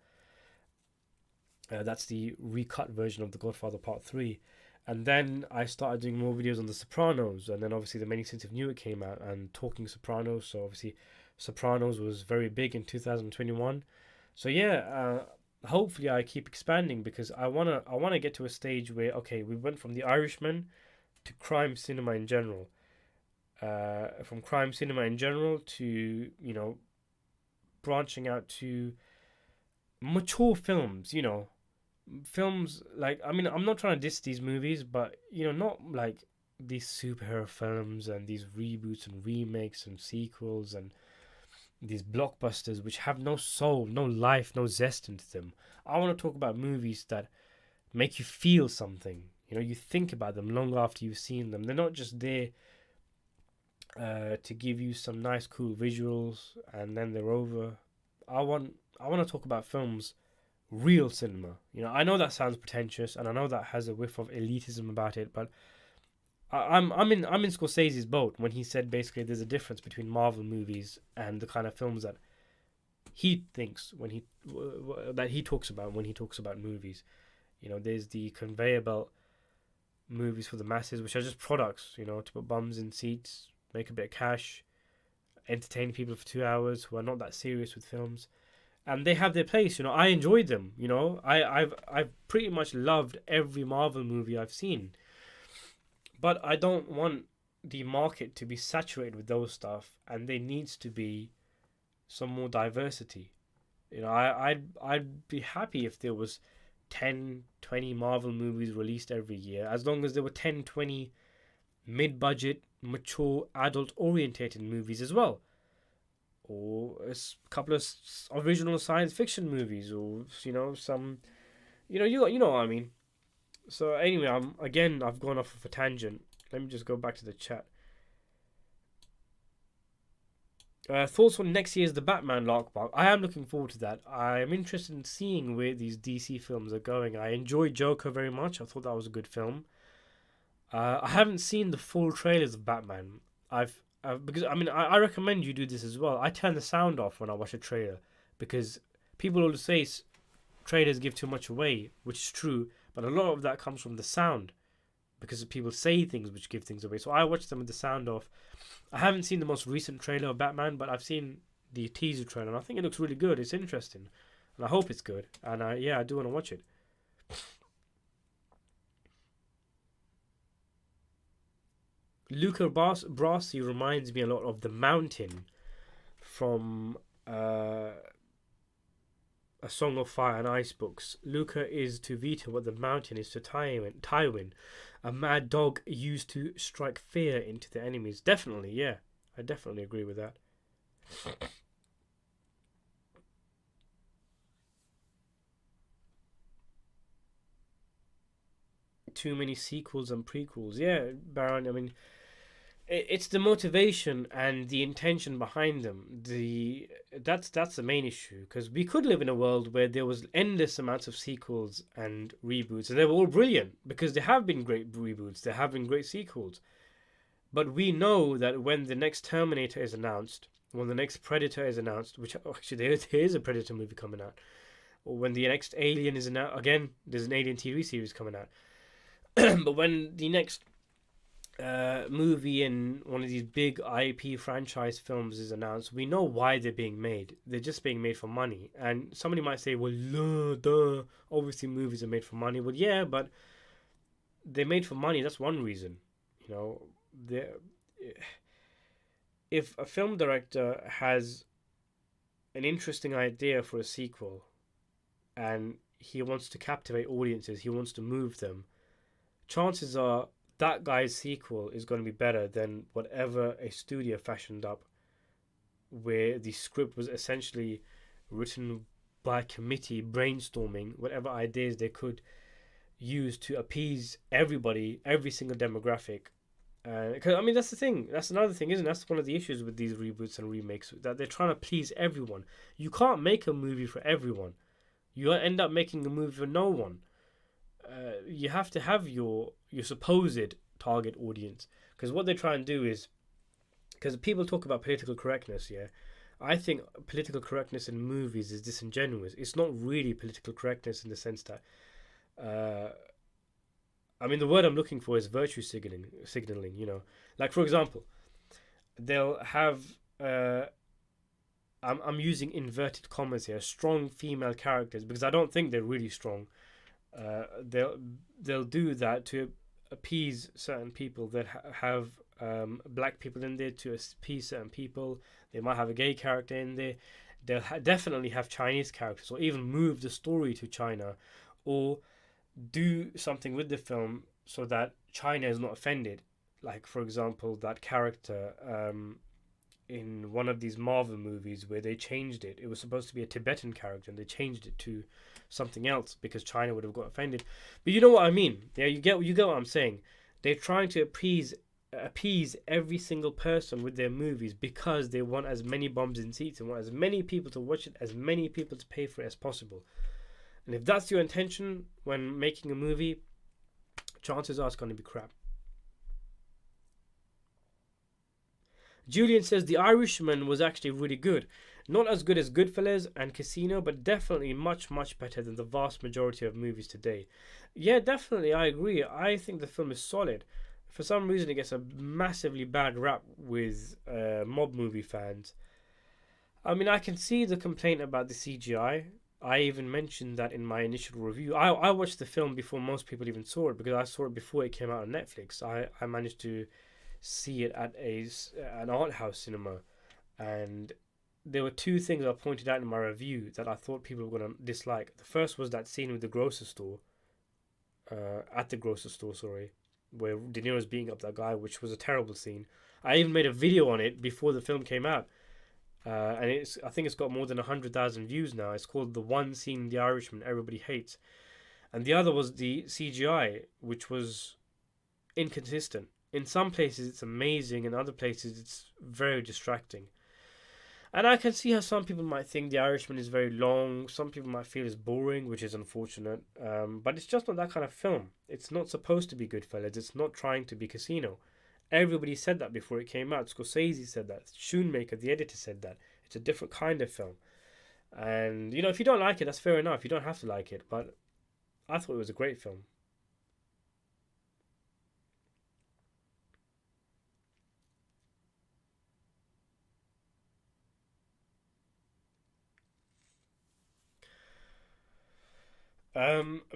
That's the recut version of The Godfather Part 3. And then I started doing more videos on The Sopranos, and then obviously The Many Saints of Newark came out, and Talking Sopranos. So obviously Sopranos was very big in 2021. So yeah, hopefully I keep expanding, because I wanna get to a stage where, okay, we went from The Irishman to crime cinema in general. From crime cinema in general to, branching out to mature films, films like, I mean, I'm not trying to diss these movies, but not like these superhero films and these reboots and remakes and sequels and these blockbusters which have no soul, no life, no zest into them. I want to talk about movies that make you feel something. You think about them long after you've seen them. They're not just there to give you some nice cool visuals and then they're over. I want to talk about films, real cinema. I know that sounds pretentious, and I know that has a whiff of elitism about it, but I'm in Scorsese's boat when he said basically there's a difference between Marvel movies and the kind of films that he thinks that he talks about when he talks about movies. You know, there's the conveyor belt movies for the masses, which are just products, you know, to put bums in seats, make a bit of cash, entertain people for 2 hours who are not that serious with films. And they have their place, you know. I enjoyed them, you know. I've pretty much loved every Marvel movie I've seen. But I don't want the market to be saturated with those stuff, and there needs to be some more diversity. You know, I'd be happy if there was 10, 20 Marvel movies released every year, as long as there were 10, 20 mid-budget, mature, adult-orientated movies as well, or a couple of original science fiction movies, or you know, some, you know what I mean. So anyway, I've gone off of a tangent. Let me just go back to the chat. Thoughts on next year's The Batman Larkbot? I am looking forward to that. I am interested in seeing where these DC films are going. I enjoyed Joker very much. I thought that was a good film. I haven't seen the full trailers of Batman. Because I recommend you do this as well. I turn the sound off when I watch a trailer because people always say trailers give too much away, which is true. But a lot of that comes from the sound because people say things which give things away. So I watch them with the sound off. I haven't seen the most recent trailer of Batman, but I've seen the teaser trailer, and I think it looks really good. It's interesting, and I hope it's good. And I do want to watch it. Luca Brasi reminds me a lot of the Mountain from A Song of Fire and Ice books. Luca is to Vita what the Mountain is to Tywin. A mad dog used to strike fear into the enemies. Definitely, yeah. I definitely agree with that. Too many sequels and prequels. Yeah, Baron, I mean, it's the motivation and the intention behind them. That's the main issue, because we could live in a world where there was endless amounts of sequels and reboots, and they were all brilliant because there have been great reboots, there have been great sequels. But we know that when the next Terminator is announced, when the next Predator is announced, which actually there is a Predator movie coming out, or when the next Alien is announced, again, there's an Alien TV series coming out. But when the next movie in one of these big IP franchise films is announced, we know why they're being made. They're just being made for money. And somebody might say, well, duh, obviously movies are made for money. Well, yeah, but they're made for money. That's one reason. You know, if a film director has an interesting idea for a sequel and he wants to captivate audiences, he wants to move them, chances are that guy's sequel is going to be better than whatever a studio fashioned up, where the script was essentially written by a committee brainstorming whatever ideas they could use to appease everybody, every single demographic. Because I mean, that's the thing. That's another thing, isn't it? That's one of the issues with these reboots and remakes, that they're trying to please everyone. You can't make a movie for everyone. You end up making a movie for no one. You have to have your supposed target audience, because what they try and do is, because people talk about political correctness, yeah, I think political correctness in movies is disingenuous. It's not really political correctness in the sense that I mean, the word I'm looking for is virtue signaling, you know, like for example, they'll have I'm using inverted commas here, strong female characters, because I don't think they're really strong. They'll do that to appease certain people that have black people in there, to appease certain people. They might have a gay character in there. They'll definitely have Chinese characters, or even move the story to China, or do something with the film so that China is not offended. Like for example, that character in one of these Marvel movies where they changed it. It was supposed to be a Tibetan character, and they changed it to something else because China would have got offended. But you know what I mean? Yeah, you get what I'm saying. They're trying to appease every single person with their movies because they want as many bums in seats and want as many people to watch it, as many people to pay for it as possible. And if that's your intention when making a movie, chances are it's going to be crap. Julian says The Irishman was actually really good. Not as good as Goodfellas and Casino, but definitely much, much better than the vast majority of movies today. Yeah, definitely, I agree. I think the film is solid. For some reason, it gets a massively bad rap with mob movie fans. I mean, I can see the complaint about the CGI. I even mentioned that in my initial review. I watched the film before most people even saw it because I saw it before it came out on Netflix. I managed to see it at an art house cinema, and there were two things I pointed out in my review that I thought people were going to dislike. The first was that scene with the grocery store, at the grocery store, sorry, where De Niro's beating up that guy, which was a terrible scene. I even made a video on it before the film came out, and I think it's got more than 100,000 views now. It's called The One Scene in The Irishman Everybody Hates, and the other was the CGI, which was inconsistent. In some places it's amazing, in other places it's very distracting. And I can see how some people might think The Irishman is very long. Some people might feel it's boring, which is unfortunate. But it's just not that kind of film. It's not supposed to be Goodfellas. It's not trying to be Casino. Everybody said that before it came out. Scorsese said that. Schoonmaker, the editor, said that. It's a different kind of film. And, if you don't like it, that's fair enough. You don't have to like it. But I thought it was a great film.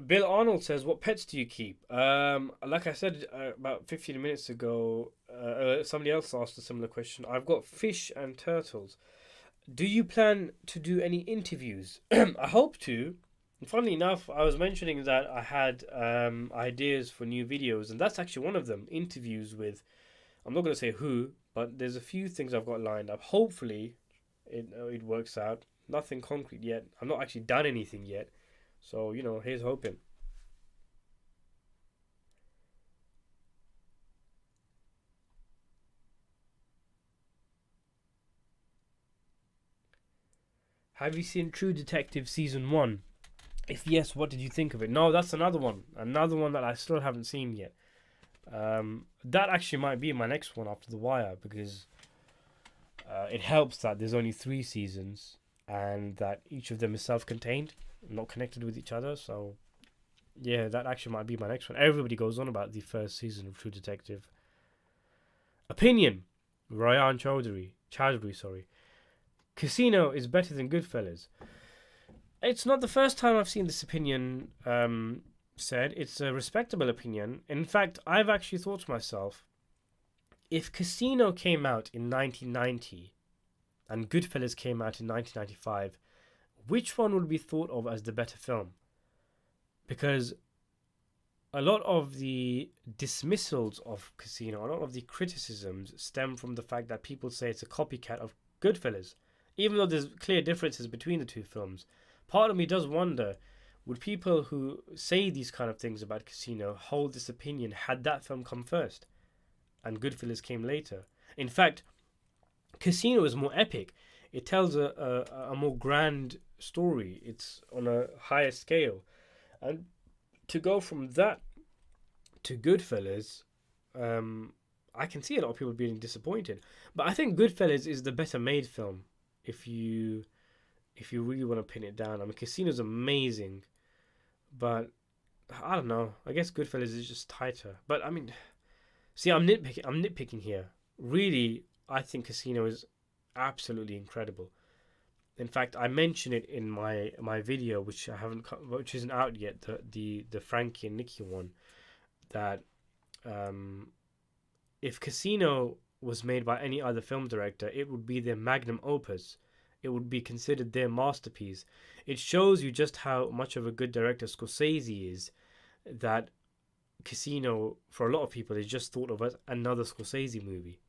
Bill Arnold says, "What pets do you keep?" Like I said about 15 minutes ago, somebody else asked a similar question. I've got fish and turtles. Do you plan to do any interviews? I hope to. And funnily enough, I was mentioning that I had ideas for new videos, and that's actually one of them. Interviews with, I'm not going to say who, but there's a few things I've got lined up. Hopefully, it works out. Nothing concrete yet. I've not actually done anything yet. So, here's hoping. Have you seen True Detective Season 1? If yes, what did you think of it? No, that's another one. Another one that I still haven't seen yet. That actually might be my next one after The Wire, because it helps that there's only 3 seasons and that each of them is self-contained, not connected with each other. So yeah, that actually might be my next one. Everybody goes on about the first season of True Detective. Opinion: Ryan Chowdhury, sorry. Casino is better than Goodfellas. It's not the first time I've seen this opinion said. It's a respectable opinion. In fact, I've actually thought to myself, if Casino came out in 1990 and Goodfellas came out in 1995, which one would be thought of as the better film? Because a lot of the dismissals of Casino, a lot of the criticisms stem from the fact that people say it's a copycat of Goodfellas, even though there's clear differences between the two films. Part of me does wonder, would people who say these kind of things about Casino hold this opinion had that film come first and Goodfellas came later? In fact, Casino is more epic. It tells a more grand story. It's on a higher scale. And to go from that to Goodfellas, I can see a lot of people being disappointed. But I think Goodfellas is the better made film if you really want to pin it down. I mean, Casino's amazing, but I don't know. I guess Goodfellas is just tighter. But I mean, see, I'm nitpicking here. Really, I think Casino is absolutely incredible. In fact, I mention it in my video, which isn't out yet, the Frankie and Niki one, that if Casino was made by any other film director, it would be their magnum opus. It would be considered their masterpiece. It shows you just how much of a good director Scorsese is, that Casino, for a lot of people, is just thought of as another Scorsese movie.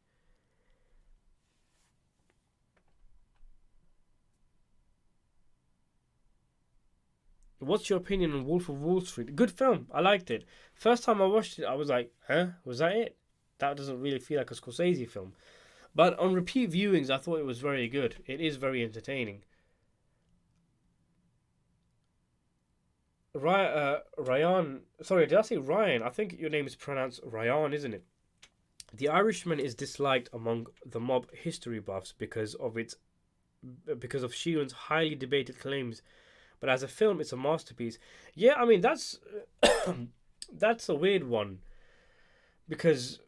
What's your opinion on Wolf of Wall Street? Good film. I liked it. First time I watched it, I was like, huh? Was that it? That doesn't really feel like a Scorsese film. But on repeat viewings, I thought it was very good. It is very entertaining. Ryan, sorry, did I say Ryan? I think your name is pronounced Ryan, isn't it? The Irishman is disliked among the mob history buffs because of its because of Sheeran's highly debated claims. But as a film, it's a masterpiece. Yeah, I mean that's a weird one because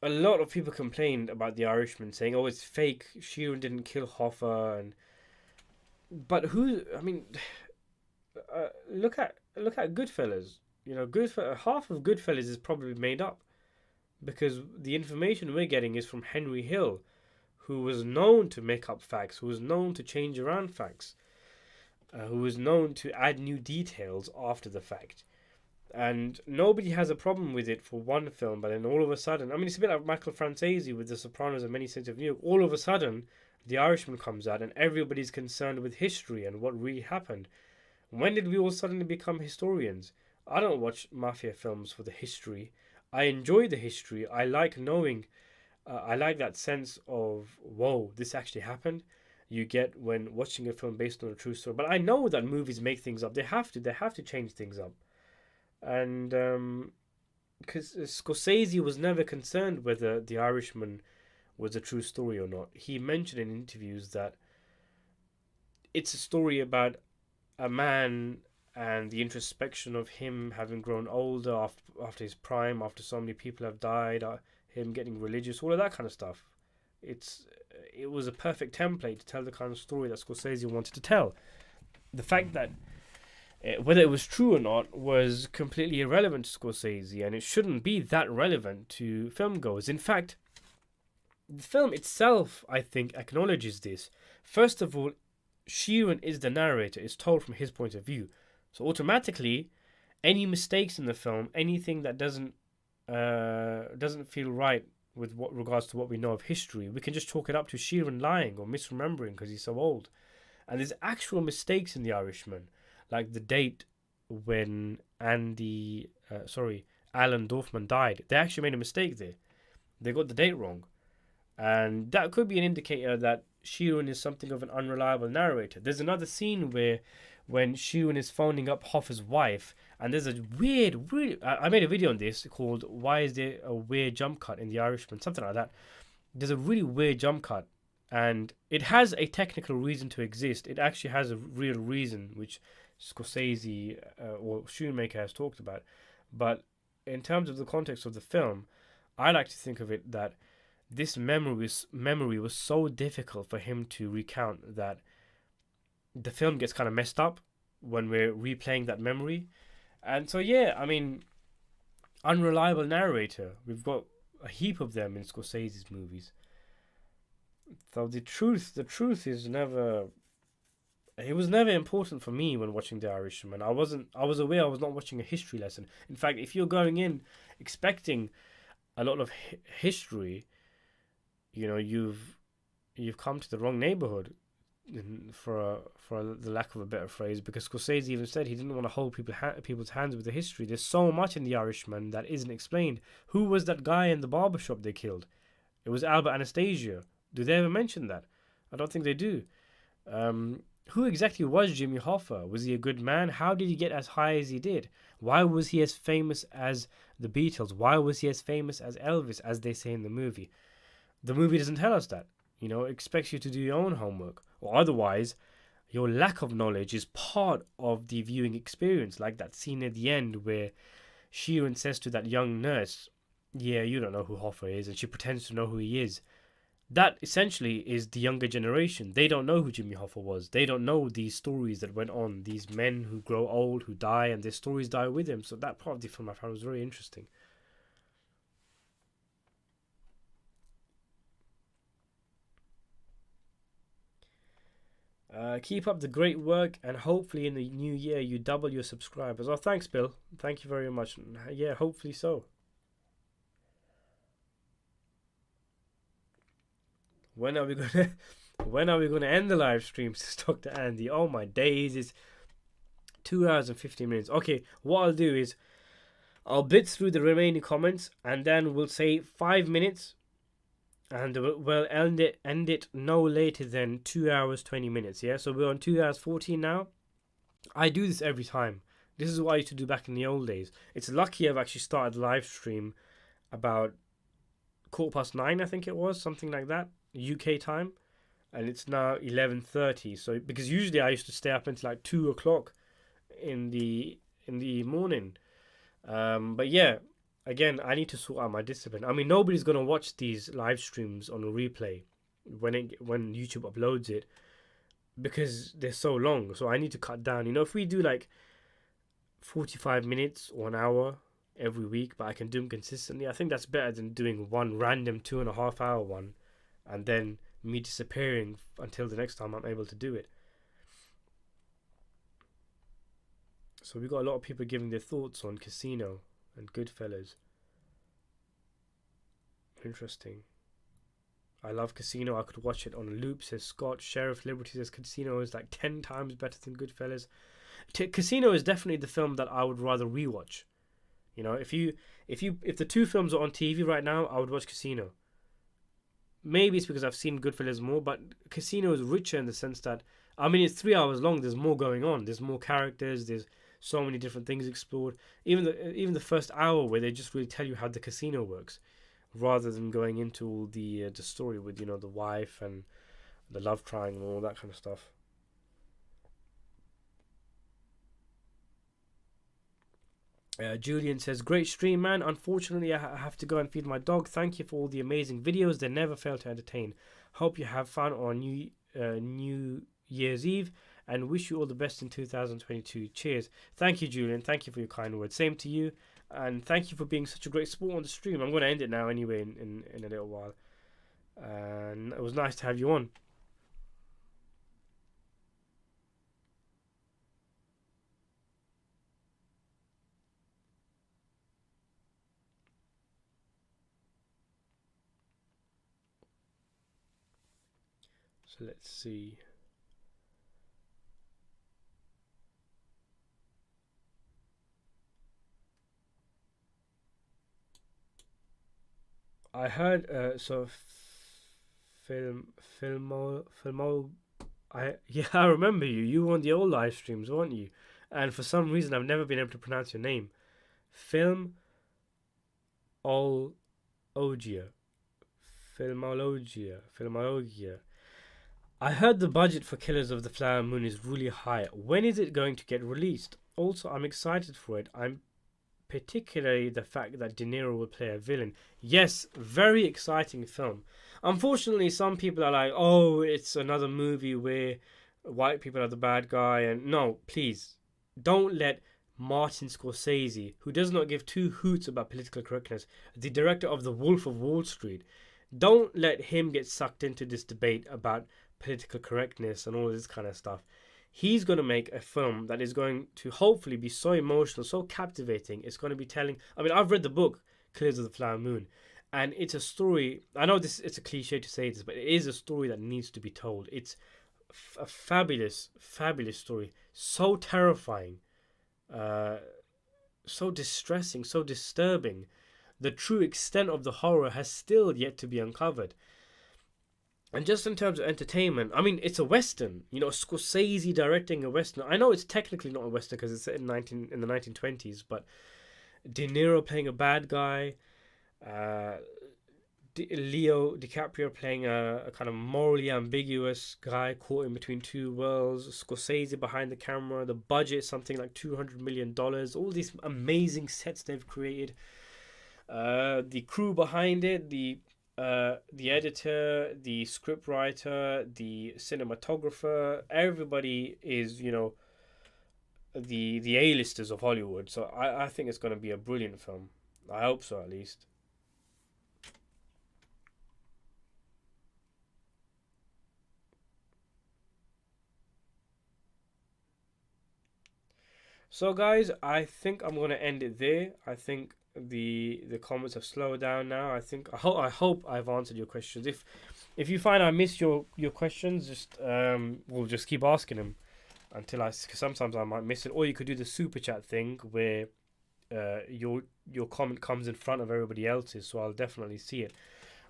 a lot of people complained about The Irishman, saying, "Oh, it's fake. Sheeran didn't kill Hoffa." And but who? I mean, look at Goodfellas. You know, half of Goodfellas is probably made up because the information we're getting is from Henry Hill, who was known to make up facts, who was known to change around facts, who was known to add new details after the fact. And nobody has a problem with it for one film, but then all of a sudden, I mean, it's a bit like Michael Francese with The Sopranos and Many Saints of New York. All of a sudden, The Irishman comes out, and everybody's concerned with history and what really happened. When did we all suddenly become historians? I don't watch mafia films for the history. I enjoy the history. I like knowing. I like that sense of, whoa, this actually happened. You get when watching a film based on a true story. But I know that movies make things up. They have to. They have to change things up. And because Scorsese was never concerned whether The Irishman was a true story or not. He mentioned in interviews that it's a story about a man and the introspection of him having grown older after his prime, after so many people have died, him getting religious, all of that kind of stuff. It was a perfect template to tell the kind of story that Scorsese wanted to tell. The fact that whether it was true or not was completely irrelevant to Scorsese, and it shouldn't be that relevant to filmgoers. In fact, the film itself, I think, acknowledges this. First of all, Sheeran is the narrator. It's told from his point of view. So automatically, any mistakes in the film, anything that doesn't feel right with what regards to what we know of history, we can just chalk it up to Sheeran lying or misremembering because he's so old. And there's actual mistakes in The Irishman, like the date when Alan Dorfman died. They actually made a mistake there. They got the date wrong. And that could be an indicator that Sheeran is something of an unreliable narrator. There's another scene where when Sheeran is phoning up Hoffa's wife, and there's a weird, I made a video on this called "Why is there a weird jump cut in The Irishman?" Something like that. There's a really weird jump cut, and it has a technical reason to exist. It actually has a real reason, which Scorsese or Shoemaker has talked about. But in terms of the context of the film, I like to think of it that this memory was so difficult for him to recount that the film gets kind of messed up when we're replaying that memory. And so, yeah, I mean, unreliable narrator. We've got a heap of them in Scorsese's movies. So the truth is never. It was never important for me when watching The Irishman. I was aware I was not watching a history lesson. In fact, if you're going in expecting a lot of history, you know, you've come to the wrong neighborhood, for the lack of a better phrase, because Scorsese even said he didn't want to hold people's hands with the history. There's so much in The Irishman that isn't explained. Who was that guy in the barbershop they killed? It was Albert Anastasia. Do they ever mention that? I don't think they do. Who exactly was Jimmy Hoffa? Was he a good man? How did he get as high as he did? Why was he as famous as the Beatles? Why was he as famous as Elvis, as they say in the movie? The movie doesn't tell us that. You know, it expects you to do your own homework. Or otherwise, your lack of knowledge is part of the viewing experience. Like that scene at the end where Sheeran says to that young nurse, "Yeah, you don't know who Hoffa is," and she pretends to know who he is. That essentially is the younger generation. They don't know who Jimmy Hoffa was. They don't know these stories that went on. These men who grow old, who die, and their stories die with them. So that part of the film I found was very interesting. Keep up the great work, and hopefully in the new year you double your subscribers. Oh, thanks, Bill. Thank you very much. Yeah, hopefully so. When are we gonna end the live stream? Says Dr. Andy. Oh my days, it's 2 hours and 15 minutes. Okay, what I'll do is I'll blitz through the remaining comments, and then we'll say 5 minutes, and we'll end it no later than 2 hours 20 minutes. Yeah, so we're on 2 hours 14 now. I do this every time. This is what I used to do back in the old days. It's lucky I've actually started the live stream about 9:15, I think it was, something like that, UK time. and it's now 11:30. So because usually I used to stay up until like 2 o'clock in the morning. But yeah, again, I need to sort out my discipline. I mean, nobody's gonna watch these live streams on a replay when YouTube uploads it because they're so long. So I need to cut down. If we do like 45 minutes or an hour every week, but I can do them consistently, I think that's better than doing one random 2.5 hour one and then me disappearing until the next time I'm able to do it. So we got a lot of people giving their thoughts on Casino and Goodfellas. Interesting. I love Casino. I could watch it on a loop, says Scott. Sheriff Liberty says Casino is like 10 times better than Goodfellas. Casino is definitely the film that I would rather rewatch. If the two films are on TV right now, I would watch Casino. Maybe it's because I've seen Goodfellas more, but Casino is richer in the sense that, I mean, it's 3 hours long. There's more going on. There's more characters. There's so many different things explored. Even the first hour where they just really tell you how the casino works, rather than going into all the story with the wife and the love triangle and all that kind of stuff. Julian says, great stream, man. Unfortunately, I have to go and feed my dog. Thank you for all the amazing videos. They never fail to entertain. Hope you have fun on New Year's Eve and wish you all the best in 2022. Cheers. Thank you, Julian. Thank you for your kind words. Same to you. And thank you for being such a great sport on the stream. I'm going to end it now anyway in a little while. And it was nice to have you on. So let's see. I heard filmo. I remember you. You were on the old live streams, weren't you? And for some reason, I've never been able to pronounce your name. Filmologia. Filmologia. I heard the budget for Killers of the Flower Moon is really high. When is it going to get released? Also, I'm excited for it. I'm particularly the fact that De Niro will play a villain. Yes, very exciting film. Unfortunately, some people are like, oh, it's another movie where white people are the bad guy. And no, please, don't let Martin Scorsese, who does not give two hoots about political correctness, the director of The Wolf of Wall Street, don't let him get sucked into this debate about political correctness and all this kind of stuff. He's going to make a film that is going to hopefully be so emotional, so captivating. It's going to be telling... I mean, I've read the book, Killers of the Flower Moon, and it's a story... I know it's a cliche to say this, but it is a story that needs to be told. It's a fabulous, fabulous story. So terrifying. So distressing, so disturbing. The true extent of the horror has still yet to be uncovered. And just in terms of entertainment, I mean, it's a western. Scorsese directing a western. I know it's technically not a western because it's set in the 1920s, but De Niro playing a bad guy, Leo DiCaprio playing a kind of morally ambiguous guy caught in between two worlds, Scorsese behind the camera, the budget something like $200 million, all these amazing sets they've created, the crew behind it, the editor, the scriptwriter, the cinematographer, everybody is, the A-listers of Hollywood. So I think it's going to be a brilliant film. I hope so, at least. So guys, I think I'm going to end it there. I think the comments have slowed down now. I hope I've answered your questions. If you find I missed your questions, just we'll just keep asking them until cause sometimes I might miss it. Or you could do the super chat thing where your comment comes in front of everybody else's, so I'll definitely see it.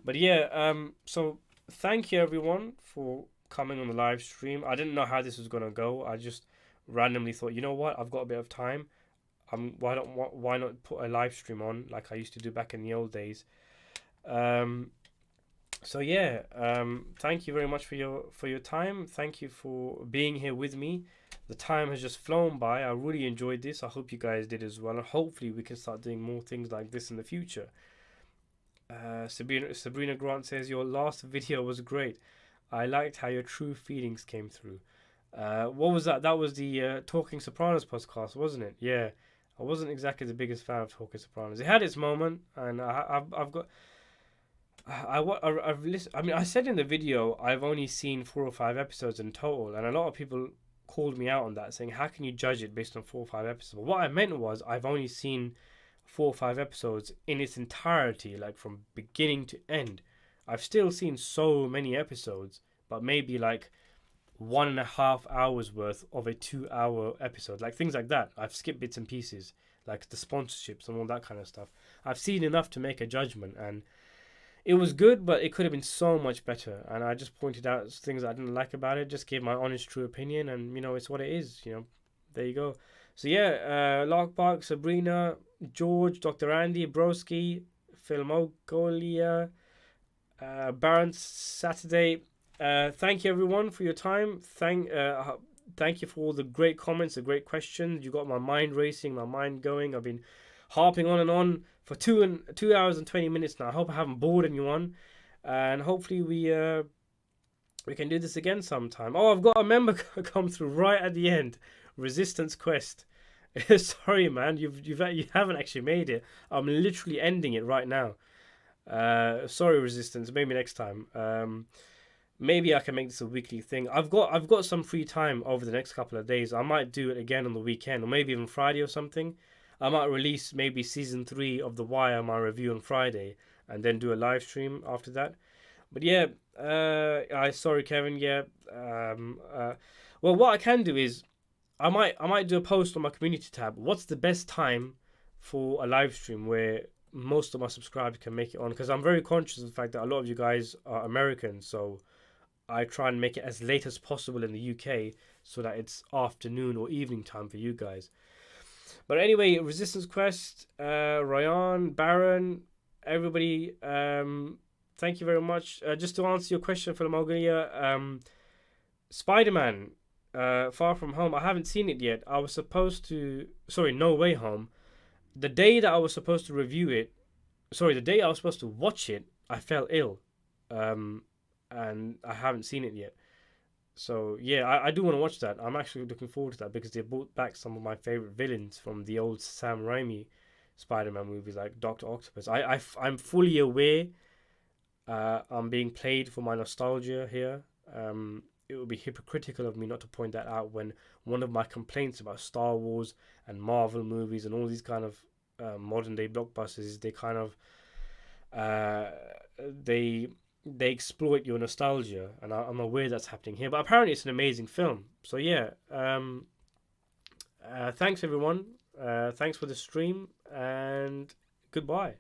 But yeah, so thank you everyone for coming on the live stream. I didn't know how this was gonna go. I just randomly thought, you know what, I've got a bit of time. Why not put a live stream on like I used to do back in the old days? So yeah, thank you very much for your time. Thank you for being here with me. The time has just flown by. I really enjoyed this. I hope you guys did as well, and hopefully we can start doing more things like this in the future. Sabrina Grant says your last video was great. I liked how your true feelings came through. What was that? That was the Talking Sopranos podcast, wasn't it? Yeah, I wasn't exactly the biggest fan of Talking Sopranos. It had its moment, and I've got I've listened. I mean, I said in the video I've only seen 4 or 5 episodes in total, and a lot of people called me out on that, saying, "How can you judge it based on 4 or 5 episodes?" But what I meant was I've only seen 4 or 5 episodes in its entirety, like from beginning to end. I've still seen so many episodes, but maybe like 1.5 hours worth of a 2 hour episode, like things like that. I've skipped bits and pieces, like the sponsorships and all that kind of stuff. I've seen enough to make a judgment, and it was good, but it could have been so much better. And I just pointed out things I didn't like about it, just gave my honest, true opinion, and it's what it is. There you go. So yeah, Larkbark, Sabrina, George, Dr. Andy, Broski, Filmogolia, Baron Saturday. Thank you everyone for your time. Thank you for all the great comments, the great questions. You got my mind racing, my mind going. I've been harping on and on for 2 hours and 20 minutes now. I hope I haven't bored anyone, and hopefully we can do this again sometime. Oh, I've got a member come through right at the end. Resistance Quest. Sorry, man, you haven't actually made it. I'm literally ending it right now. Sorry, Resistance. Maybe next time. Maybe I can make this a weekly thing. I've got some free time over the next couple of days. I might do it again on the weekend, or maybe even Friday or something. I might release maybe season 3 of The Wire, my review on Friday, and then do a live stream after that. But yeah, sorry, Kevin. Yeah, well, what I can do is I might do a post on my community tab. What's the best time for a live stream where most of my subscribers can make it on? Because I'm very conscious of the fact that a lot of you guys are American, so I try and make it as late as possible in the UK so that it's afternoon or evening time for you guys. But anyway, Resistance Quest, Ryan, Baron, everybody, thank you very much. Just to answer your question for the Mongolia, Spider-Man, Far From Home, I haven't seen it yet. I was supposed to... Sorry, No Way Home. The day that I was supposed to review it... Sorry, the day I was supposed to watch it, I fell ill. And I haven't seen it yet. So yeah, I do want to watch that. I'm actually looking forward to that because they brought back some of my favorite villains from the old Sam Raimi Spider-Man movies, like Doctor Octopus. I'm fully aware. I'm being played for my nostalgia here. It would be hypocritical of me not to point that out when one of my complaints about Star Wars and Marvel movies and all these kind of modern day blockbusters is they kind of they exploit your nostalgia, and I'm aware that's happening here. But apparently, it's an amazing film. So yeah, thanks everyone. Thanks for the stream, and goodbye.